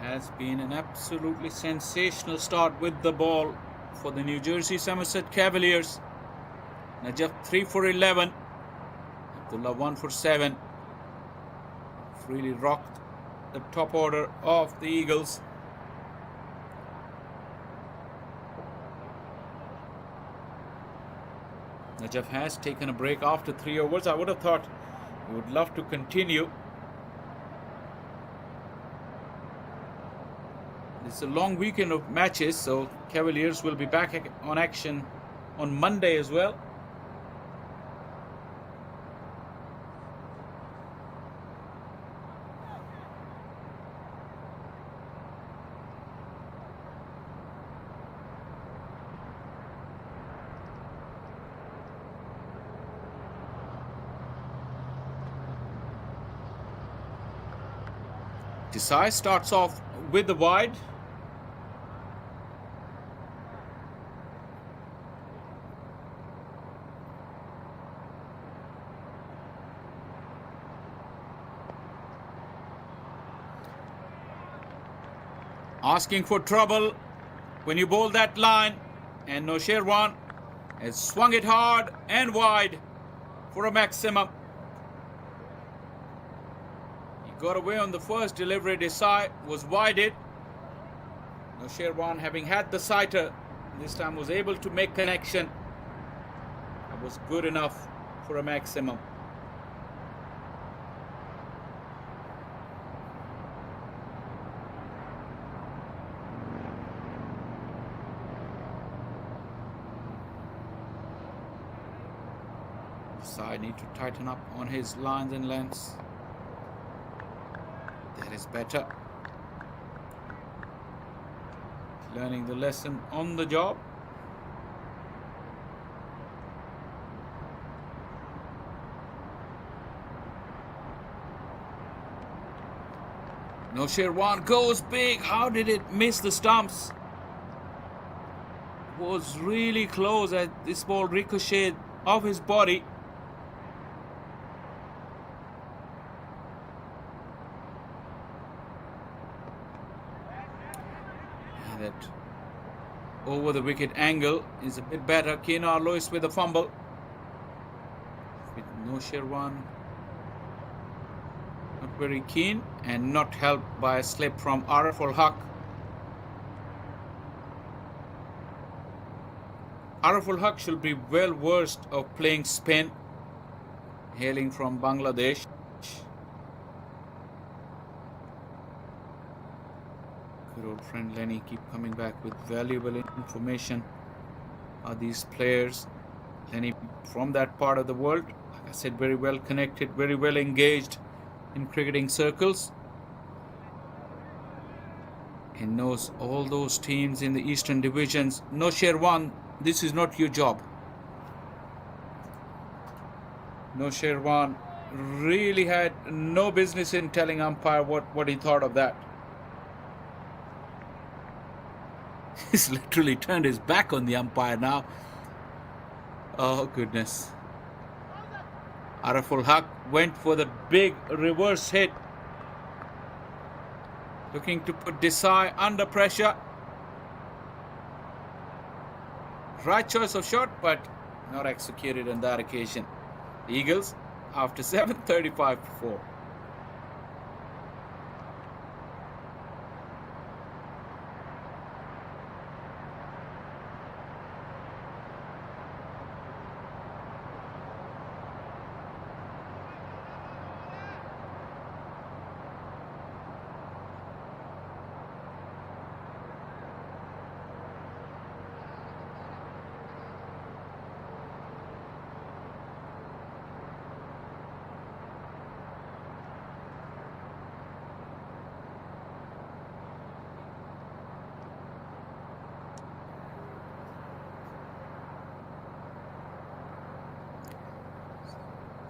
Has been an absolutely sensational start with the ball for the New Jersey Somerset Cavaliers. Najaf 3 for 11, Abdullah 1 for 7. Really rocked the top order of the Eagles. Najaf has taken a break after 3 overs. I would have thought he would love to continue. It's a long weekend of matches, so Cavaliers will be back on action on Monday as well. Desai starts off with the wide. Asking for trouble when you bowl that line, and Nosherwan has swung it hard and wide for a maximum. He got away on the first delivery. Desai was wide-ed. Nosherwan, having had the sighter, this time was able to make connection. That was good enough for a maximum. Side need to tighten up on his lines and lengths. That is better. Learning the lesson on the job. Nosherwan goes big. How did it miss the stumps? Was really close as this ball ricocheted off his body. That over the wicket angle is a bit better. Keenar Lewis with a fumble. With Nosherwan not very keen and not helped by a slip from Araful Haq. Araful Haq should be well versed of playing spin, hailing from Bangladesh. Good old friend Lenny keep coming back with valuable information on these players. Lenny from that part of the world, like I said, very well connected, very well engaged in cricketing circles, and knows all those teams in the eastern divisions. Nosherwan, this is not your job. Noshirwan really had no business in telling umpire what he thought of that. He's literally turned his back on the umpire now. Oh goodness. Araful Haq went for the big reverse hit, looking to put Desai under pressure. Right choice of shot, but not executed on that occasion. The Eagles after 7:35 for 4.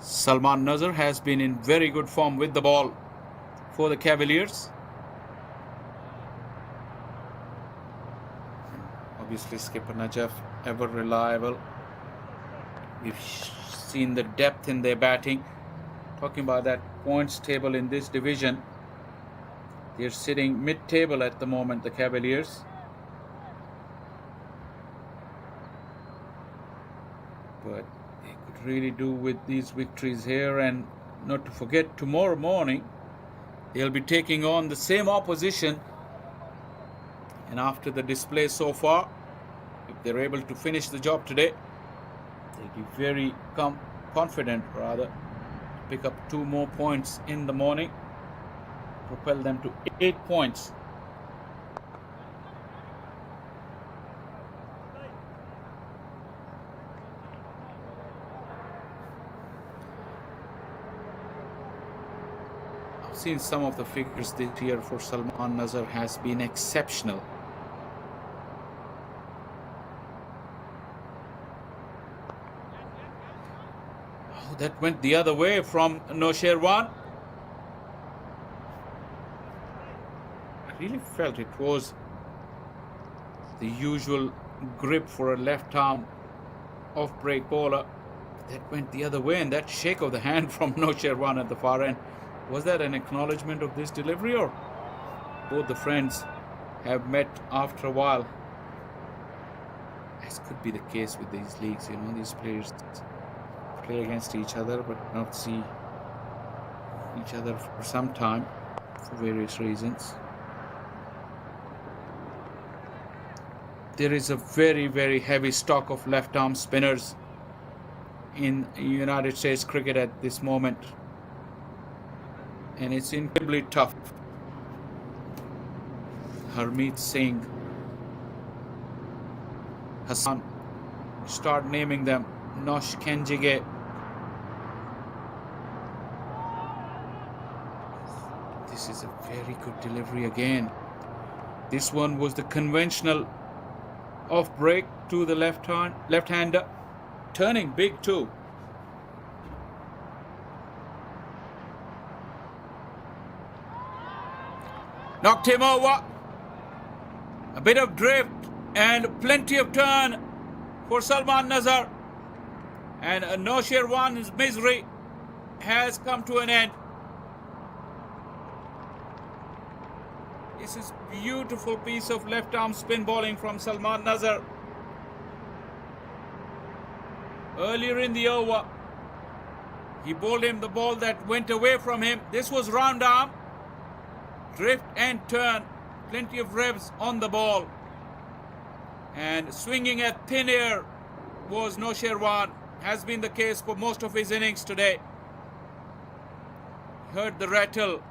Salman Nazar has been in very good form with the ball for the Cavaliers. Obviously, skipper Najaf, ever reliable. We've seen the depth in their batting. Talking about that points table in this division, they're sitting mid-table at the moment, the Cavaliers. But they could really do with these victories here, and not to forget, tomorrow morning they'll be taking on the same opposition. And after the display so far, if they're able to finish the job today, they'll be very confident rather to pick up 2 more points in the morning, propel them to 8 points. I've seen some of the figures this year for Salman Nazar has been exceptional. Oh, that went the other way from Noshirwan. I really felt it was the usual grip for a left-arm off-break bowler. That went the other way, and that shake of the hand from Noshirwan at the far end. Was that an acknowledgement of this delivery, or both the friends have met after a while? This could be the case with these leagues, you know, these players play against each other but not see each other for some time for various reasons. There is a very, very heavy stock of left-arm spinners in United States cricket at this moment, and it's incredibly tough. Harmeet Singh, Hassan, start naming them. Nosh Kenjige. This is a very good delivery again. This one was the conventional off break to the left-hander, turning big too. Knocked him over. A bit of drift and plenty of turn for Salman Nazar. And Noshirwan's misery has come to an end. This is beautiful piece of left-arm spin bowling from Salman Nazar. Earlier in the over, he bowled him the ball that went away from him. This was round arm, drift and turn, plenty of revs on the ball. And swinging at thin air was Noshirwan. Has been the case for most of his innings today. Heard the rattle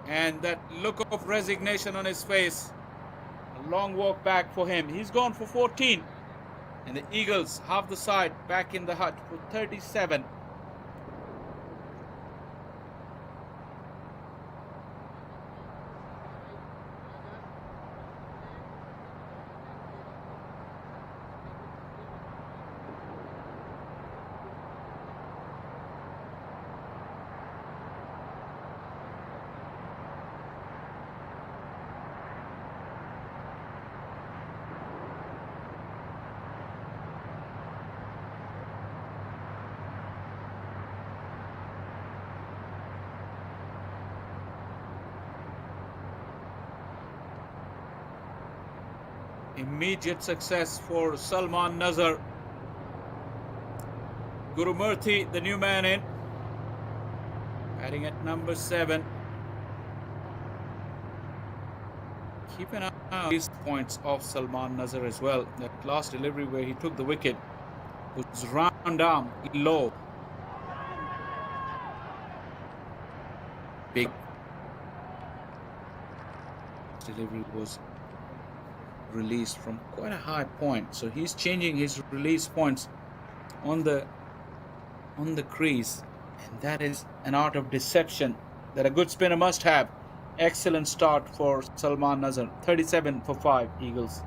and that look of resignation on his face. A long walk back for him. He's gone for 14. And the Eagles, half the side, back in the hut for 37. Immediate success for Salman Nazar. Gurumurthy, the new man in, batting at number 7. Keep an eye on these points of Salman Nazar as well. That last delivery where he took the wicket was round arm, low. Big delivery was released from quite a high point, so he's changing his release points on the crease, and that is an art of deception that a good spinner must have. Excellent start for Salman Nazar. 37 for 5 Eagles.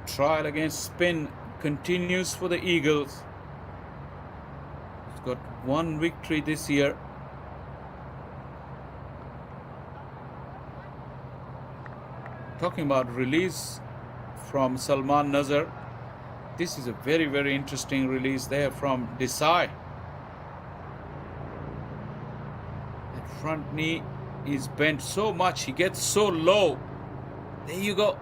Trial against spin continues for the Eagles. He's got 1 victory this year. Talking about release from Salman Nazar, this is a very, very interesting release there from Desai. That front knee is bent so much, he gets so low. There you go.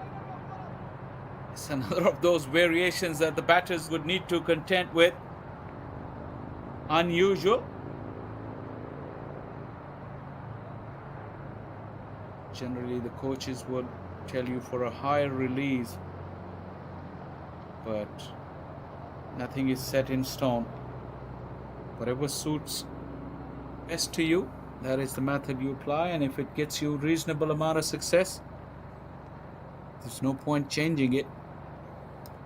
It's another of those variations that the batters would need to contend with. Unusual. Generally, the coaches would tell you for a higher release, but nothing is set in stone. Whatever suits best to you, that is the method you apply, and if it gets you a reasonable amount of success, there's no point changing it.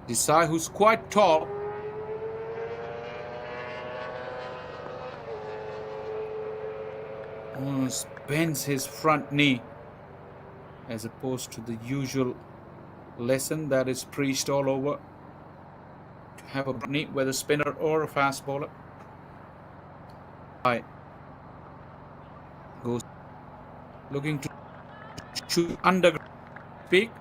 Desai, who's quite tall, almost bends his front knee as opposed to the usual lesson that is preached all over, to have a knee, whether spinner or a fast bowler. Goes looking to shoot under peak.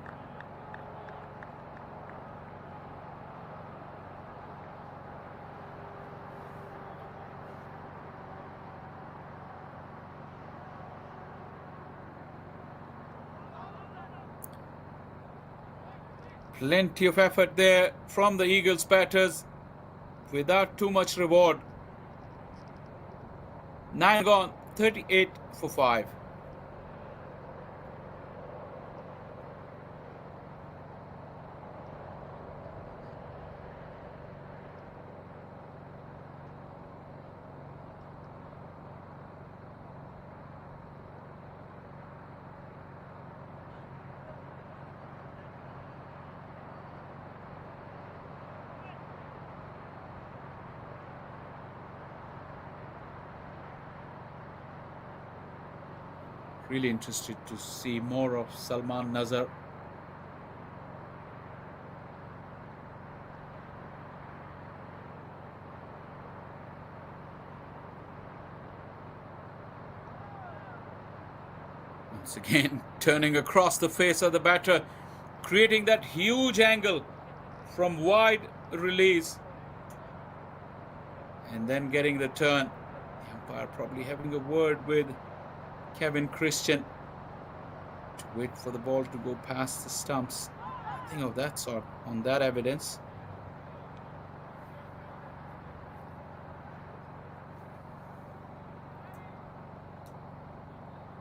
Plenty of effort there from the Eagles batters without too much reward. 9 gone, 38 for 5. Really interested to see more of Salman Nazar. Once again, turning across the face of the batter, creating that huge angle from wide release, and then getting the turn. The umpire probably having a word with Kevin Christian to wait for the ball to go past the stumps. Nothing of that sort on that evidence.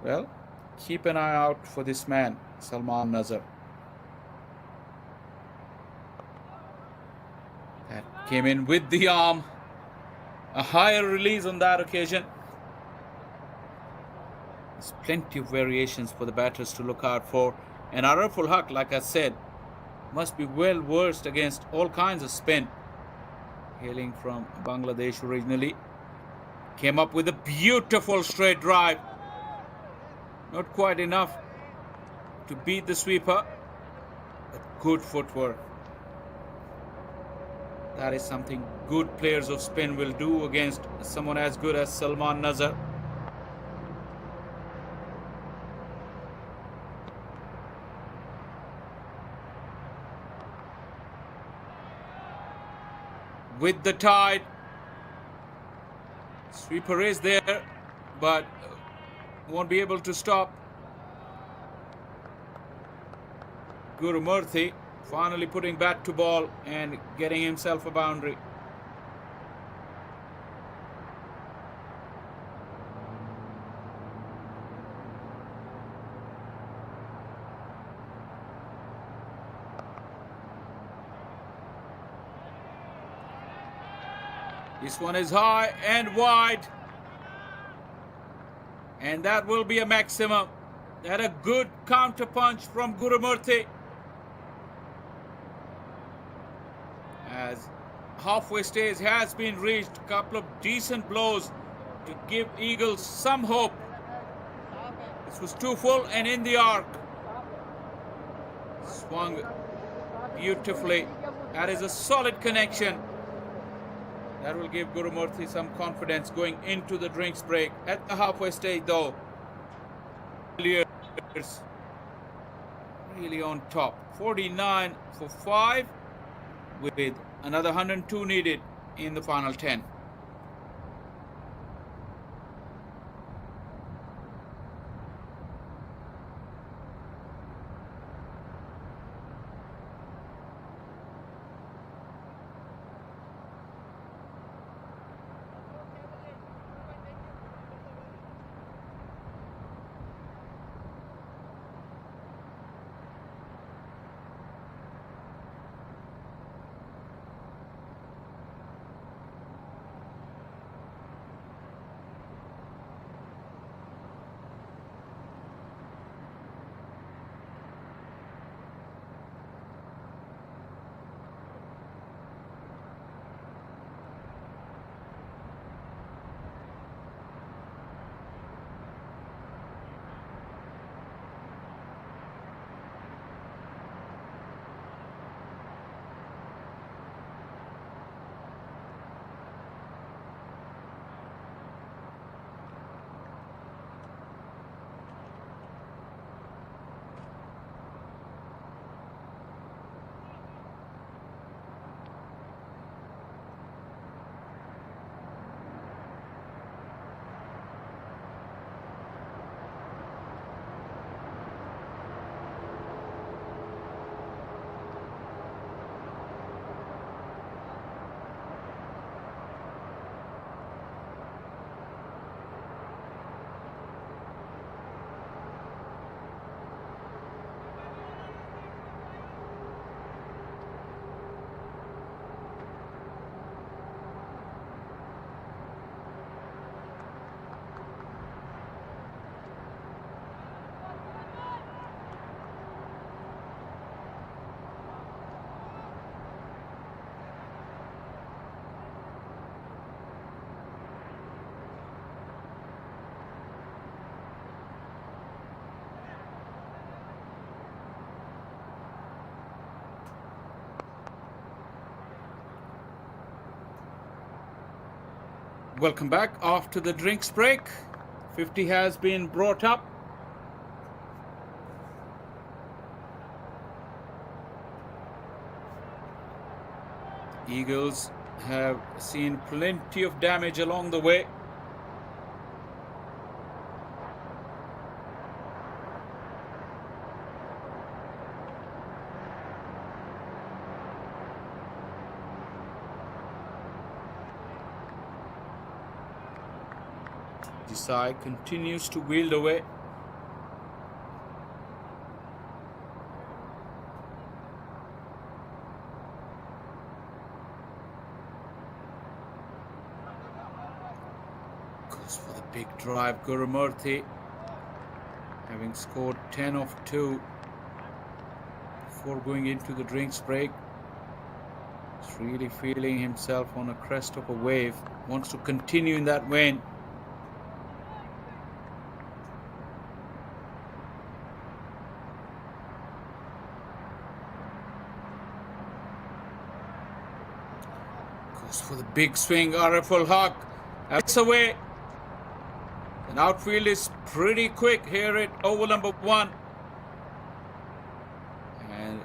Well, keep an eye out for this man, Salman Nazar. That came in with the arm. A higher release on that occasion. There's plenty of variations for the batters to look out for. And Araful Haq, like I said, must be well versed against all kinds of spin. hailing from Bangladesh originally. Came up with a beautiful straight drive. Not quite enough to beat the sweeper, but good footwork. That is something good players of spin will do against someone as good as Salman Nazar. With the tide, sweeper is there, but won't be able to stop. Gurumurthy finally putting bat to ball and getting himself a boundary. This one is high and wide, and that will be a maximum. That a good counter punch from Gurumurthy. As halfway stage has been reached, a couple of decent blows to give Eagles some hope. This was too full and in the arc. Swung beautifully. That is a solid connection. That will give Gurumurthy some confidence going into the drinks break. At the halfway stage though, really on top. 49 for 5 with another 102 needed in the final 10. Welcome back after the drinks break. 50 has been brought up. Eagles have seen plenty of damage along the way. Desai continues to wield away. Goes for the big drive. Gurumurthy, having scored 10 of 2 before going into the drinks break. Really feeling himself on a crest of a wave. Wants to continue in that vein. Goes for the big swing, RFL Huck. That's away. And outfield is pretty quick here at over number 1. And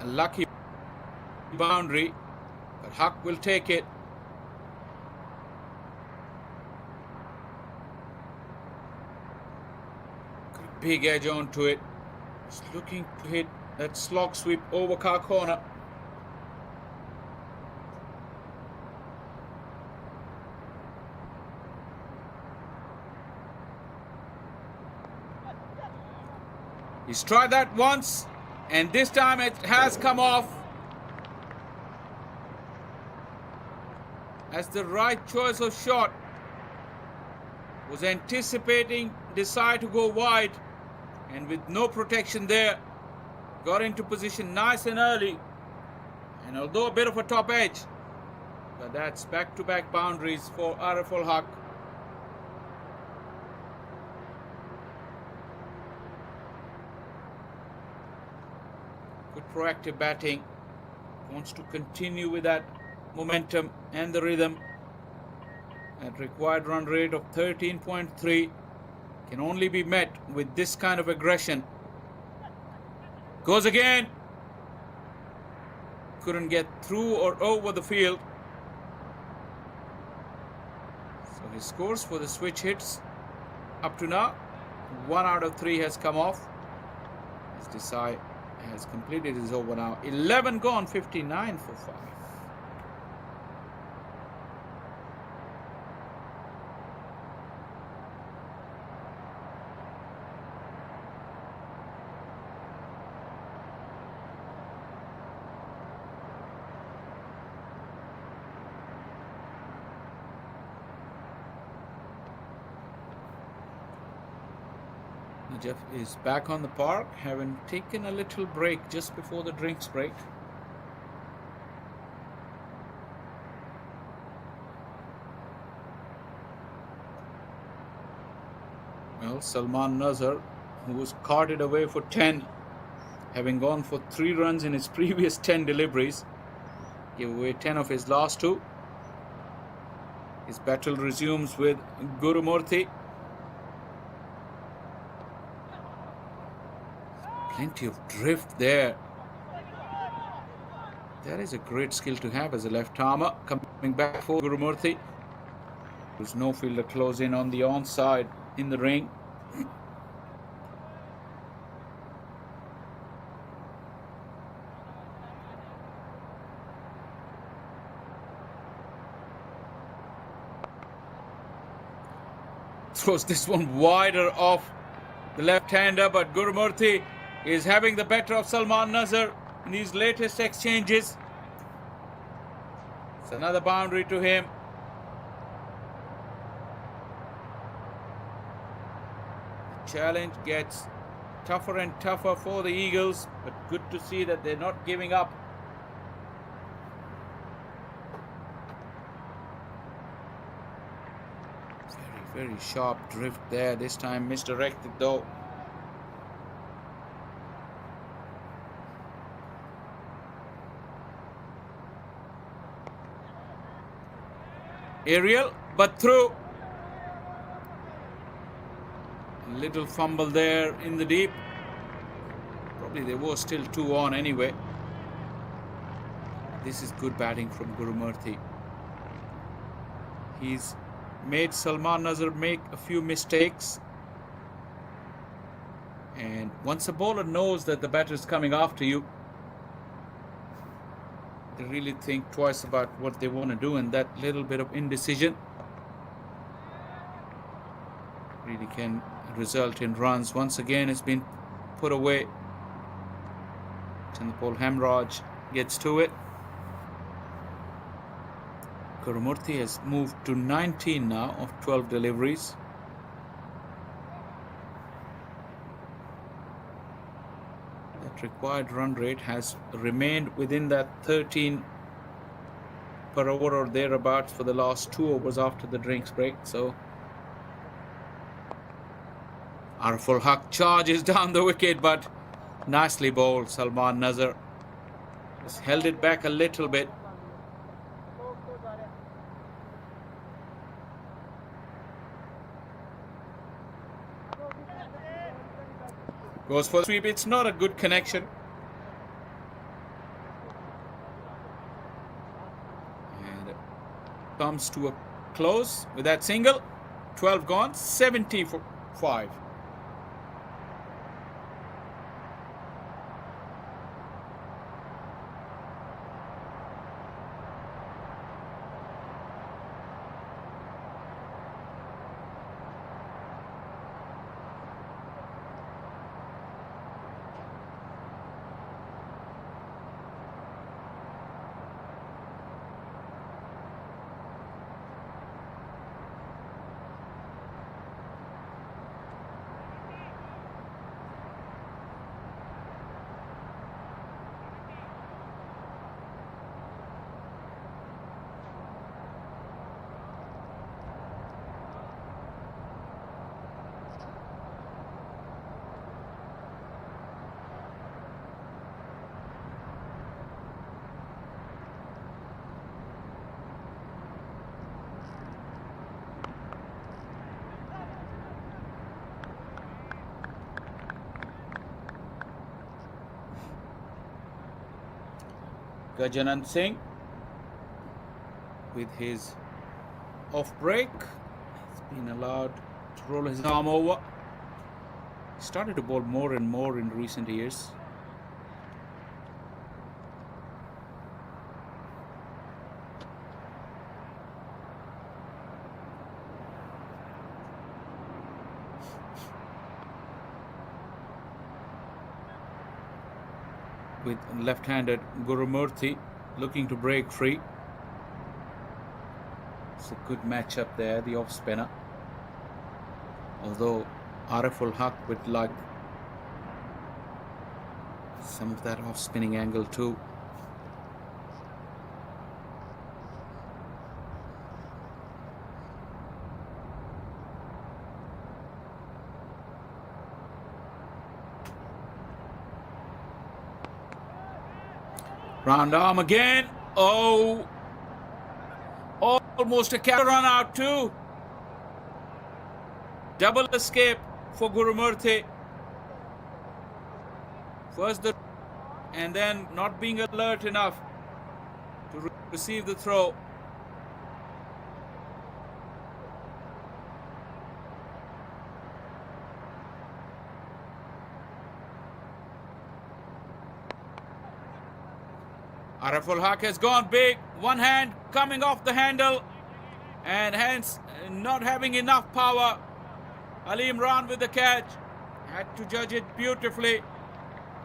a lucky boundary, but Huck will take it. Got a big edge onto it. Just looking to hit that slog sweep over car corner. He's tried that once, and this time it has come off. As the right choice of shot. Was anticipating, decided to go wide, and with no protection there, got into position nice and early. And although a bit of a top edge, but that's back-to-back boundaries for RFL Huck. Good proactive batting. Wants to continue with that momentum and the rhythm. At required run rate of 13.3 can only be met with this kind of aggression. Goes again. Couldn't get through or over the field. So his scores for the switch hits up to now, 1 out of 3 has come off. As Desai has completed his over now. 11 gone, 59 for 5. Najaf is back on the park, having taken a little break just before the drinks break. Well, Salman Nazar, who was carted away for 10, having gone for 3 runs in his previous 10 deliveries, gave away 10 of his last 2. His battle resumes with Gurumurthy. Plenty of drift there. That is a great skill to have as a left-armer. Coming back for Gurumurthy. There's no fielder close in on the onside in the ring. Throws this one wider off the left-hander, but Gurumurthy is having the better of Salman Nazar in these latest exchanges. It's another boundary to him. The challenge gets tougher and tougher for the Eagles, but good to see that they're not giving up. Very, very sharp drift there. This time misdirected though. Aerial, but through. A little fumble there in the deep. Probably there was still 2 on anyway. This is good batting from Gurumurthy. He's made Salman Nazar make a few mistakes. And once a bowler knows that the batter is coming after you, they really think twice about what they want to do, and that little bit of indecision really can result in runs. Once again, it's been put away. And the ball Hamraj gets to it. Gurumurthy has moved to 19 now of 12 deliveries. That required run rate has remained within that 13 per over or thereabouts for the last 2 overs after the drinks break. So Araful Haq charges down the wicket, but nicely bowled. Salman Nazar just held it back a little bit. Goes for the sweep. It's not a good connection. And comes to a close with that single. 12 gone, 75. Gajjan Singh with his off break has been allowed to roll his arm over. He started to bowl more and more in recent years. With left-handed Gurumurthy looking to break free. It's a good matchup there, the off-spinner. Although Araful Haq would like some of that off-spinning angle too. Round arm again. Oh, almost a catch run out too. Double escape for Gurumurthy. First the and then not being alert enough to receive the throw. Araful Haq has gone big. One hand coming off the handle and hence not having enough power. Ali Imran with the catch. Had to judge it beautifully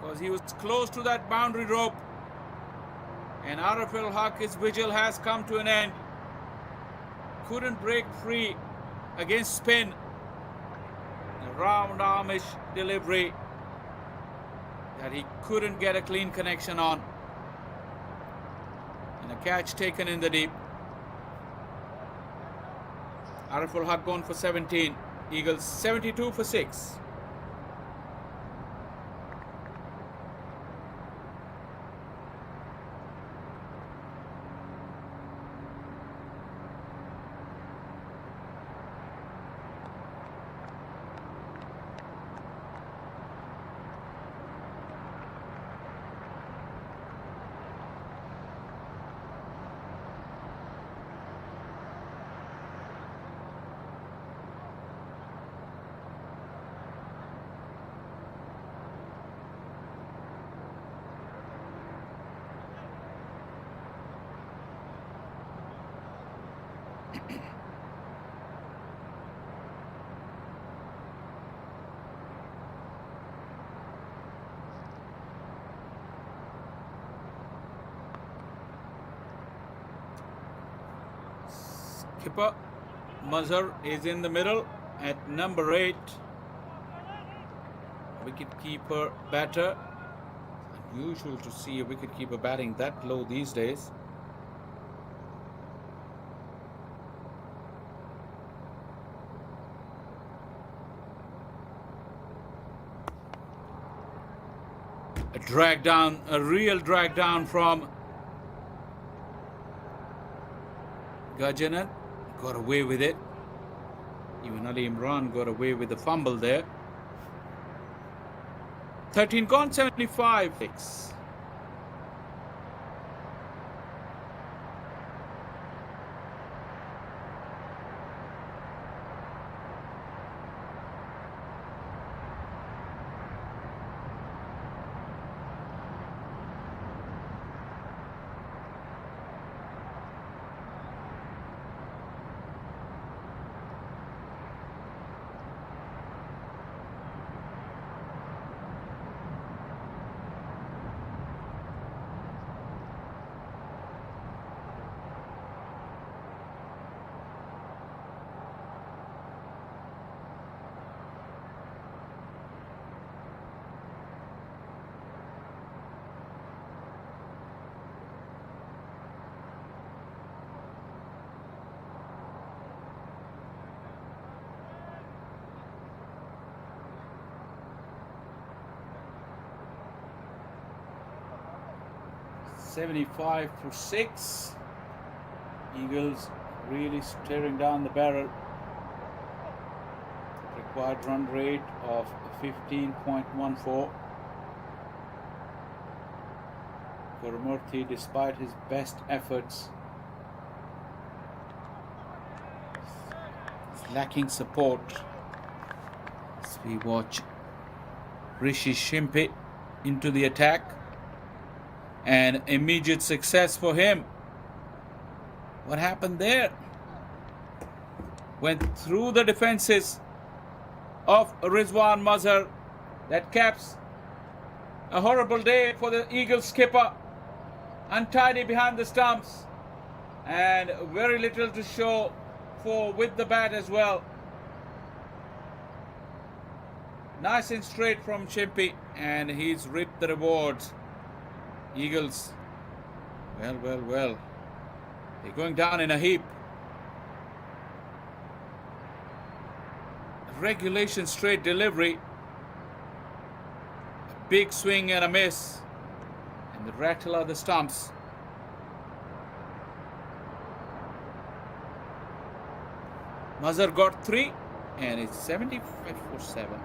because he was close to that boundary rope. And Araful Haq's vigil has come to an end. Couldn't break free against spin. A round armish delivery that he couldn't get a clean connection on. And a catch taken in the deep. Araful Haq gone for 17. Eagles 72 for 6. Skipper Mazhar is in the middle at number 8. Wicket-keeper batter. Unusual to see a wicket-keeper batting that low these days. A drag down, a real drag down from Gajjan. Got away with it. Even Ali Imran got away with the fumble there. 13 gone, 75. 75 for 6. Eagles really staring down the barrel. Required run rate of 15.14. Murthy, despite his best efforts, is lacking support. As we watch Rishi Shimpe into the attack. And immediate success for him. What happened there? Went through the defenses of Rizwan Mazhar. That caps a horrible day for the Eagles skipper. Untidy behind the stumps. And very little to show for with the bat as well. Nice and straight from Shimpe. And he's reaped the rewards. Eagles, well. They're going down in a heap. Regulation straight delivery. A big swing and a miss. And the rattle of the stumps. Nazar got 3 and it's 75 for 7.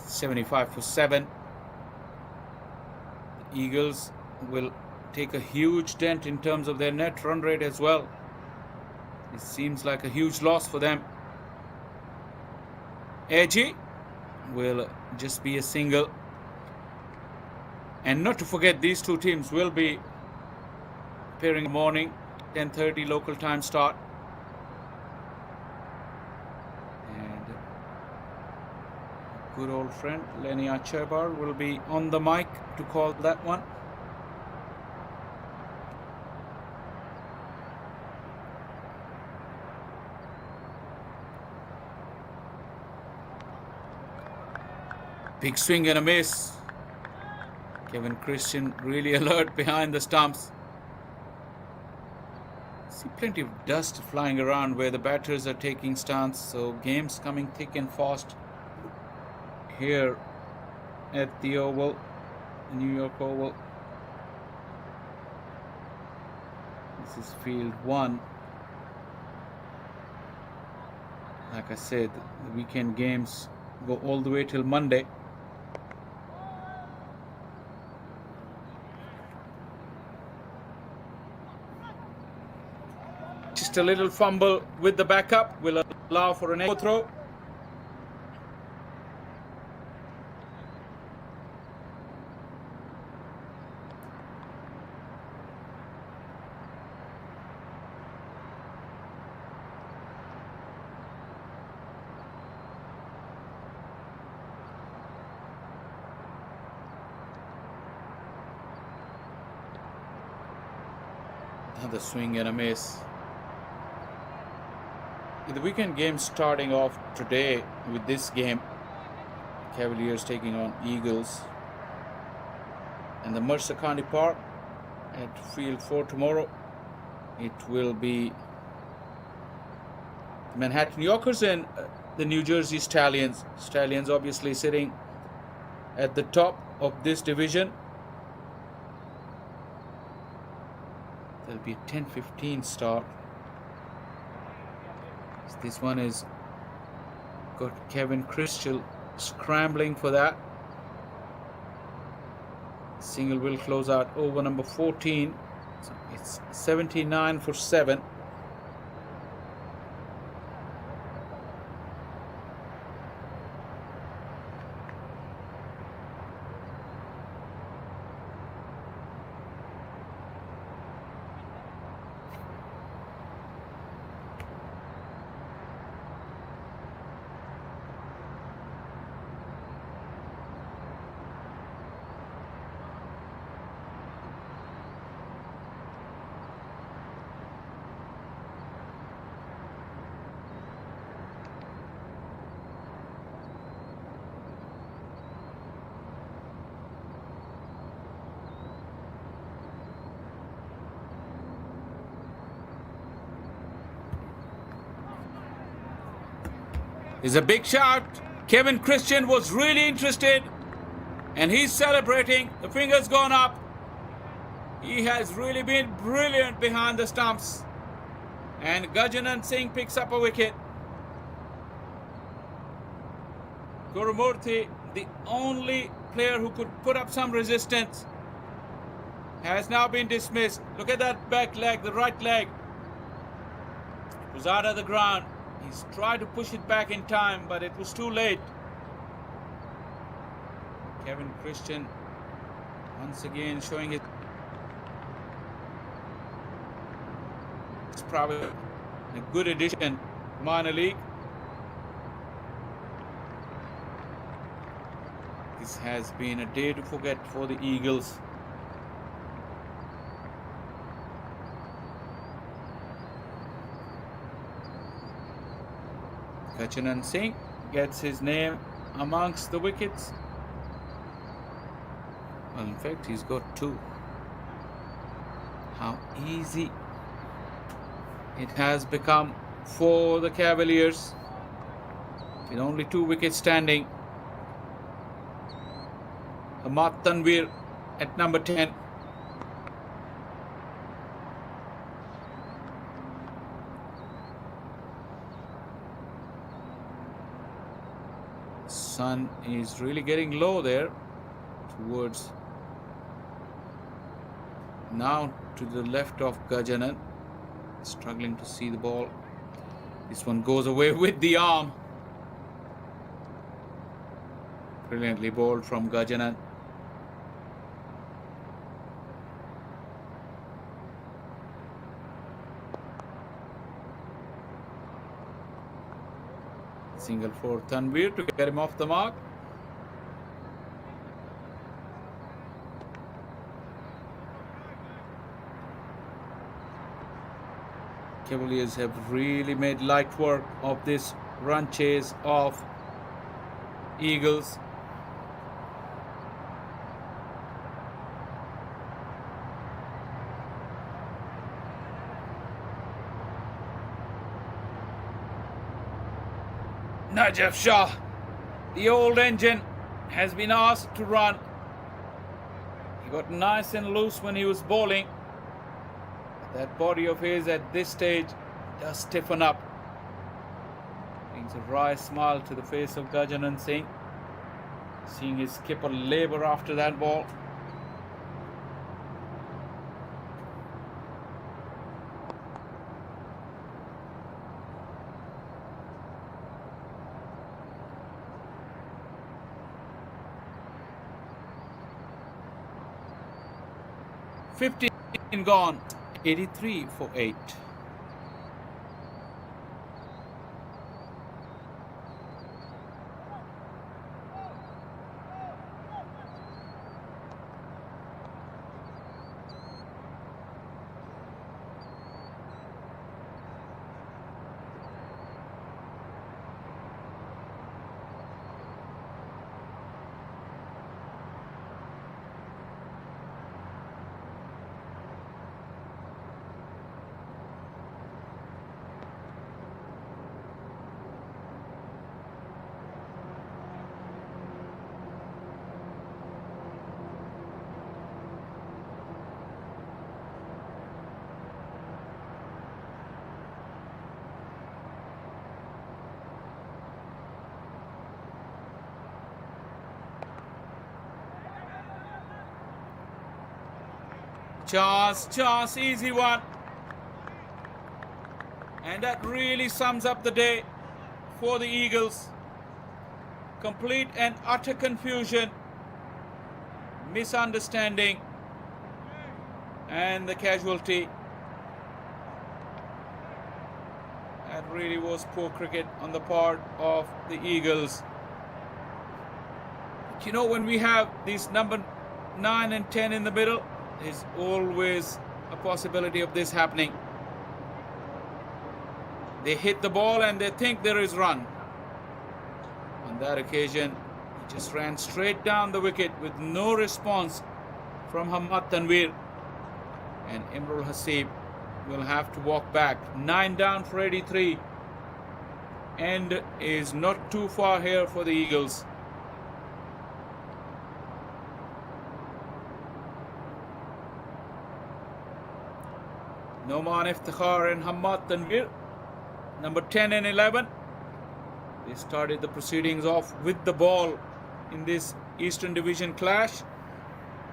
$75 for 7. The Eagles will take a huge dent in terms of their net run rate as well. It seems like a huge loss for them. Edgy will just be a single. And not to forget, these two teams will be appearing in the morning, 10:30 local time start. Good old friend Lenny Achebar will be on the mic to call that one. Big swing and a miss. Kevin Christian really alert behind the stumps. See plenty of dust flying around where the batters are taking stance, so games coming thick and fast here at the Oval, New York Oval. This is field 1. Like I said, the weekend games go all the way till Monday. Just a little fumble with the backup will allow for an echo throw. Another swing and a miss. The weekend game starting off today with this game. Cavaliers taking on Eagles. And the Mercer County Park at Field 4 tomorrow. It will be the Manhattan Yorkers and the New Jersey Stallions. Stallions obviously sitting at the top of this division. There'll be a 10:15 start. This one is got Kevin Christian scrambling for that. Single will close out over number 14. So it's 79 for 7. Is a big shot. Kevin Christian was really interested and he's celebrating. The finger's gone up. He has really been brilliant behind the stumps. And Gajjan Singh picks up a wicket. Gurumurthy, the only player who could put up some resistance, has now been dismissed. Look at that back leg, the right leg. It was out of the ground. He's tried to push it back in time, but it was too late. Kevin Christian once again showing it. It's probably a good addition, minor league. This has been a day to forget for the Eagles. Gajjan Singh gets his name amongst the wickets. Well, in fact, he's got 2. How easy it has become for the Cavaliers with only 2 wickets standing. Ahmad Tanvir at number 10. Sun is really getting low there towards now to the left of Gajjan, struggling to see the ball. This one goes away with the arm. Brilliantly bowled from Gajjan. Single for Tanvir to get him off the mark. Cavaliers have really made light work of this run chase of Eagles. Najaf Shah, the old engine, has been asked to run. He got nice and loose when he was bowling. That body of his at this stage does stiffen up. Brings a wry smile to the face of Gajjan Singh, seeing his skipper labour after that ball. $15 gone, 83 for 8. Chance, easy one. And that really sums up the day for the Eagles. Complete and utter confusion, misunderstanding, and the casualty. That really was poor cricket on the part of the Eagles. But you know, when we have these number 9 and 10 in the middle, there's always a possibility of this happening. They hit the ball and they think there is run. On that occasion, he just ran straight down the wicket with no response from Hamraj and Imrul Hasib will have to walk back. 9 down for 83. End is not too far here for the Eagles. Noman Iftikhar and Hamraj Tanvir, number 10 and 11. They started the proceedings off with the ball in this Eastern Division clash,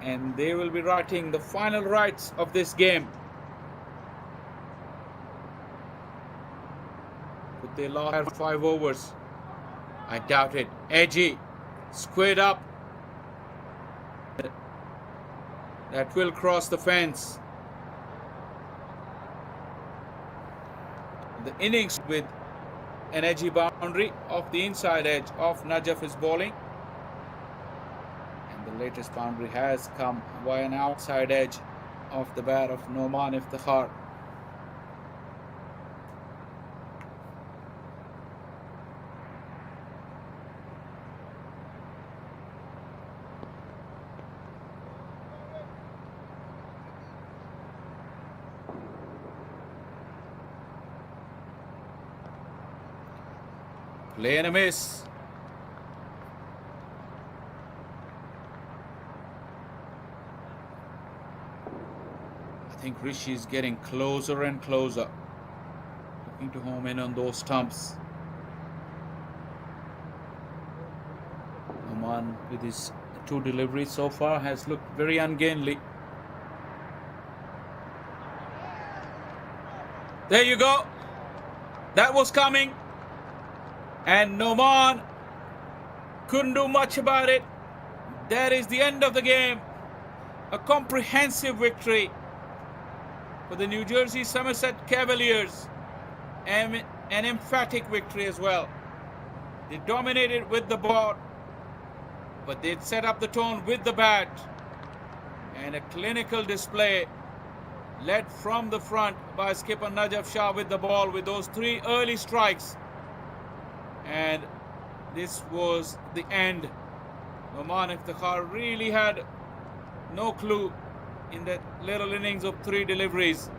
and they will be writing the final rites of this game. Could they last 5 overs? I doubt it. Edgy, squared up. That will cross the fence. The innings with an edgy boundary off the inside edge of Najaf's bowling. And the latest boundary has come via an outside edge of the bat of Noman Iftikhar. Play and a miss. I think Rishi is getting closer and closer, looking to home in on those stumps. Oman, with his 2 deliveries so far, has looked very ungainly. There you go. That was coming. And Noman couldn't do much about it. That is the end of the game. A comprehensive victory for the New Jersey Somerset Cavaliers. And an emphatic victory as well. They dominated with the ball, but they set up the tone with the bat. And a clinical display led from the front by skipper Najaf Shah with the ball with those 3 early strikes. And this was the end. Noman Iftikhar really had no clue in that little innings of 3 deliveries.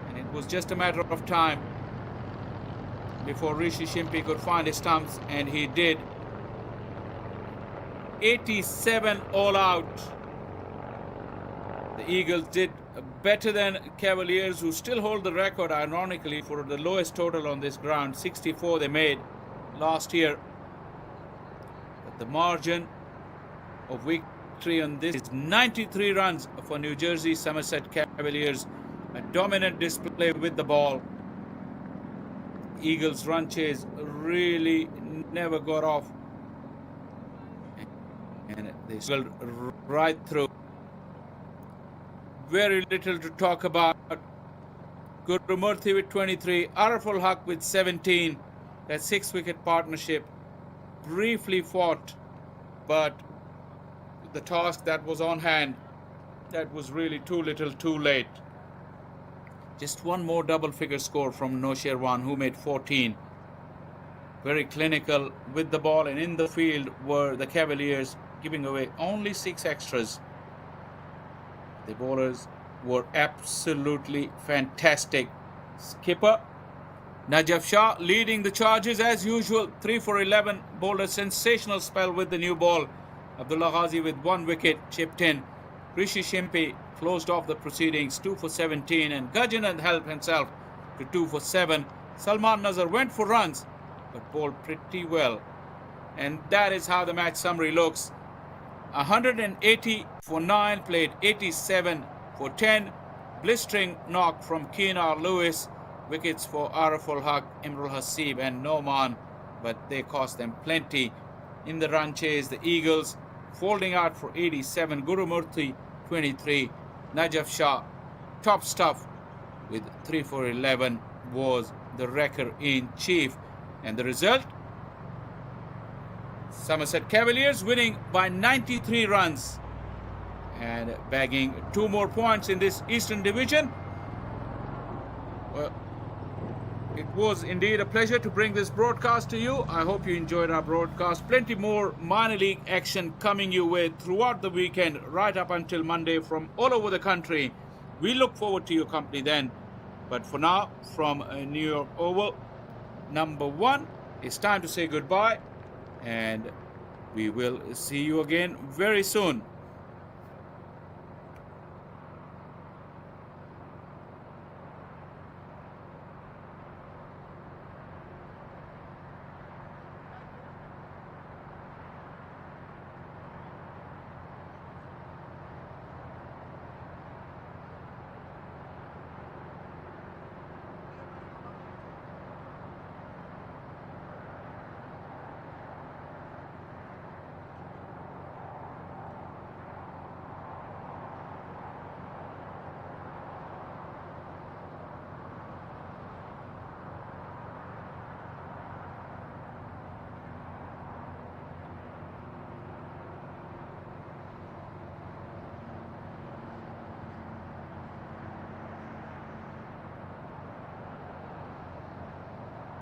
And it was just a matter of time before Rishi could find his stumps, and he did. 87 all out. The Eagles did better than Cavaliers, who still hold the record, ironically, for the lowest total on this ground. 64 they made last year. But the margin of victory on this is 93 runs for New Jersey Somerset Cavaliers. A dominant display with the ball. Eagles' run chase really never got off, and they struggled right through. Very little to talk about. Guru Murthy with 23, Araful Haq with 17. That 6-wicket partnership briefly fought, but the task that was on hand, that was really too little too late. Just one more double-figure score from Nosherwan, who made 14. Very clinical with the ball, and in the field were the Cavaliers, giving away only 6 extras. The bowlers were absolutely fantastic. Skipper Najaf Shah leading the charges as usual. 3 for 11. Bowled a sensational spell with the new ball. Abdullah Ghazi with 1 wicket chipped in. Rishi closed off the proceedings, 2 for 17, and Gajjan had helped himself to 2 for 7. Salman Nazar went for runs but bowled pretty well. And that is how the match summary looks. 180 for 9, played 87, for 10. Blistering knock from Keenar Lewis. Wickets for Araful Haq, Imrul Hasib and Noman, but they cost them plenty. In the run chase, the Eagles folding out for 87. Gurumurthy 23. Najaf Shah, top stuff with 3 for 11 was the wrecker in chief. And the result? Somerset Cavaliers winning by 93 runs and bagging 2 more points in this Eastern Division. Well, it was indeed a pleasure to bring this broadcast to you. I hope you enjoyed our broadcast. Plenty more minor league action coming your way throughout the weekend, right up until Monday from all over the country. We look forward to your company then. But for now, from New York Oval, number 1, it's time to say goodbye. And we will see you again very soon.